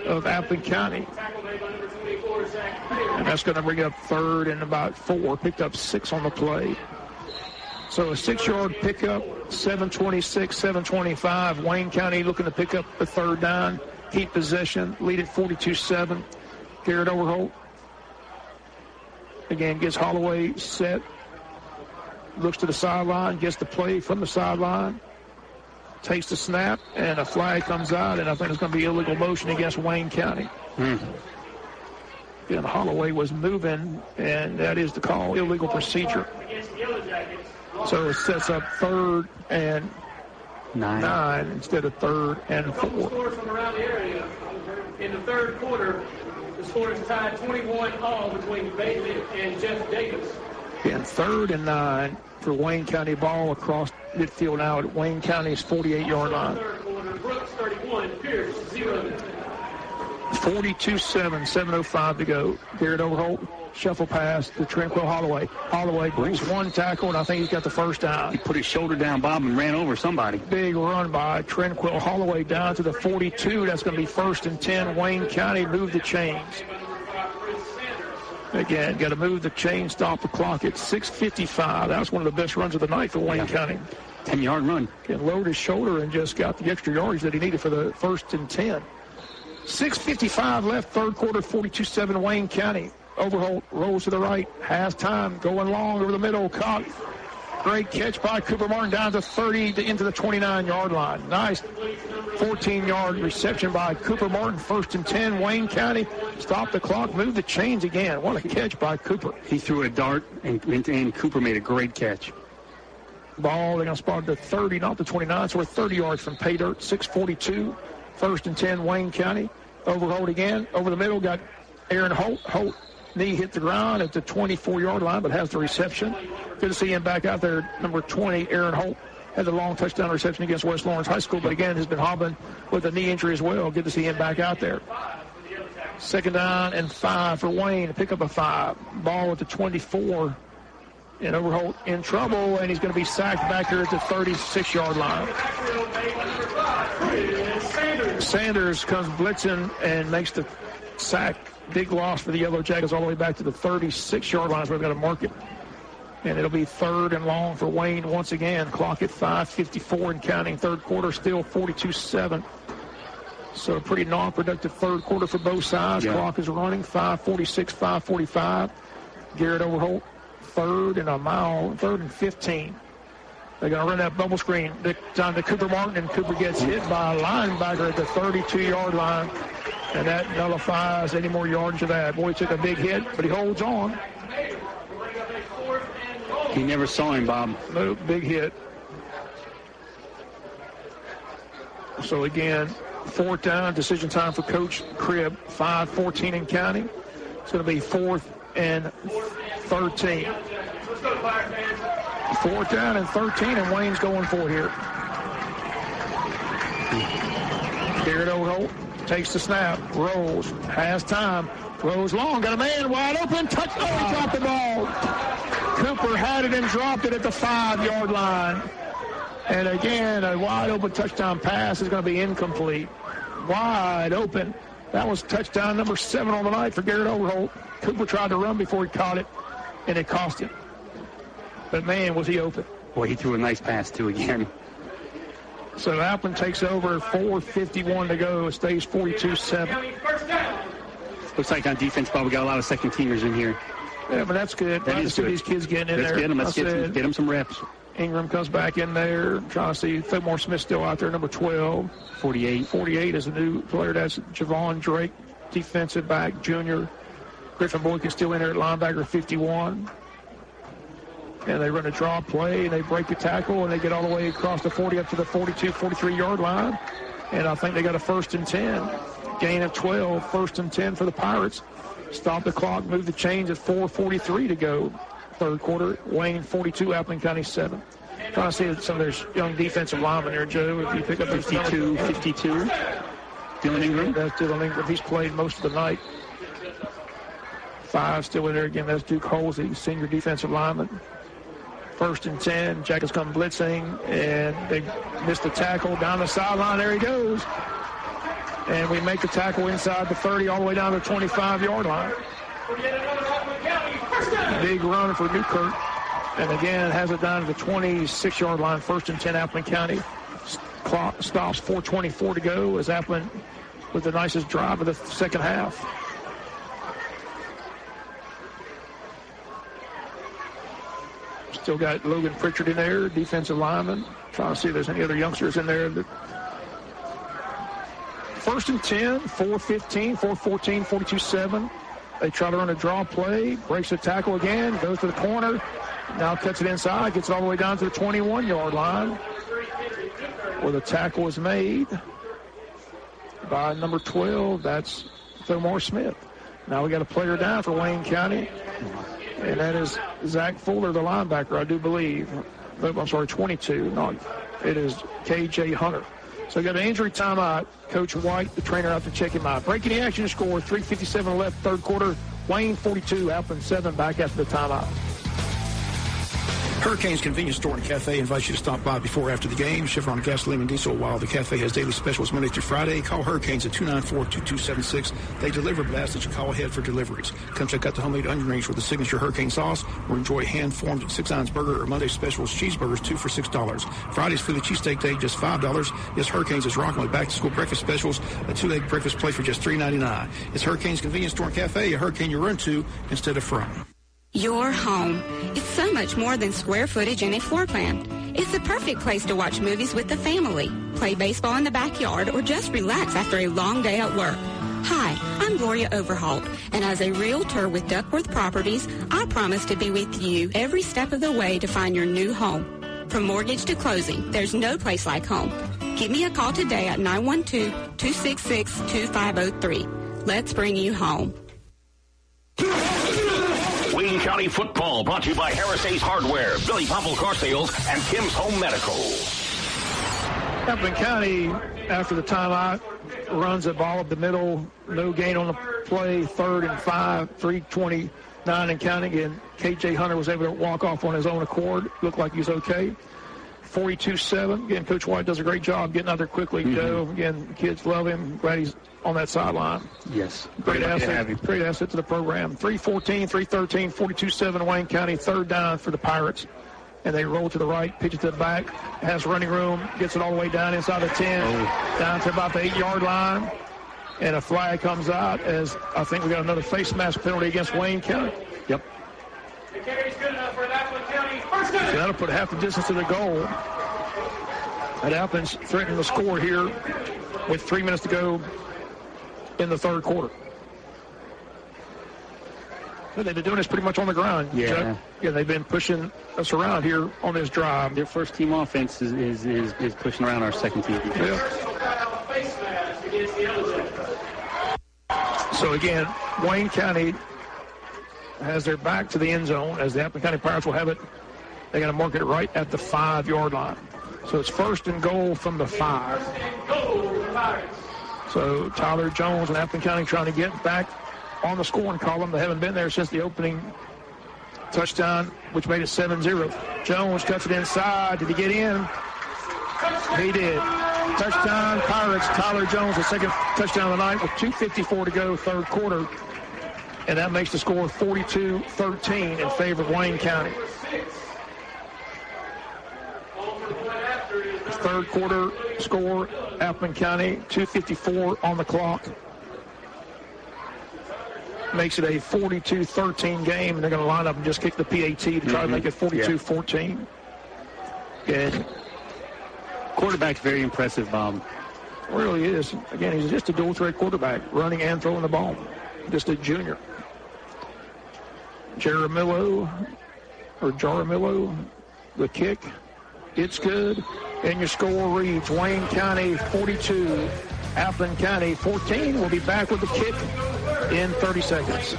of Appling County. And that's going to bring up third and about 4. Picked up 6 on the play. So a 6-yard pickup, 7:26, 7:25. Wayne County looking to pick up the third down, keep possession, lead at 42-7. Garrett Overholt again gets Holloway set, looks to the sideline, gets the play from the sideline, takes the snap, and a flag comes out, and I think it's going to be illegal motion against Wayne County. Again, Holloway was moving, and that is the call, illegal procedure. So it sets up third and 9 instead of third and 4. Scores from around the area. In the third quarter, the score is tied 21-all between Bailey and Jeff Davis. Again, third and 9 for Wayne County. Ball across midfield now at Wayne County's 48-yard line. Third quarter, Brooks 31, Pierce 0. 42-7, 7:05 to go. Garrett Overholt, shuffle pass to Tranquil Holloway. Holloway breaks one tackle, and I think he's got the first down. He put his shoulder down, Bob, and ran over somebody. Big run by Tranquil Holloway down to the 42. That's going to be first and 10. Wayne County move the chains. Again, got to move the chain, stop the clock at 6:55. That was one of the best runs of the night for Wayne County. 10-yard run. Can load his shoulder and just got the extra yardage that he needed for the first and 10. 6:55 left, third quarter, 42-7 Wayne County. Overholt rolls to the right, has time, going long over the middle, caught. Great catch by Cooper Martin down to 30 into the 29-yard line. Nice 14-yard reception by Cooper Martin, first and 10. Wayne County stop the clock, move the chains again. What a catch by Cooper. He threw a dart, and Cooper made a great catch. Ball, they're going to spot the 30, not the 29, so we're 30 yards from pay dirt. 6:42, first and 10, Wayne County. Overholt again, over the middle, got Aaron Holt. Holt, knee hit the ground at the 24-yard line, but has the reception. Good to see him back out there. Number 20, Aaron Holt, had the long touchdown reception against West Lawrence High School, but again has been hobbling with a knee injury as well. Good to see him back out there. Second down and 5 for Wayne to pick up a 5. Ball at the 24. And Overholt in trouble, and he's going to be sacked back here at the 36-yard line. Sanders comes blitzing and makes the sack. Big loss for the Yellow Jackets all the way back to the 36-yard line. So we've got to mark it. And it'll be third and long for Wayne once again. Clock at 5:54 and counting. Third quarter still 42-7. So a pretty non-productive third quarter for both sides. Yeah. Clock is running. 5:46, 5:45. Garrett Overholt. Third and 15. They're going to run that bubble screen. Down to Cooper Martin, and Cooper gets hit by a linebacker at the 32-yard line, and that nullifies any more yardage of that. Boy, he took a big hit, but he holds on. He never saw him, Bob. No, big hit. So, again, fourth down, decision time for Coach Cribb. 5:14 in counting. It's going to be 4th and 13. Fourth down and 13, and Wayne's going for it here. Garrett Overholt takes the snap, rolls, has time, throws long, got a man wide open, touch, he dropped the ball. Cooper had it and dropped it at the 5-yard line. And again, a wide open touchdown pass is going to be incomplete. Wide open. That was touchdown number 7 on the night for Garrett Overholt. Cooper tried to run before he caught it, and it cost him. But, man, was he open. Boy, he threw a nice pass, too, again. So Appling takes over, 4:51 to go. It stays 42-7. Looks like on defense, Bob, we got a lot of second-teamers in here. Yeah, but that's good. That is good. These kids getting in there. Let's get them some reps. Ingram comes back in there. Trying to see Fillmore Smith still out there, number 12. 48. 48 is a new player. That's Javon Drake, defensive back, junior. Griffin Boykin still in there at linebacker, 51. And they run a draw play, and they break the tackle, and they get all the way across the 40 up to the 42, 43-yard line. And I think they got a 1st and 10. Gain of 12, 1st and 10 for the Pirates. Stop the clock, move the chains at 4:43 to go. Third quarter, Wayne 42, Appling County 7. Trying to see some of their young defensive linemen there, Joe. If you pick up 52. Dylan Ingram. That's Dylan Ingram. He's played most of the night. 5 still in there again. That's Duke Holsey, senior defensive lineman. 1st and 10. Jackets come blitzing, and they missed the tackle down the sideline. There he goes. And we make the tackle inside the 30 all the way down to the 25-yard line. Big run for Newkirk. And again, has it down to the 26-yard line. 1st and 10, Appleton County. Clock stops, 4:24 to go as Appleton with the nicest drive of the second half. Still got Logan Pritchard in there, defensive lineman. Trying to see if there's any other youngsters in there. 1st and 10, 4:15, 4:14, 42-7. They try to run a draw play, breaks the tackle again, goes to the corner, now cuts it inside, gets it all the way down to the 21-yard line, where the tackle is made by number 12. That's Thomar Smith. Now we got a player down for Wayne County, and that is Zach Fuller, the linebacker, I do believe. I'm sorry, 22. No, it is K.J. Hunter. So we got an injury timeout. Coach White, the trainer, out to check him out. Breaking the action score, 3:57 left, third quarter. Wayne 42, Appleton 7, back after the timeout. Hurricane's Convenience Store and Cafe invites you to stop by before or after the game. Chevron gasoline and diesel. While the cafe has daily specials Monday through Friday, call Hurricanes at 294-2276. They deliver, but ask that you call ahead for deliveries. Come check out the homemade onion rings with the signature Hurricane sauce, or enjoy hand-formed 6-ounce burger or Monday specials cheeseburgers, 2 for $6. Friday's Philly cheesesteak day, just $5. Yes, Hurricanes is rocking with back-to-school breakfast specials, a 2-egg breakfast plate for just $3.99. It's Hurricane's Convenience Store and Cafe, a Hurricane you run to instead of from. Your home. It's so much more than square footage and a floor plan. It's the perfect place to watch movies with the family, play baseball in the backyard, or just relax after a long day at work. Hi, I'm Gloria Overholt, and as a realtor with Duckworth Properties, I promise to be with you every step of the way to find your new home. From mortgage to closing, there's no place like home. Give me a call today at 912-266-2503. Let's bring you home. Wayne County football brought to you by Harris Ace Hardware, Billy Popple Car Sales, and Kim's Home Medical. Appleton County, after the timeout, runs the ball up the middle. No gain on the play. 3rd and 5, 3:29 and counting. And K.J. Hunter was able to walk off on his own accord. Looked like he's okay. 42-7. Again, Coach White does a great job getting out there quickly. Joe, again, the kids love him. Glad he's on that sideline. Yes. Great asset to the program. 3:14, 3:13, 42-7 Wayne County. 3rd down for the Pirates. And they roll to the right, pitch it to the back. Has running room, gets it all the way down inside the 10, down to about the 8-yard line. And a flag comes out as I think we got another face mask penalty against Wayne County. Yep. The carry's good enough for an Appleton County first down. So that'll put half the distance to the goal. And Appleton's threatening to score here with 3 minutes to go in the third quarter. They've been doing this pretty much on the ground. Yeah. Yeah, they've been pushing us around here on this drive. Their first team offense is pushing around our second team defense. Yeah. So again, Wayne County has their back to the end zone as the Appleton County Pirates will have it. They got to mark it right at the 5-yard line. So it's 1st and goal from the 5. So Tyler Jones and Appleton County trying to get back on the scoring column. They haven't been there since the opening touchdown, which made it 7-0. Jones cuts it inside. Did he get in? He did. Touchdown, Pirates. Tyler Jones, the second touchdown of the night with 2:54 to go, third quarter. And that makes the score 42-13 in favor of Wayne County. Third quarter score, Appleton County, 2:54 on the clock. Makes it a 42-13 game, and they're going to line up and just kick the PAT to try to make it 42-14. Good. Quarterback's very impressive, Bob. Really is. Again, he's just a dual-threat quarterback, running and throwing the ball. Just a junior. Jaramillo, the kick. It's good. And your score reads Wayne County 42, Appleton County 14. We'll be back with the kick in 30 seconds.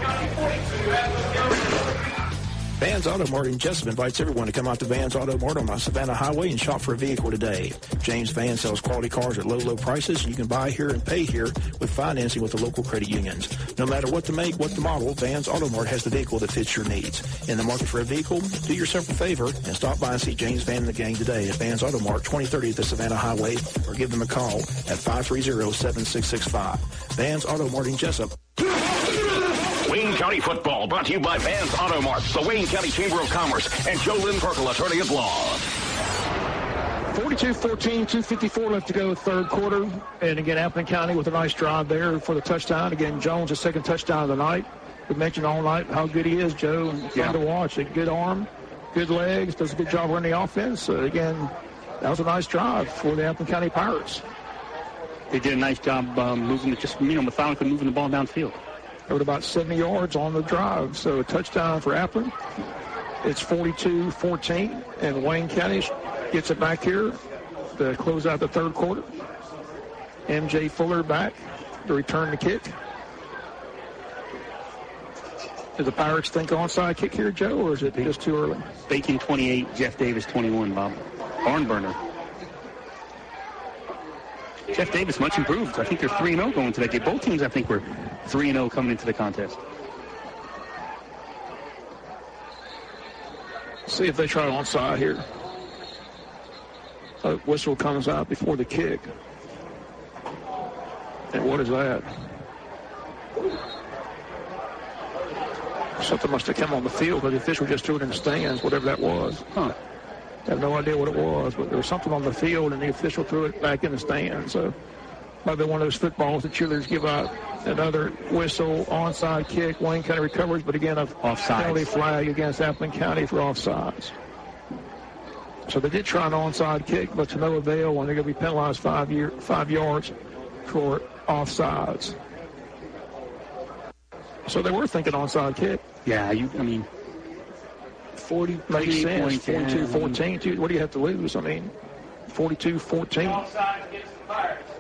Vans Auto Mart in Jessup invites everyone to come out to Vans Auto Mart on the Savannah Highway and shop for a vehicle today. James Van sells quality cars at low prices. You can buy here and pay here with financing with the local credit unions. No matter what the make, what the model, Vans Auto Mart has the vehicle that fits your needs. In the market for a vehicle? Do yourself a favor and stop by and see James Van and the gang today at Vans Auto Mart, 2030 at the Savannah Highway, or give them a call at 530-7665. Vans Auto Mart in Jessup. Wayne County football brought to you by Vans Auto Mart, the Wayne County Chamber of Commerce, and Joe Lynn Perkle, attorney at law. 42-14, 2:54 left to go, third quarter. And again, Appleton County with a nice drive there for the touchdown. Again, Jones, his second touchdown of the night. We mentioned all night how good he is, Joe. Fun to watch. A good arm, good legs, does a good job running the offense. Again, that was a nice drive for the Appleton County Pirates. They did a nice job moving, methodically moving the ball downfield. They were about 70 yards on the drive, so a touchdown for Appleton. It's 42-14, and Wayne County gets it back here to close out the third quarter. M.J. Fuller back to return the kick. Do the Pirates think onside kick here, Joe, or is it just too early? Bacon 28, Jeff Davis 21, Bob. Barn burner. Jeff Davis much improved. I think they're 3-0 going to that game. Both teams, I think, were 3-0 coming into the contest. See if they try onside here. A whistle comes out before the kick. And what is that? Something must have come on the field, but the official just threw it in the stands, whatever that was. I have no idea what it was, but there was something on the field, and the official threw it back in the stands. So probably one of those footballs that cheerleaders give out. Another whistle, onside kick. Wayne County recovers, but again, a penalty flag against Appleton County for offsides. So they did try an onside kick, but to no avail, and they're going to be penalized 5 yards for offsides. So they were thinking onside kick. Yeah, 40 makes sense. 42-14. What do you have to lose? 42-14. Offside against the Pirates.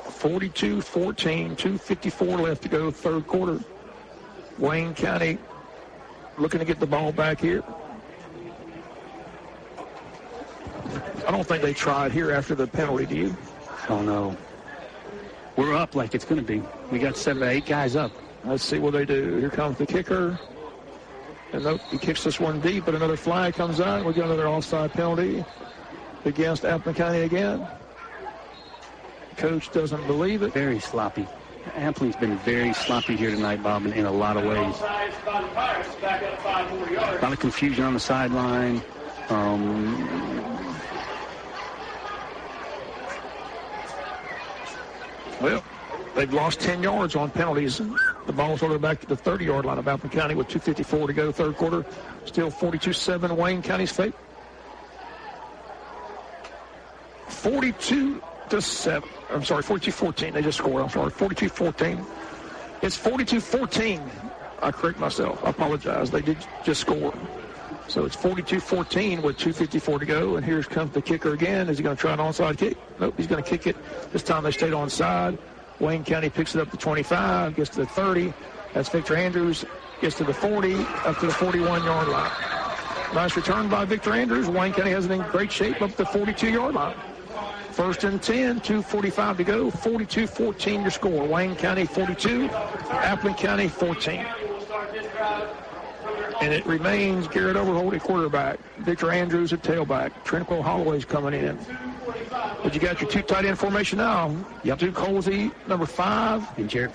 $42-14, 2:54 left to go, third quarter. Wayne County looking to get the ball back here. I don't think they tried here after the penalty, do you? I don't know. We're up like it's going to be. We got 7 or 8 guys up. Let's see what they do. Here comes the kicker. And nope, he kicks this one deep, but another flag comes out. We got another offside penalty against Appleton County again. Coach doesn't believe it. Very sloppy. Appleton's been very sloppy here tonight, Bob, in a lot of ways. A lot of confusion on the sideline. Well, they've lost 10 yards on penalties. The ball's ordered back to the 30-yard line of Appleton County with 2:54 to go, third quarter. Still 42-7, Wayne County's fate. 42-7. I'm sorry, 42-14. They just scored. I'm sorry, 42-14. It's 42-14. I correct myself. I apologize. They did just score. So it's 42-14 with 2:54 to go. And here comes the kicker again. Is he going to try an onside kick? Nope, he's going to kick it. This time they stayed onside. Wayne County picks it up to 25, gets to the 30. That's Victor Andrews. Gets to the 40, up to the 41-yard line. Nice return by Victor Andrews. Wayne County has it in great shape up to the 42-yard line. First and 10, 2:45 to go. 42-14 your score. Wayne County 42, Appleton County 14. And it remains Garrett Overholt at quarterback, Victor Andrews at tailback, Tranquil Holloway's coming in. But you got your 2 tight end formation now. Yep. Duke Holsey, number 5. And Jarrett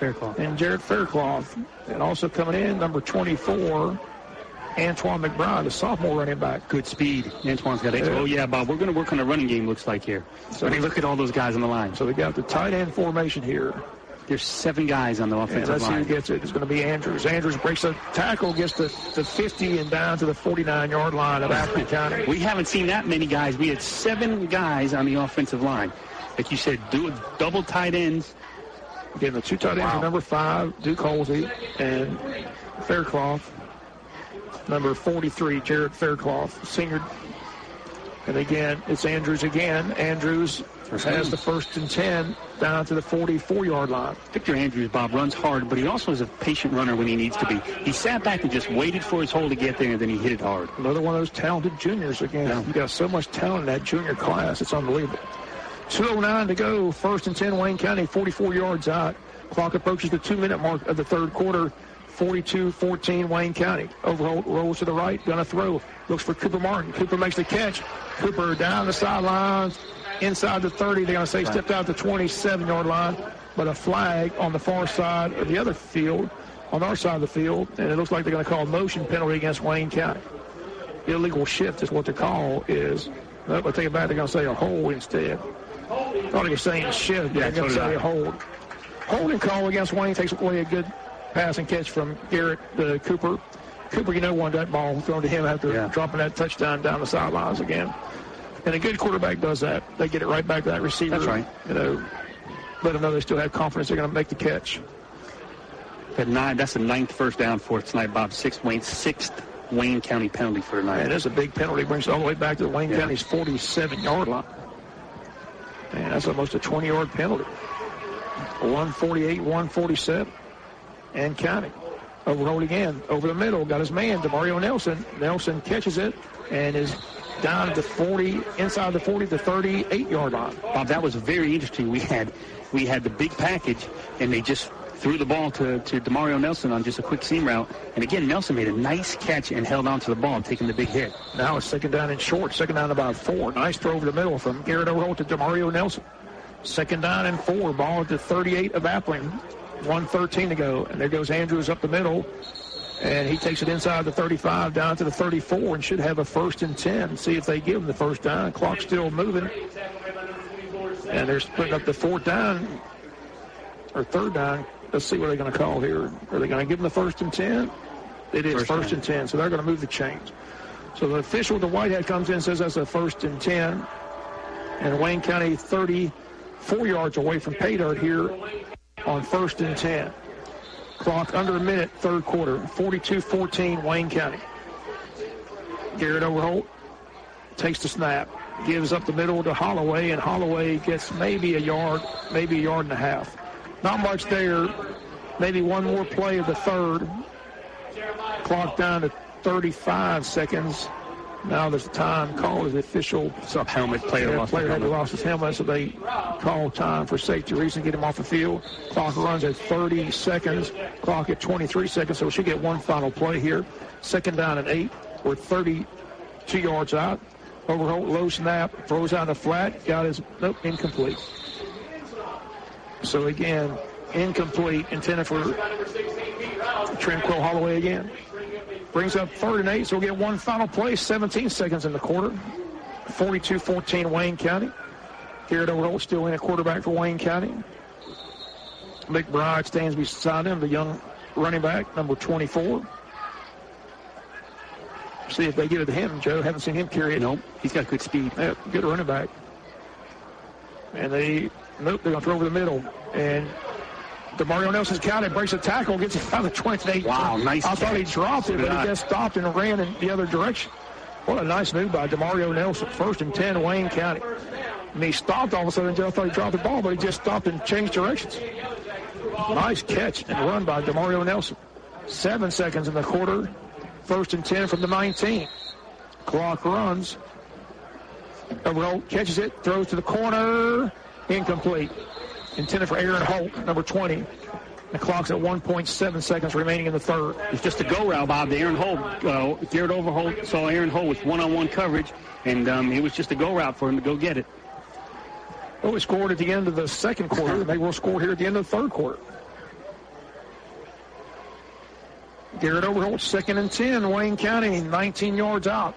Faircloth. And also coming in, number 24, Antoine McBride, a sophomore running back. Good speed. Antoine's got it. Oh, yeah, Bob. We're going to work on a running game, looks like here. So look at all those guys on the line. So we got the tight end formation here. There's 7 guys on the offensive line. Let's see who gets it. It's going to be Andrews. Andrews breaks a tackle, gets to 50 and down to the 49-yard line of Appleton County. We haven't seen that many guys. We had 7 guys on the offensive line. Like you said, double tight ends. Again, the 2 tight ends are number 5, Duke Holsey, and Faircloth. Number 43, Jarrett Faircloth, senior. And again, it's Andrews again. Andrews has the 1st and 10 down to the 44-yard line. Victor Andrews, Bob, runs hard, but he also is a patient runner when he needs to be. He sat back and just waited for his hole to get there, and then he hit it hard. Another one of those talented juniors again. Yeah. You got so much talent in that junior class. It's unbelievable. 2:09 to go. 1st and 10, Wayne County, 44 yards out. Clock approaches the 2-minute mark of the third quarter. 42-14, Wayne County. Overholt rolls to the right, gonna throw. Looks for Cooper Martin. Cooper makes the catch. Cooper down the sidelines, inside the 30. They're gonna say stepped out the 27-yard line, but a flag on the far side of the other field, on our side of the field, and it looks like they're gonna call a motion penalty against Wayne County. Illegal shift is what the call is. Nope, I take it back. They're gonna say a hold instead. I thought he was saying shift, but they're gonna say a hold. Holding call against Wayne takes away a good pass and catch from Garrett Cooper. Cooper, wanted that ball thrown to him after dropping that touchdown down the sidelines again. And a good quarterback does that. They get it right back to that receiver. That's right. Let them know they still have confidence they're going to make the catch. That's the 9th first down for tonight, Bob. 6th Wayne County penalty for tonight. And it's a big penalty. Brings it all the way back to the Wayne County's 47-yard line. And that's almost a 20-yard penalty. 148, 147. And County. Overhold again. Over the middle. Got his man, DeMario Nelson. Nelson catches it and is down at the 40, inside the 40 to 38-yard line. Bob, that was very interesting. We had the big package, and they just threw the ball to DeMario Nelson on just a quick seam route. And again, Nelson made a nice catch and held on to the ball, taking the big hit. Now it's 2nd down and short. 2nd down about 4. Nice throw over the middle from Garrett Overholt to DeMario Nelson. 2nd down and 4. Ball at the 38 of Appling. 1:13 to go, and there goes Andrews up the middle, and he takes it inside the 35 down to the 34 and should have a 1st and 10. See if they give him the first down. Clock's still moving, and they're splitting up the 4th down or 3rd down. Let's see what they're going to call here. Are they going to give him the 1st and 10? It is 1st and 10, so they're going to move the chains. So the official, the Whitehead, comes in and says that's a 1st and 10, and Wayne County 34 yards away from pay dirt here on 1st and 10. Clock under a minute, third quarter. 42-14, Wayne County. Garrett Overholt takes the snap, gives up the middle to Holloway, and Holloway gets maybe a yard and a half. Not much there. Maybe one more play of the third. Clock down to 35 seconds. Now there's a time call as the official. Helmet player had lost his helmet, so they call time for safety reason, get him off the field. Clock runs at 30 seconds. Clock at 23 seconds, so we should get one final play here. 2nd down and 8. We're 32 yards out. Overholt, low snap, throws out the flat, incomplete. So again, incomplete, intended for Tranquil Holloway again. Brings up 3rd and 8, so we'll get one final play, 17 seconds in the quarter. 42-14 Wayne County. Garrett Overholt still in at quarterback for Wayne County. McBride stands beside him, the young running back, number 24. See if they give it to him, Joe. Haven't seen him carry it. Nope, he's got good speed. Yeah, good running back. And they're going to throw over the middle. And DeMario Nelson's counted, breaks a tackle, gets it out of the 28. Wow, nice I catch. thought he dropped it, but he just stopped and ran in the other direction. What a nice move by DeMario Nelson. 1st and 10, Wayne County. And he stopped all of a sudden. I thought he dropped the ball, but he just stopped and changed directions. Nice catch and run by DeMario Nelson. 7 seconds in the quarter. 1st and 10 from the 19. Clock runs. Overholt catches it, throws to the corner. Incomplete. Intended for Aaron Holt, number 20. The clock's at 1.7 seconds remaining in the third. It's just a go route, Bob. Aaron Holt, Garrett Overholt saw Aaron Holt with one-on-one coverage, and it was just a go route for him to go get it. Well, we scored at the end of the second quarter. Maybe we'll score here at the end of the third quarter. Garrett Overholt, 2nd and 10. Wayne County, 19 yards out.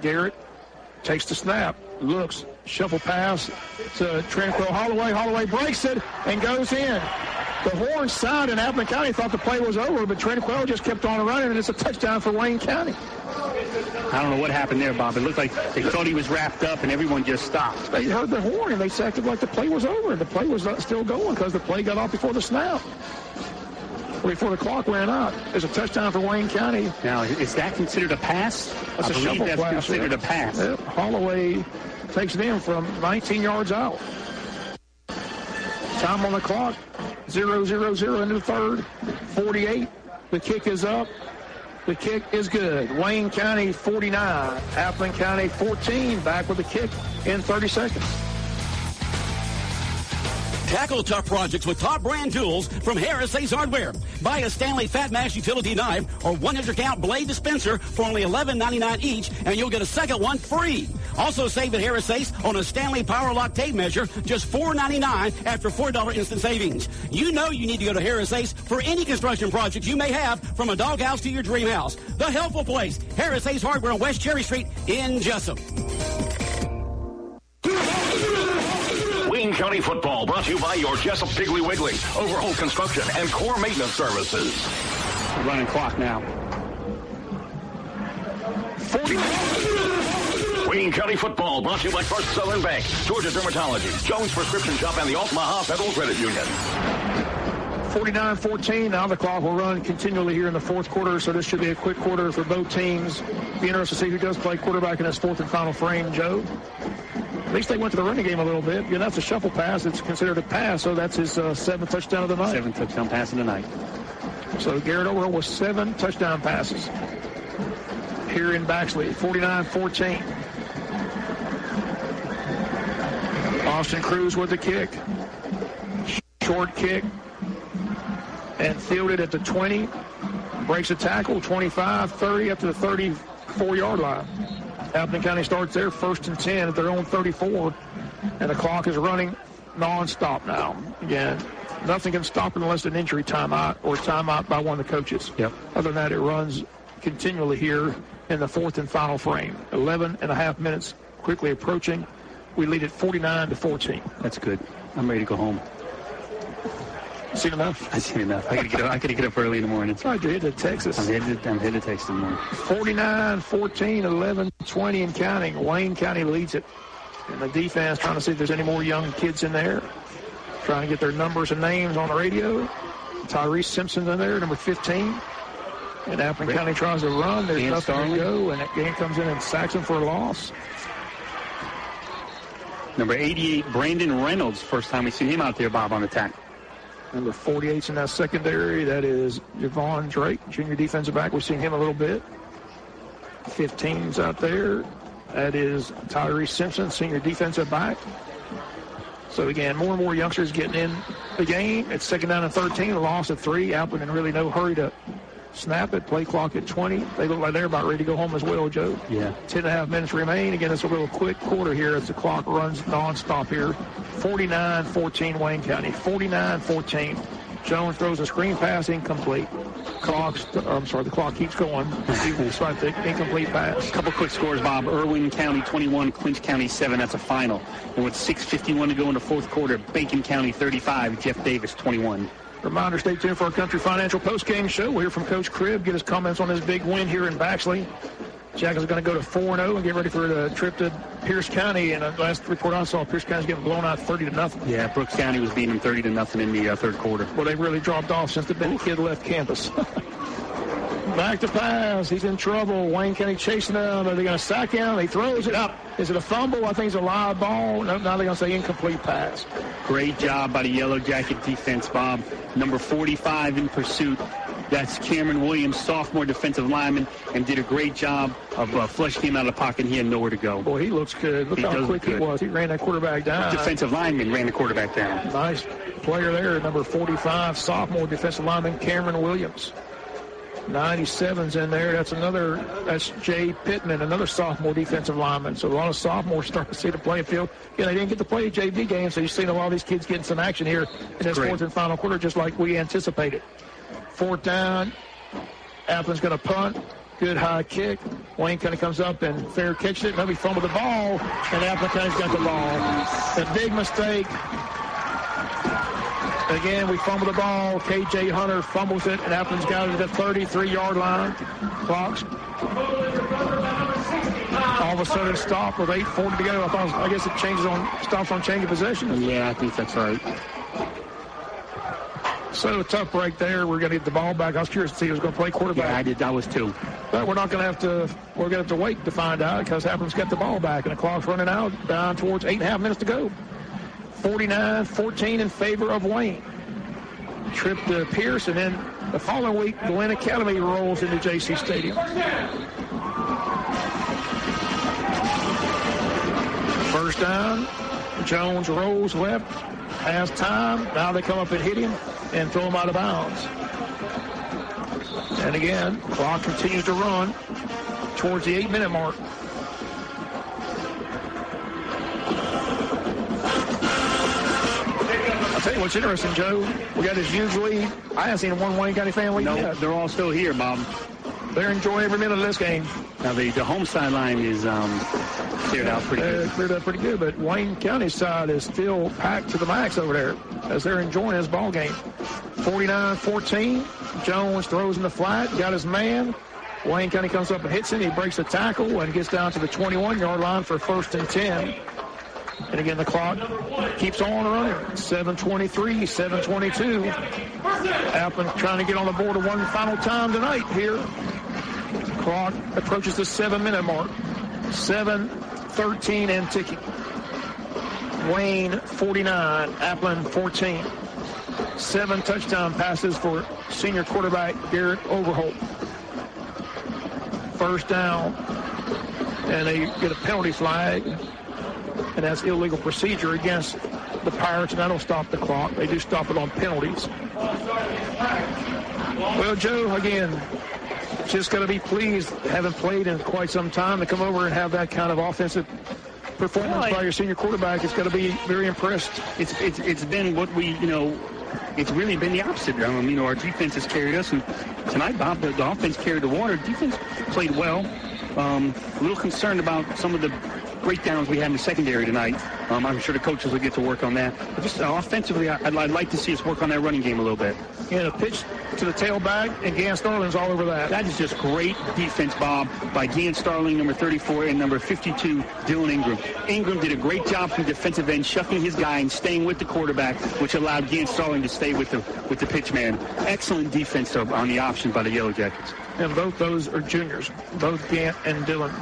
Garrett takes the snap, looks, shuffle pass to Tranquil Holloway. Holloway breaks it and goes in. The horn side in Appling County thought the play was over, but Tranquil just kept on running, and it's a touchdown for Wayne County. I don't know what happened there, Bob. It looked like they thought he was wrapped up, and everyone just stopped. They heard the horn, and they acted like the play was over, and the play was still going because the play got off before the snap. before the clock ran out. There's a touchdown for Wayne County. Now, is that considered a pass? That's I believe that's pass, considered a pass. Yep. Holloway takes them from 19 yards out. Time on the clock, 0-0-0 into the third, 48. The kick is up. The kick is good. Wayne County 49, Appling County 14, back with the kick in 30 seconds. Tackle tough projects with top brand tools from Harris Ace Hardware. Buy a Stanley Fat Mash utility knife or 100-count blade dispenser for only $11.99 each, and you'll get a second one free. Also save at Harris Ace on a Stanley Power Lock tape measure, just $4.99 after $4 instant savings. You know you need to go to Harris Ace for any construction project you may have, from a doghouse to your dream house. The helpful place, Harris Ace Hardware on West Cherry Street in Jessup. Wayne County football brought to you by your Jessup Piggly Wiggly, Overhaul Construction, and Core Maintenance Services. Running clock now. 40. Wayne County football brought to you by First Southern Bank, Georgia Dermatology, Jones Prescription Shop, and the Omaha Federal Credit Union. 49-14. Now the clock will run continually here in the fourth quarter, so this should be a quick quarter for both teams. Be interested to see who does play quarterback in this fourth and final frame, Joe. At least they went to the running game a little bit. Yeah, that's a shuffle pass. It's considered a pass, so that's his seventh touchdown of the night. 7th touchdown pass of the night. So Garrett Overall with 7 touchdown passes here in Baxley. 49-14. Austin Cruz with the kick. Short kick. And fielded at the 20. Breaks a tackle, 25, 30, up to the 34-yard line. Appling County starts there, 1st and 10 at their own 34. And the clock is running nonstop now. Again, nothing can stop it unless an injury timeout or timeout by one of the coaches. Yep. Other than that, it runs continually here in the fourth and final frame. 11 and a half minutes quickly approaching. We lead at 49-14. That's good. I'm ready to go home. Seen enough? I've seen enough. I gotta get up early in the morning. That's right, you're headed to Texas. I'm headed to Texas in the morning. 49-14, 11-20 and counting. Wayne County leads it. And the defense trying to see if there's any more young kids in there. Trying to get their numbers and names on the radio. Tyrese Simpson's in there, number 15. And Appling County tries to run. There's nothing to go, and that game comes in and sacks him for a loss. Number 88, Brandon Reynolds. First time we've seen him out there, Bob, on attack. Number 48's in that secondary. That is Javon Drake, junior defensive back. We've seen him a little bit. 15's out there. That is Tyrese Simpson, senior defensive back. So, again, more and more youngsters getting in the game. It's 2nd down and 13. A loss of 3. Appling in really no hurry to snap it. Play clock at 20. They look like they're about ready to go home as well, Joe. Yeah. 10.5 minutes remain. Again, it's a little quick quarter here as the clock runs nonstop here. 49-14 Wayne County. 49-14. Jones throws a screen pass, incomplete. The clock keeps going. Despite the incomplete pass. A couple quick scores, Bob. Irwin County 21, Clinch County 7. That's a final. And with 6:51 to go in the fourth quarter, Bacon County 35, Jeff Davis 21. Reminder, stay tuned for our Country Financial post-game show. We'll hear from Coach Cribb, get his comments on his big win here in Baxley. Jackets are going to go to 4-0 and get ready for the trip to Pierce County. And the last report I saw, Pierce County's getting blown out 30-0. Yeah, Brooks County was beating them 30-0 in the third quarter. Well, they really dropped off since the Bennett kid left campus. Back to pass. He's in trouble. Wayne County chasing him. Are they going to sack him? He throws it up. Is it a fumble? I think it's a live ball. No, now they're going to say incomplete pass. Great job by the Yellow Jacket defense, Bob. Number 45 in pursuit. That's Cameron Williams, sophomore defensive lineman, and did a great job of flushing him out of the pocket. He had nowhere to go. Boy, he looks good. Look how quick he was. He ran that quarterback down. Defensive lineman ran the quarterback down. Nice player there, number 45, sophomore defensive lineman Cameron Williams. 97's in there. That's Jay Pittman, another sophomore defensive lineman. So a lot of sophomores start to see the playing field. Yeah, they didn't get to play a JV game, so you've seen a lot of these kids getting some action here in this fourth and final quarter, just like we anticipated. 4th down. Appling's going to punt. Good high kick. Wayne County comes up and fair catches it. Maybe fumbled the ball, and Appling County's got the ball. A big mistake. Again, we fumble the ball. K.J. Hunter fumbles it, and Appling's got it at the 33-yard line. Clocks. All of a sudden stopped with 8:40 to go. I guess it stops on change of possession. Yeah, I think that's right. So tough break there. We're going to get the ball back. I was curious to see who's going to play quarterback. Yeah, I was too. But we're not going to have to. We're going to have to wait to find out because Appleton's got the ball back and the clock's running out. Down towards 8.5 minutes to go. 49-14 in favor of Wayne. Trip to Pierce, and then the following week, Glen Academy rolls into JC Stadium. First down. Jones rolls left. Has time. Now they come up and hit him and throw him out of bounds. And again, clock continues to run towards the 8-minute mark. I'll tell you what's interesting, Joe. We got this huge lead. I haven't seen one Wayne County fan lead yet. They're all still here, Bob. They're enjoying every minute of this game. Now, the home sideline is cleared out pretty good. Cleared out pretty good, but Wayne County's side is still packed to the max over there as they're enjoying this ball game. 49-14. Jones throws in the flat, got his man. Wayne County comes up and hits him. He breaks the tackle and gets down to the 21-yard line for 1st and 10. And again, the clock keeps on running. 7:23, 7:22. Appleton trying to get on the board one final time tonight here. Clock approaches the 7-minute mark. 7:13 and ticking. Wayne 49, Appleton 14. 7 touchdown passes for senior quarterback Garrett Overholt. First down, and they get a penalty flag, and that's illegal procedure against the Pirates, and that'll stop the clock. They do stop it on penalties. Well, Joe, again, just going to be pleased, haven't played in quite some time, to come over and have that kind of offensive performance by your senior quarterback. It's going to be very impressed. It's been what we, it's really been the opposite. Our defense has carried us, and tonight, Bob, the offense carried the water. Defense played well. A little concerned about some of the breakdowns we had in the secondary tonight. I'm sure the coaches will get to work on that. But just offensively, I'd like to see us work on that running game a little bit. And a pitch to the tailback, and Gan Starling's all over that. That is just great defense, Bob, by Gan Starling, number 34, and number 52, Dylan Ingram. Ingram did a great job from defensive end, shuffling his guy and staying with the quarterback, which allowed Gan Starling to stay with the pitch man. Excellent defense on the option by the Yellow Jackets. And both those are juniors, both Gant and Dylan.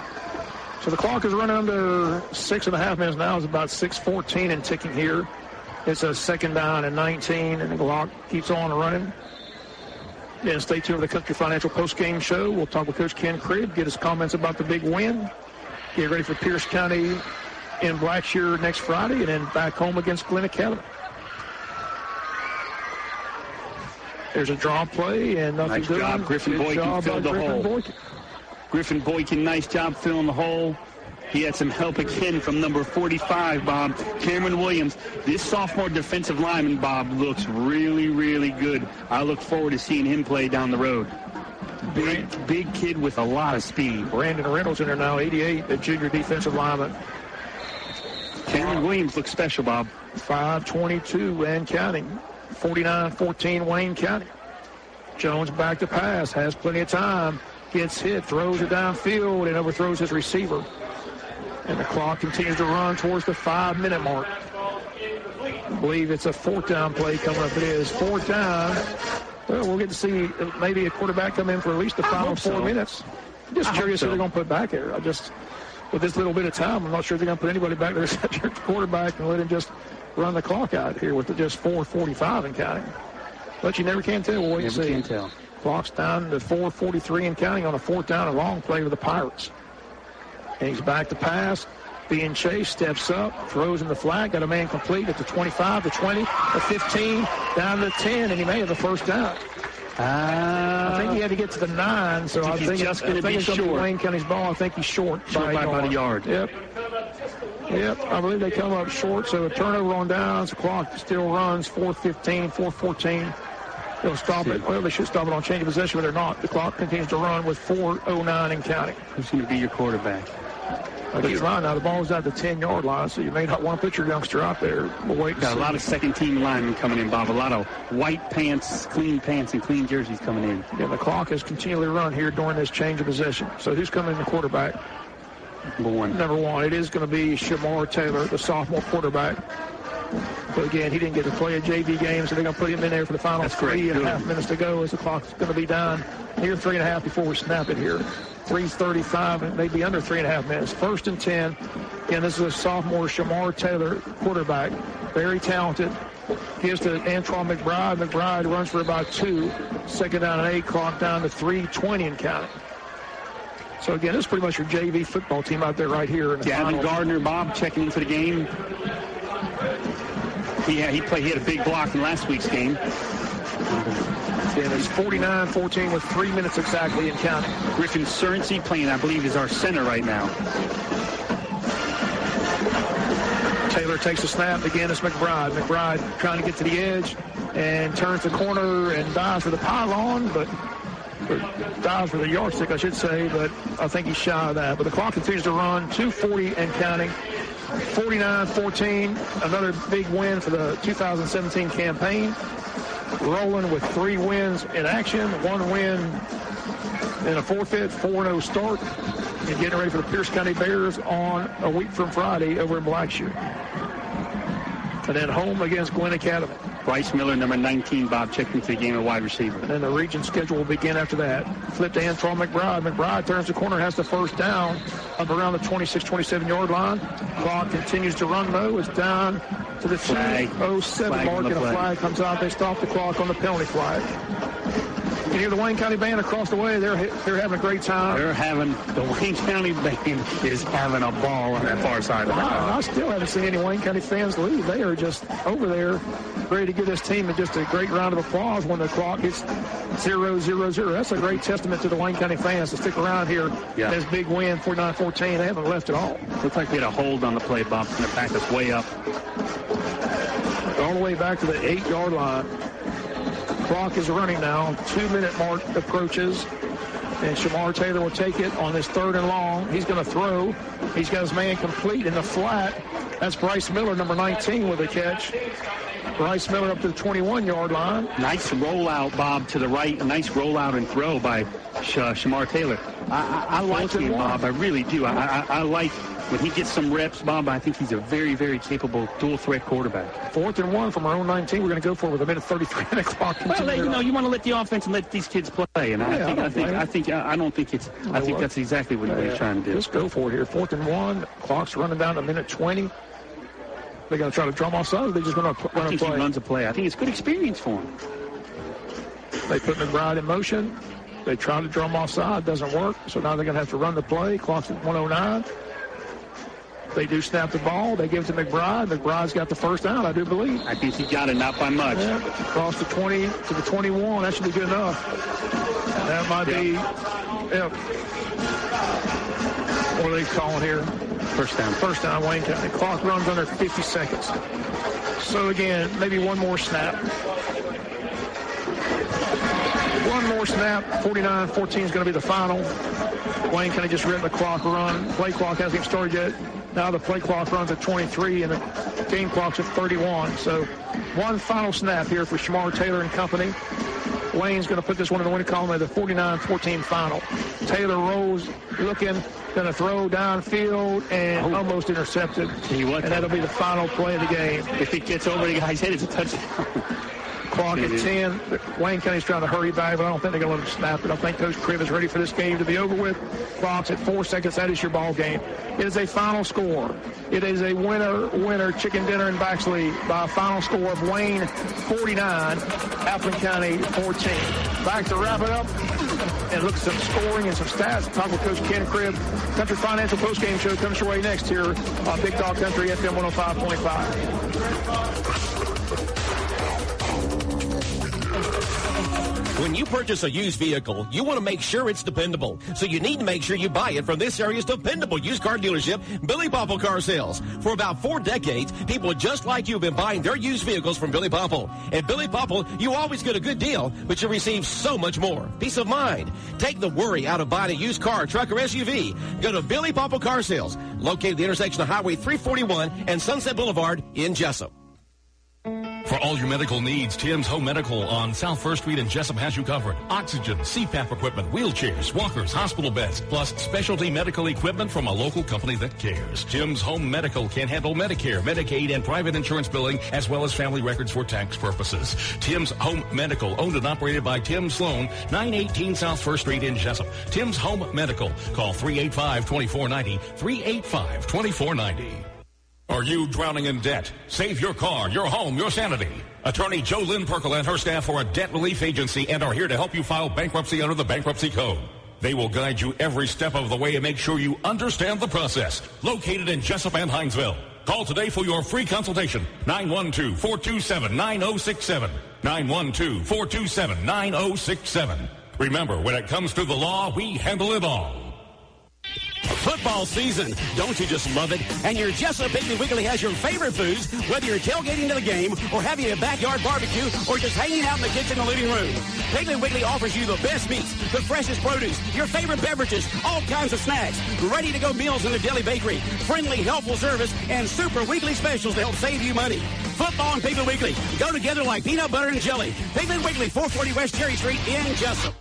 So the clock is running under 6.5 minutes now. It's about 6:14 and ticking here. It's a 2nd down and 19, and the clock keeps on running. Yeah, stay tuned for the Country Financial post-game show. We'll talk with Coach Ken Cribb, get his comments about the big win. Get ready for Pierce County in Blackshear next Friday, and then back home against Glen Academy. There's a draw play, and nothing nice job. Griffin Boykin filled the hole. Griffin Boykin, nice job filling the hole. He had some help again from number 45, Bob. Cameron Williams. This sophomore defensive lineman, Bob, looks really, really good. I look forward to seeing him play down the road. Big kid with a lot of speed. Brandon Reynolds in there now, 88, a junior defensive lineman. Cameron Williams looks special, Bob. 5:22 and counting. 49-14 Wayne County. Jones back to pass, has plenty of time. Gets hit, throws it downfield, and overthrows his receiver. And the clock continues to run towards the 5-minute mark. I believe it's a 4th down play coming up. It is 4th down. Well, we'll get to see maybe a quarterback come in for at least the final 4 minutes. I'm just curious who they're going to put back there. With this little bit of time, I'm not sure they're going to put anybody back there except your quarterback and let him just run the clock out here with just 4:45 and counting. But you never can tell. We'll wait and see. Never can tell. Clock's down to 4:43 and counting on a 4th down, a long play with the Pirates. And he's back to pass. Being chased, steps up, throws in the flat, got a man complete at the 25, the 20, the 15, down to the 10, and he may have the 1st down. I think he had to get to the 9, so I think just going to be short. Wayne County's ball. I think he's short by about a yard. Yep, I believe they come up short, so a turnover on downs. The clock still runs 4:15, 4:14. They'll stop it. Well, they should stop it on change of possession, but they're not. The clock continues to run with 4:09 and counting. Who's going to be your quarterback? Keep in mind now, the ball's at the 10-yard line, so you may not want to put your youngster out there. We'll wait and see. Got a lot of second-team linemen coming in, Bob. A lot of white pants, and clean jerseys coming in. Yeah, the clock has continually run here during this change of possession. So who's coming in the quarterback? Number 1. Number 1. It is going to be Shamar Taylor, the sophomore quarterback. But again, he didn't get to play a JV game, so they're going to put him in there for the final 3.5 minutes to go as the clock's going to be down near 3.5 before we snap it here. 3:35, and maybe under 3.5 minutes. 1st and 10. Again, this is a sophomore, Shamar Taylor, quarterback. Very talented. Gives to Antoine McBride. McBride runs for about 2. 2nd down and 8, clock down to 3:20 and counting. So, again, this is pretty much your JV football team out there right here. Gavin Gardner, Bob, checking in for the game. He had a big block in last week's game. And it's 49-14 with 3 minutes exactly in counting. Griffin Cernsey playing, I believe, is our center right now. Taylor takes a snap. Again, it's McBride. McBride trying to get to the edge and turns the corner and dives for the pylon, or dives for the yardstick, I should say, but I think he's shy of that. But the clock continues to run, 2:40 and counting. 49-14, another big win for the 2017 campaign. Rolling with 3 wins in action, 1 win and a forfeit, 4-0 start, and getting ready for the Pierce County Bears on a week from Friday over in Blackshear. And then home against Glen Academy. Bryce Miller, number 19, Bob, checked into the game at wide receiver. And then the region schedule will begin after that. Flip to Antoine McBride. McBride turns the corner, has the first down up around the 26-27-yard line. Clock continues to run, though. It's down to the 2:07 mark, and a flag comes out. They stop the clock on the penalty flag. You hear the Wayne County Band across the way. They're having a great time. The Wayne County Band is having a ball on that far side of the line. I still haven't seen any Wayne County fans leave. They are just over there ready to give this team just a great round of applause when the clock hits 0-0-0. That's a great testament to the Wayne County fans to stick around here. Yeah. This big win, 49-14. They haven't left at all. Looks like they had a hold on the play, Bob, and their back is way up. All the way back to the 8-yard line. Clock is running now. 2-minute mark approaches. And Shamar Taylor will take it on this 3rd and long. He's going to throw. He's got his man complete in the flat. That's Bryce Miller, number 19, with a catch. Bryce Miller up to the 21-yard line. Nice rollout, Bob, to the right. A nice rollout and throw by Shamar Taylor. I like him, Bob. I really do. I like when he gets some reps, Bob. I think he's a very, very capable dual-threat quarterback. 4th and 1 from our own 19. We're going to go for it with 1:33 on the clock. Well, you want to let the offense and let these kids play, and I think that's exactly what he's trying to do. Let's go for it here. 4th and 1. Clock's running down to 1:20. They're going to try to drum offside, or they're just going to run a play? I think he runs a play. I think it's good experience for him. They put McBride in motion. They try to drum offside. Doesn't work. So now they're going to have to run the play. Clock's at 1:09. They do snap the ball. They give it to McBride. McBride's got the first down, I do believe. I think he got it, not by much. Yeah. Across the 20 to the 21. That should be good enough. That might be, what are they calling here? First down. First down, Wayne County. The clock runs under 50 seconds. So, again, maybe one more snap. One more snap. 49-14 is going to be the final. Wayne County just read the clock run. Play clock hasn't even started yet. Now the play clock runs at 23 and the game clock's at 31. So one final snap here for Shamar Taylor and company. Wayne's going to put this one in the winning column at the 49-14 final. Taylor rolls, looking, going to throw downfield and almost intercepted. And that'll be the final play of the game. If it gets over the guy's head, it's a touchdown. Clock at 10. Wayne County's trying to hurry back, but I don't think they're going to let him snap it. I think Coach Cribb is ready for this game to be over with. Clock's at 4 seconds. That is your ball game. It is a final score. It is a winner chicken dinner in Baxley by a final score of Wayne 49, Appleton County 14. Back to wrap it up and look at some scoring and some stats. Talk with Coach Ken Cribb. Country Financial Postgame Show comes your way next here on Big Dog Country FM 105.5. When you purchase a used vehicle, you want to make sure it's dependable. So you need to make sure you buy it from this area's dependable used car dealership, Billy Popple Car Sales. For about 4 decades, people just like you have been buying their used vehicles from Billy Popple. At Billy Popple, you always get a good deal, but you receive so much more. Peace of mind. Take the worry out of buying a used car, truck, or SUV. Go to Billy Popple Car Sales, located at the intersection of Highway 341 and Sunset Boulevard in Jessup. For all your medical needs, Tim's Home Medical on South 1st Street in Jessup has you covered. Oxygen, CPAP equipment, wheelchairs, walkers, hospital beds, plus specialty medical equipment from a local company that cares. Tim's Home Medical can handle Medicare, Medicaid, and private insurance billing, as well as family records for tax purposes. Tim's Home Medical, owned and operated by Tim Sloan, 918 South 1st Street in Jessup. Tim's Home Medical. Call 385-2490, 385-2490. Are you drowning in debt? Save your car, your home, your sanity. Attorney Jo Lynn Perkle and her staff are a debt relief agency and are here to help you file bankruptcy under the Bankruptcy Code. They will guide you every step of the way and make sure you understand the process. Located in Jessup and Hinesville. Call today for your free consultation. 912-427-9067. 912-427-9067. Remember, when it comes to the law, we handle it all. Football season. Don't you just love it? And your Jessup Piggly Wiggly has your favorite foods, whether you're tailgating to the game or having a backyard barbecue or just hanging out in the kitchen or living room. Piggly Wiggly offers you the best meats, the freshest produce, your favorite beverages, all kinds of snacks, ready-to-go meals in the deli bakery, friendly, helpful service, and super weekly specials to help save you money. Football and Piggly Wiggly go together like peanut butter and jelly. Piggly Wiggly, 440 West Cherry Street in Jessup.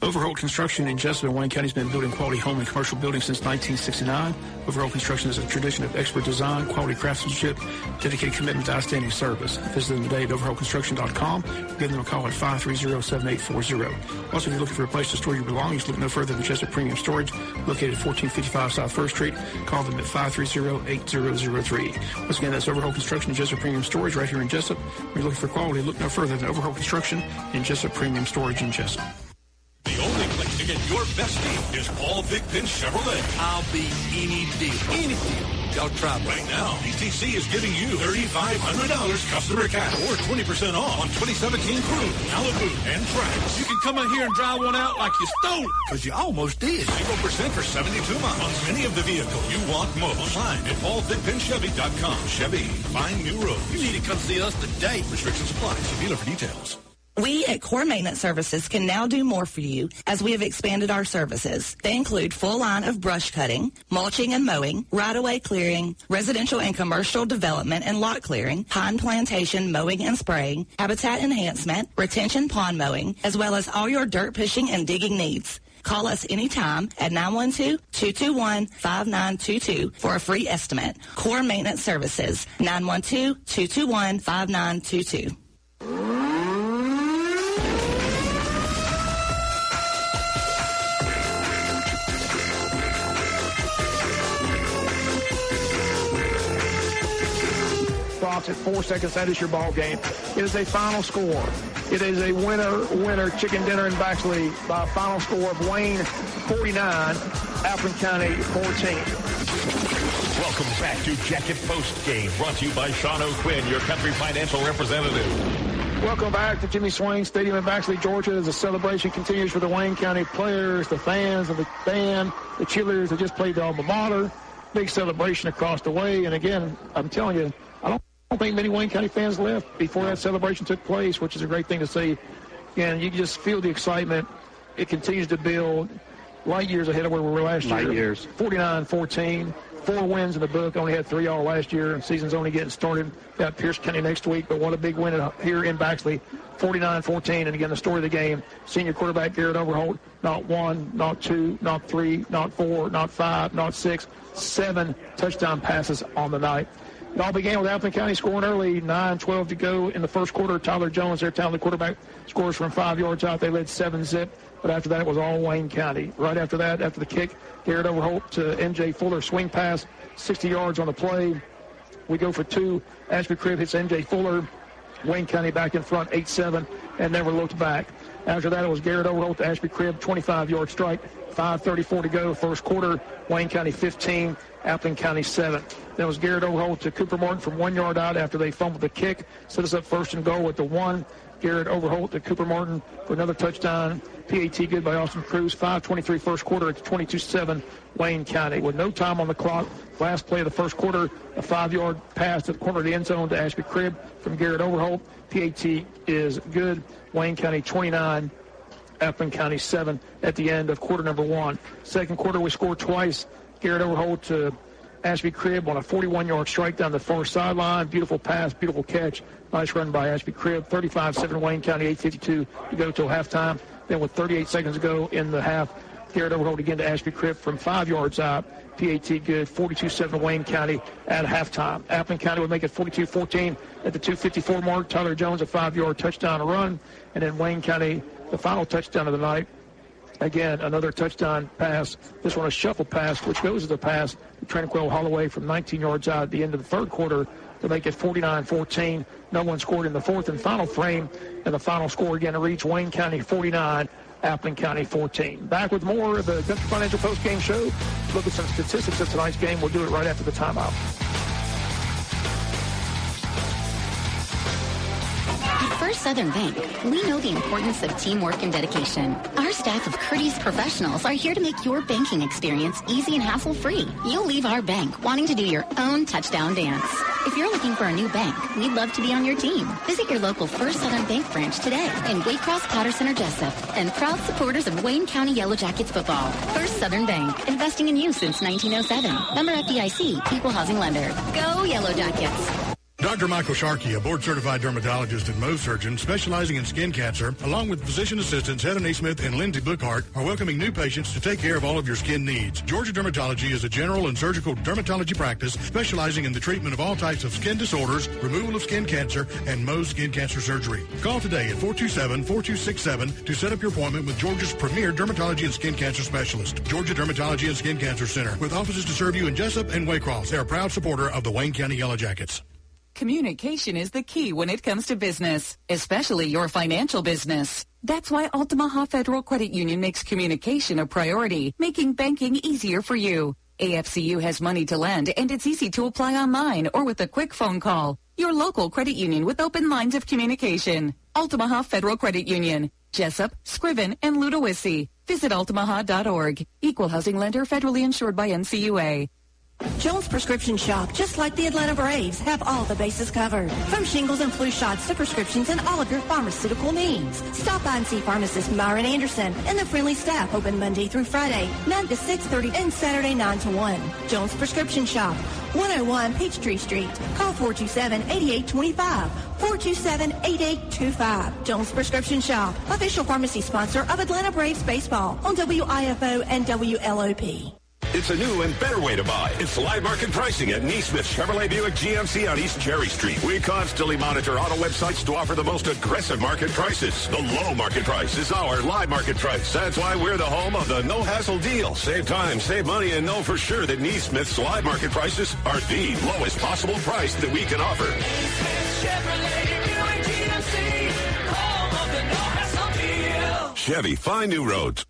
Overholt Construction in Jessup and Wayne County has been building quality home and commercial buildings since 1969. Overholt Construction is a tradition of expert design, quality craftsmanship, dedicated commitment to outstanding service. Visit them today at overholtconstruction.com or give them a call at 530-7840. Also, if you're looking for a place to store your belongings, look no further than Jessup Premium Storage, located at 1455 South 1st Street. Call them at 530-8003. Once again, that's Overholt Construction and Jessup Premium Storage right here in Jessup. When you're looking for quality, look no further than Overholt Construction and Jessup Premium Storage in Jessup. The only place to get your best deal is Paul Thigpen Chevrolet. I'll be any deal. Any deal. Y'all try me. Right now, PTC is giving you $3,500 customer cash or 20% off on 2017 Cruze, Malibu, and Trax. You can come in here and drive one out like you stole it, because you almost did. 0% for 72 months on any of the vehicles you want most. Online at paulthigpenchevy.com. Chevy, find new roads. You need to come see us today. Restrictions apply. See dealer for details. We at Core Maintenance Services can now do more for you as we have expanded our services. They include full line of brush cutting, mulching and mowing, right-of-way clearing, residential and commercial development and lot clearing, pine plantation mowing and spraying, habitat enhancement, retention pond mowing, as well as all your dirt pushing and digging needs. Call us anytime at 912-221-5922 for a free estimate. Core Maintenance Services, 912-221-5922. At 4 seconds, that is your ball game. It is a final score. It is a winner chicken dinner in Baxley by a final score of Wayne 49, Appleton County 14. Welcome back to Jacket Post Game, brought to you by Sean O'Quinn, your country financial representative. Welcome back to Jimmy Swain Stadium in Baxley, Georgia, as the celebration continues for the Wayne County players, the fans, and the band, the cheerleaders that just played the alma mater. Big celebration across the way. And again, I'm telling you, I don't think many Wayne County fans left before that celebration took place, which is a great thing to see. And you just feel the excitement. It continues to build light years ahead of where we were last year. Light years. 49-14. 4 wins in the book. Only had 3 all last year, and season's only getting started. Got Pierce County next week, but what a big win here in Baxley. 49-14. And again, the story of the game, senior quarterback Garrett Overholt, not 1, not 2, not 3, not 4, not 5, not 6, 7 touchdown passes on the night. It all began with Appleton County scoring early, 9-12 to go in the first quarter. Tyler Jones, their talented quarterback, scores from 5 yards out. They led 7-zip, but after that it was all Wayne County. Right after that, after the kick, Garrett Overholt to MJ Fuller, swing pass, 60 yards on the play. We go for 2. Ashby Cribb hits MJ Fuller. Wayne County back in front, 8-7, and never looked back. After that, it was Garrett Overholt to Ashby Cribb, 25-yard strike, 5:34 to go, first quarter. Wayne County 15, Appleton County 7. Then it was Garrett Overholt to Cooper Martin from 1 yard out after they fumbled the kick. Set us up first and goal at the 1. Garrett Overholt to Cooper Martin for another touchdown. PAT good by Austin Cruz. 5:23 first quarter at 22-7 Wayne County. With no time on the clock, last play of the first quarter, a 5-yard pass to the corner of the end zone to Ashby Cribb from Garrett Overholt. PAT is good. Wayne County 29, Appleton County 7 at the end of quarter number 1. Second quarter, we scored twice. Garrett Overholt to Ashby Cribb on a 41-yard strike down the far sideline. Beautiful pass, beautiful catch. Nice run by Ashby Cribb. 35-7 Wayne County, 8:52 to go till halftime. Then with 38 seconds to go in the half, Garrett Overholt again to Ashby Cribb from 5 yards out. PAT good. 42-7 Wayne County at halftime. Appling County would make it 42-14 at the 2:54 mark. Tyler Jones a 5-yard touchdown run. And then Wayne County, the final touchdown of the night. Again, another touchdown pass. This one a shuffle pass, which goes as a pass to Tranquil Holloway from 19 yards out at the end of the third quarter to make it 49-14. No one scored in the fourth and final frame. And the final score again to reach Wayne County 49, Appling County 14. Back with more of the Country Financial Post-Game Show. Look at some statistics of tonight's game. We'll do it right after the timeout. First Southern Bank, we know the importance of teamwork and dedication. Our staff of courteous professionals are here to make your banking experience easy and hassle-free. You'll leave our bank wanting to do your own touchdown dance. If you're looking for a new bank, we'd love to be on your team. Visit your local First Southern Bank branch today in Waycross, Patterson, or Jessup, and proud supporters of Wayne County Yellow Jackets football. First Southern Bank, investing in you since 1907. Member FDIC, Equal Housing Lender. Go Yellow Jackets. Dr. Michael Sharkey, a board-certified dermatologist and Mohs surgeon specializing in skin cancer, along with physician assistants Heather Naismith and Lindsay Bookhart, are welcoming new patients to take care of all of your skin needs. Georgia Dermatology is a general and surgical dermatology practice specializing in the treatment of all types of skin disorders, removal of skin cancer, and Mohs skin cancer surgery. Call today at 427-4267 to set up your appointment with Georgia's premier dermatology and skin cancer specialist. Georgia Dermatology and Skin Cancer Center, with offices to serve you in Jessup and Waycross. They are a proud supporter of the Wayne County Yellow Jackets. Communication is the key when it comes to business, especially your financial business. That's why Altamaha Federal Credit Union makes communication a priority, making banking easier for you. AFCU has money to lend, and it's easy to apply online or with a quick phone call. Your local credit union with open lines of communication. Altamaha Federal Credit Union, Jessup, Scriven, and Ludowici. Visit altamaha.org. Equal housing lender, federally insured by NCUA. Jones Prescription Shop, just like the Atlanta Braves, have all the bases covered. From shingles and flu shots to prescriptions and all of your pharmaceutical needs. Stop by and see pharmacist Myron Anderson and the friendly staff, open Monday through Friday, 9 to 6:30 and Saturday 9 to 1. Jones Prescription Shop, 101 Peachtree Street. Call 427-8825. 427-8825. Jones Prescription Shop, official pharmacy sponsor of Atlanta Braves baseball on WIFO and WLOP. It's a new and better way to buy. It's live market pricing at Neesmith Chevrolet Buick GMC on East Cherry Street. We constantly monitor auto websites to offer the most aggressive market prices. The low market price is our live market price. That's why we're the home of the no-hassle deal. Save time, save money, and know for sure that Neesmith's live market prices are the lowest possible price that we can offer. Neesmith Chevrolet Buick GMC, home of the no-hassle deal. Chevy, find new roads.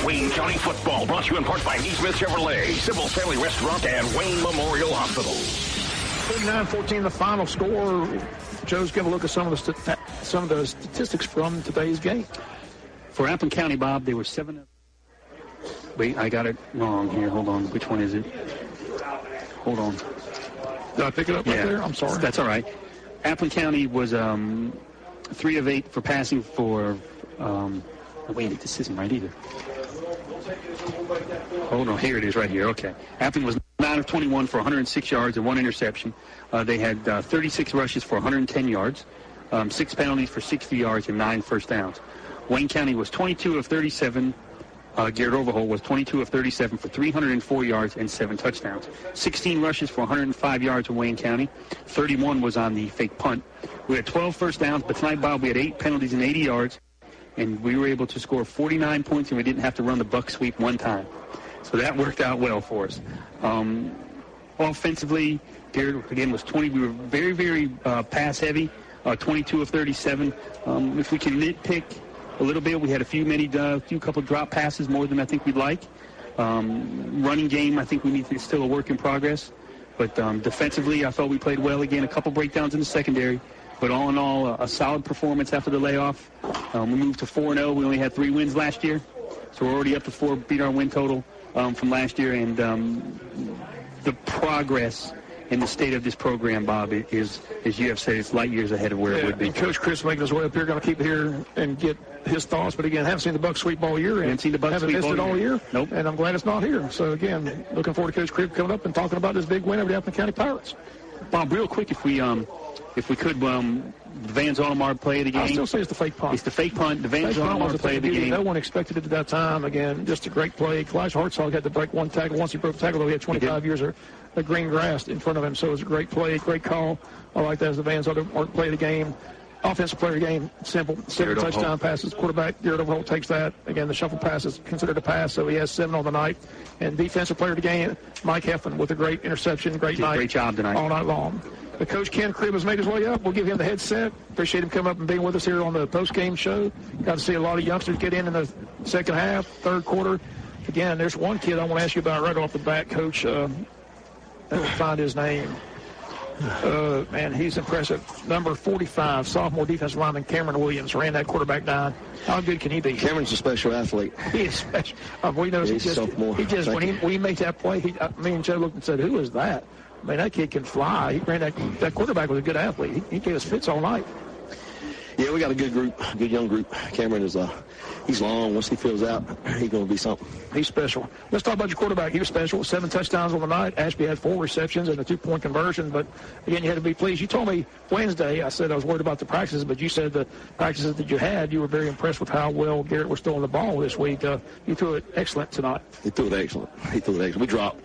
Wayne County football brought to you in part by Neesmith Chevrolet, Sybil's Family Restaurant, and Wayne Memorial Hospital. 49-14 the final score. Joe's going to look at some of the statistics from today's game. For Appling County, Bob, they were 7. Wait, I got it wrong here. Hold on. Which one is it? Hold on. Did I pick it up right there? I'm sorry. That's all right. Appling County was 3 of 8 for passing for. Wait, this isn't right either. Hold on, here it is right here. Okay. Appling was 9 of 21 for 106 yards and 1 interception. They had 36 rushes for 110 yards, 6 penalties for 60 yards, and 9 first downs. Wayne County was 22 of 37. Garrett Overholt was 22 of 37 for 304 yards and 7 touchdowns. 16 rushes for 105 yards in Wayne County. 31 was on the fake punt. We had 12 first downs, but tonight, Bob, we had 8 penalties and 80 yards. And we were able to score 49 points, and we didn't have to run the buck sweep one time. So that worked out well for us. Offensively, Garrett, again, was 20. We were very, very pass-heavy, 22 of 37. If we can nitpick a little bit, we had a few couple drop passes more than I think we'd like. Running game, I think we need to, it's still a work in progress. But defensively, I thought we played well again. A couple breakdowns in the secondary. But all in all, a solid performance after the layoff. We moved to 4-0. We only had 3 wins last year. So we're already up to 4, beat our win total from last year. And the progress and the state of this program, Bob, is, as you have said, it's light years ahead of where it would be. And Coach Chris making his way up here, going to keep it here and get his thoughts. But again, haven't seen the Buck sweep all year. Haven't seen the Buck sweep missed it all year. Nope. And I'm glad it's not here. So again, looking forward to Coach Cribb coming up and talking about this big win over the Appleton County Pirates. Bob, real quick, if we could, Van Zalmar play of the game. I still say it's the fake punt. It's the fake punt. The Van Zalmar play of the game. No one expected it at that time. Again, just a great play. Elijah Hartzog had to break one tackle. Once he broke the tackle, though, he had 25 years of green grass in front of him. So it was a great play, great call. I like that as the Van Zalmar play of the game. Offensive player of the game, simple. 7 touchdown passes. Quarterback, Garrett Overholt takes that. Again, the shuffle pass is considered a pass, so he has 7 on the night. And defensive player of the game, Mike Heffin with a great interception, great night. Great job tonight. All night long. The Coach Ken Cribb has made his way up. We'll give him the headset. Appreciate him coming up and being with us here on the post-game show. Got to see a lot of youngsters get in the second half, third quarter. Again, there's one kid I want to ask you about right off the bat, Coach. Let me find his name. Man, he's impressive. Number 45, sophomore defensive lineman Cameron Williams ran that quarterback down. How good can he be? Cameron's a special athlete. He is special. We know he's sophomore. He just when he made that play, me and Joe looked and said, "Who is that?" I mean, that kid can fly. He ran that quarterback was a good athlete. He gave us fits all night. Yeah, we got a good group, good young group. Cameron is he's long. Once he fills out, he's going to be something. He's special. Let's talk about your quarterback. He was special. 7 touchdowns on the night. Ashby had 4 receptions and a 2-point conversion. But, again, you had to be pleased. You told me Wednesday, I said I was worried about the practices, but you said the practices that you had, you were very impressed with how well Garrett was throwing the ball this week. You threw it excellent tonight. He threw it excellent. We dropped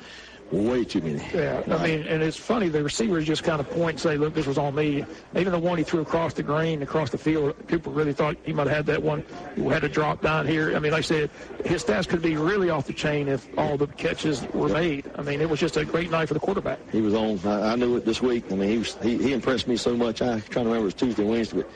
way too many. Yeah, I mean, and it's funny, the receivers just kind of point and say, look, this was on me. Even the one he threw across the green, across the field, Cooper really thought he might have had that one. He had a drop down here. I mean, like I said, his stats could be really off the chain if all the catches were made. I mean, it was just a great night for the quarterback. He was on. I knew it this week. I mean, he impressed me so much. I'm trying to remember it was Tuesday, Wednesday, but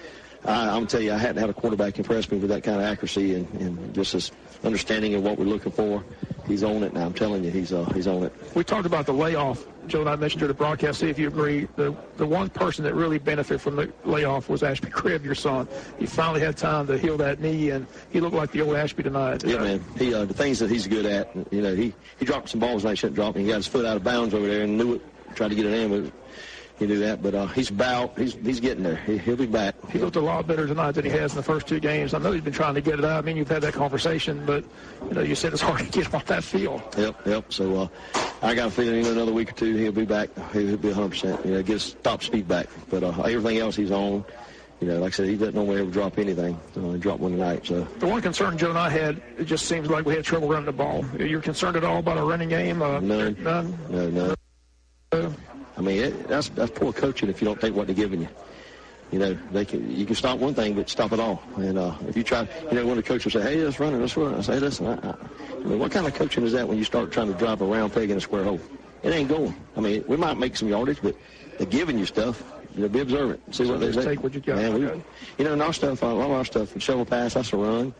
I'm going to tell you, I hadn't had a quarterback impress me with that kind of accuracy and just his understanding of what we're looking for. He's on it now. I'm telling you, he's on it. We talked about the layoff. Joe and I mentioned during the broadcast, see if you agree. The one person that really benefited from the layoff was Ashby Cribb, your son. He finally had time to heal that knee, and he looked like the old Ashby tonight. Yeah, man. The things that he's good at, you know, he dropped some balls and he shouldn't drop. He got his foot out of bounds over there and knew it, tried to get it in, but he knew that. But he's getting there. He'll be back. He looked a lot better tonight than he has in the first 2 games. I know he's been trying to get it out. I mean, you've had that conversation, but, you know, you said it's hard to get him off that field. Yep. So I got a feeling in another week or 2 he'll be back. He'll be 100%. You know, get his top speed back. But everything else he's on. You know, like I said, he doesn't normally ever drop anything. He dropped one tonight. So the one concern Joe and I had, it just seems like we had trouble running the ball. You're concerned at all about our running game? None. No. I mean, that's poor coaching if you don't take what they're giving you. You know, you can stop one thing, but stop it all. And if you try, you know, when the coach will say, hey, let's run it. I say, listen, I mean, what kind of coaching is that when you start trying to drive a round peg in a square hole? It ain't going. I mean, we might make some yardage, but they're giving you stuff. You know, be observant. See what they say. Take what you got. Man, you know, and our stuff, a lot of our stuff, shovel pass, that's a run.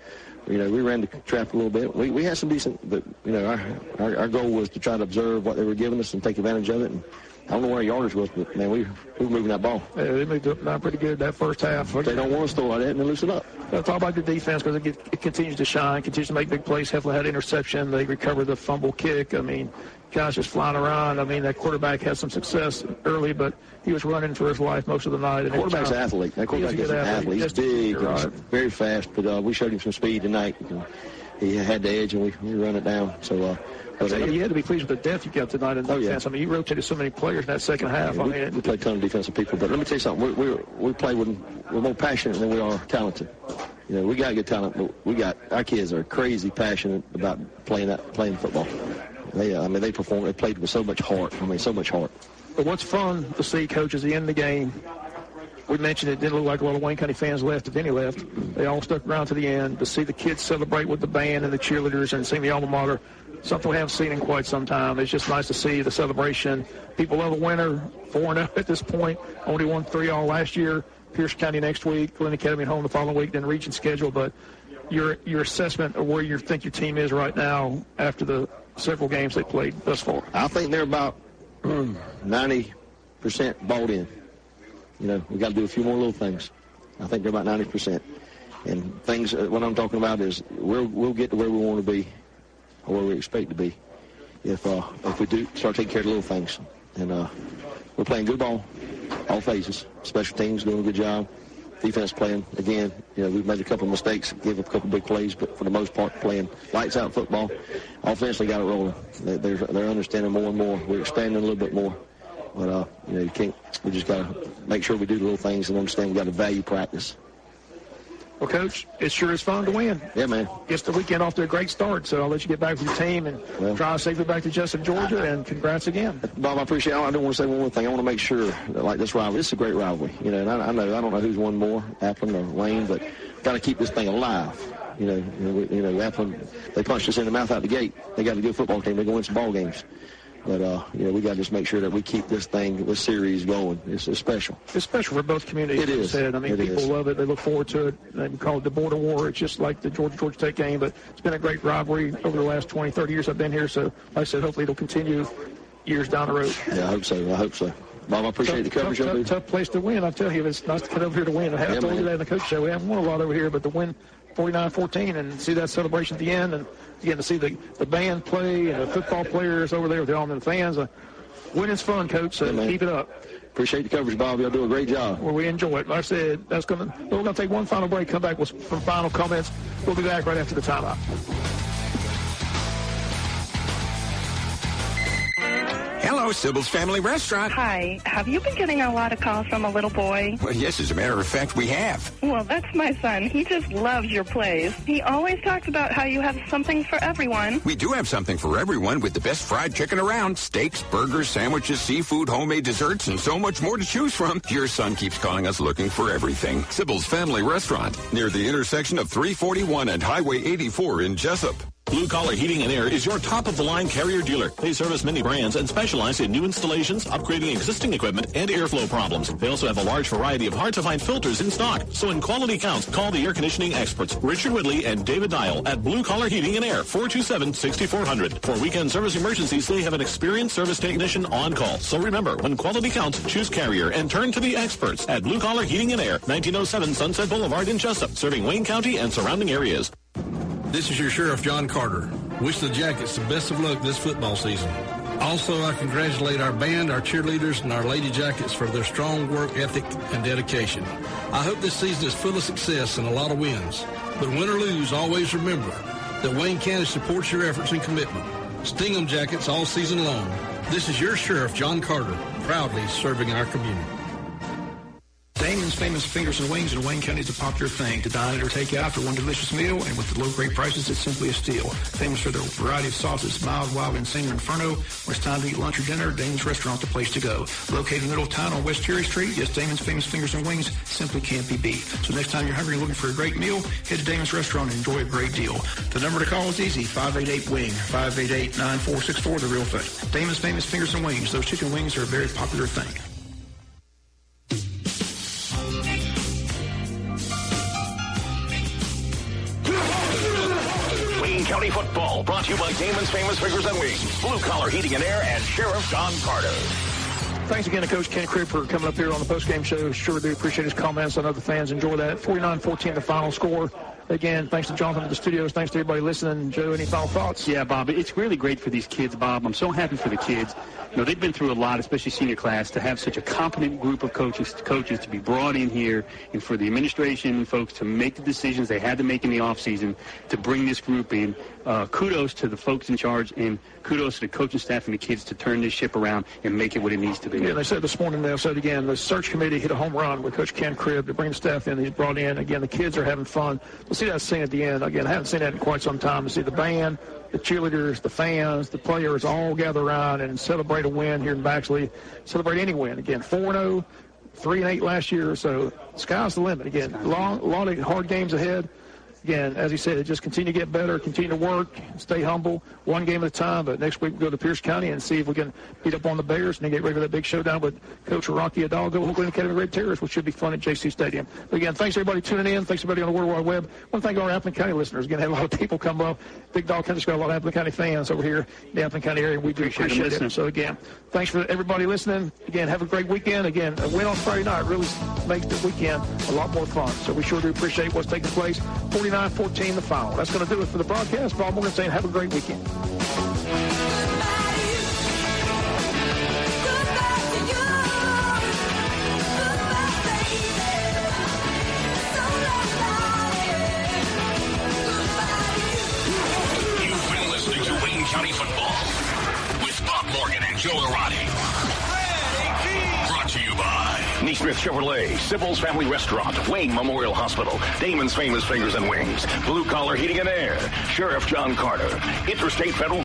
You know, we ran the trap a little bit. We had some decent, but, you know, our goal was to try to observe what they were giving us and take advantage of it. And I don't know where our yardage was, but, man, we were moving that ball. Yeah, they moved it down pretty good that first half. They don't want us to throw like that, and they loosen up. Let's talk about the defense because it continues to shine, continues to make big plays. Hefflin had interception. They recovered the fumble kick. I mean, guys just flying around. I mean, that quarterback had some success early, but he was running for his life most of the night. And quarterback's an athlete. That quarterback is an athlete. He's big, and very fast, but we showed him some speed tonight. He had the edge, and we run it down. So, you had to be pleased with the depth you got tonight in defense. I mean, you rotated so many players in that second half. Yeah, we played a ton of defensive people, but let me tell you something. We play we're more passionate than we are talented. You know, we got good talent, but our kids are crazy passionate about playing football. They perform. They played with so much heart. So much heart. But what's fun to see, Coach, is the end of the game. We mentioned it didn't look like a lot of Wayne County fans left, if any left. They all stuck around to the end to see the kids celebrate with the band and the cheerleaders and sing the alma mater. Something we haven't seen in quite some time. It's just nice to see the celebration. People love a winner, 4-0 at this point. Only won 3 all last year. Pierce County next week, Glen Academy at home the following week, then region schedule. But your assessment of where you think your team is right now after the several games they played thus far? I think they're about 90% bought in. You know, we got to do a few more little things. I think they're about 90%. And things, what I'm talking about is we'll get to where we want to be or where we expect to be if we do start taking care of the little things. And we're playing good ball, all phases. Special teams doing a good job. Defense playing, again, we've made a couple of mistakes, gave up a couple of big plays, but for the most part, playing lights out football. Offensively got it rolling. They're understanding more and more. We're expanding a little bit more. But, we just got to make sure we do the little things and understand we got to value practice. Well, Coach, it sure is fun to win. Yeah, man. Gets the weekend off to a great start, so I'll let you get back with your team and drive safely back to Jessup, Georgia, and congrats again. Bob, I appreciate it. I don't want to say one more thing. I want to make sure that, like, this rivalry, it's a great rivalry. And I don't know who's won more, Appleton or Wayne, but got to keep this thing alive. Appleton, they punched us in the mouth out the gate. They got a good football team. They're going to win some ball games. But, we got to just make sure that we keep this series going. It's special. It's special for both communities. It is. People love it. They look forward to it. They call it the border war. It's just like the Georgia Tech game, but it's been a great rivalry over the last 20, 30 years I've been here. So, like I said, hopefully it'll continue years down the road. Yeah, I hope so. Bob, I appreciate the coverage. Tough place to win. I tell you, it's nice to come over here to win. I told you that in the coach show. We haven't won a lot over here, but to win 49-14 and see that celebration at the end, and again to see the band play and the football players over there with all the fans. Winning's fun, Coach, so keep it up. Appreciate the coverage, Bob. Y'all do a great job. Well, we enjoy it. Like I said, we're going to take one final break, come back with some final comments. We'll be back right after the timeout. Hello, Sybil's Family Restaurant. Hi. Have you been getting a lot of calls from a little boy? Well, yes, as a matter of fact, we have. Well, that's my son. He just loves your place. He always talks about how you have something for everyone. We do have something for everyone with the best fried chicken around. Steaks, burgers, sandwiches, seafood, homemade desserts, and so much more to choose from. Your son keeps calling us looking for everything. Sybil's Family Restaurant, near the intersection of 341 and Highway 84 in Jessup. Blue Collar Heating and Air is your top-of-the-line Carrier dealer. They service many brands and specialize in new installations, upgrading existing equipment, and airflow problems. They also have a large variety of hard-to-find filters in stock. So when quality counts, call the air conditioning experts, Richard Whitley and David Dial at Blue Collar Heating and Air, 427-6400. For weekend service emergencies, they have an experienced service technician on call. So remember, when quality counts, choose Carrier and turn to the experts at Blue Collar Heating and Air, 1907 Sunset Boulevard in Jessup, serving Wayne County and surrounding areas. This is your Sheriff, John Carter. Wish the Jackets the best of luck this football season. Also, I congratulate our band, our cheerleaders, and our Lady Jackets for their strong work ethic and dedication. I hope this season is full of success and a lot of wins. But win or lose, always remember that Wayne County supports your efforts and commitment. Sting 'em Jackets all season long. This is your Sheriff, John Carter, proudly serving our community. Damon's Famous Fingers and Wings in Wayne County is a popular thing. To dine at or take out for one delicious meal, and with the low great prices, it's simply a steal. Famous for their variety of sauces, mild, wild, insane, or inferno. When it's time to eat lunch or dinner, Damon's Restaurant's the place to go. Located in the middle of town on West Cherry Street, yes, Damon's Famous Fingers and Wings simply can't be beat. So next time you're hungry and looking for a great meal, head to Damon's Restaurant and enjoy a great deal. The number to call is easy, 588-WING, 588-9464, the real thing. Damon's Famous Fingers and Wings. Those chicken wings are a very popular thing. County football brought to you by Damon's Famous Fingers and Wings, Blue Collar Heating and Air, and Sheriff John Carter. Thanks again to Coach Ken Cribb for coming up here on the postgame show. Sure do appreciate his comments. I know the fans enjoy that. 49-14 the final score. Again, thanks to Jonathan at the studios. Thanks to everybody listening. Joe, any final thoughts? Yeah, Bob, it's really great for these kids, Bob. I'm so happy for the kids. They've been through a lot, especially senior class, to have such a competent group of coaches to be brought in here, and for the administration and folks to make the decisions they had to make in the offseason to bring this group in. Kudos to the folks in charge, and kudos to the coaching staff and the kids to turn this ship around and make it what it needs to be. Yeah, they said this morning, they'll say it again, the search committee hit a home run with Coach Ken Cribb to bring the staff in. He's brought in. Again, the kids are having fun. We'll see that scene at the end. Again, I haven't seen that in quite some time. To see the band, the cheerleaders, the fans, the players all gather around and celebrate a win here in Baxley. Celebrate any win. Again, 4-0, 3-8 last year. So sky's the limit. Again, a lot of hard games ahead. Again, as he said, just continue to get better, continue to work, stay humble, one game at a time. But next week we'll go to Pierce County and see if we can beat up on the Bears and then get ready for that big showdown with Coach Rocky Hidalgo, Oakland Academy Red Terrors, which should be fun at JC Stadium. But again, thanks everybody tuning in. Thanks everybody on the World Wide Web. I want to thank our Appleton County listeners. Again, had a lot of people come up. Big Dog Country's got a lot of Appleton County fans over here in the Appleton County area. We do appreciate it. So again, thanks for everybody listening. Again, have a great weekend. Again, a win on Friday night really makes the weekend a lot more fun. So we sure do appreciate what's taking place. 49-14 the final. That's going to do it for the broadcast. Bob Morgan saying have a great weekend. Goodbye to you. and Joe Arati. Brought to you by Neesmith Chevrolet, Sybil's Family Restaurant, Wayne Memorial Hospital, Damon's Famous Fingers and Wings, Blue Collar Heating and Air, Sheriff John Carter, Interstate Federal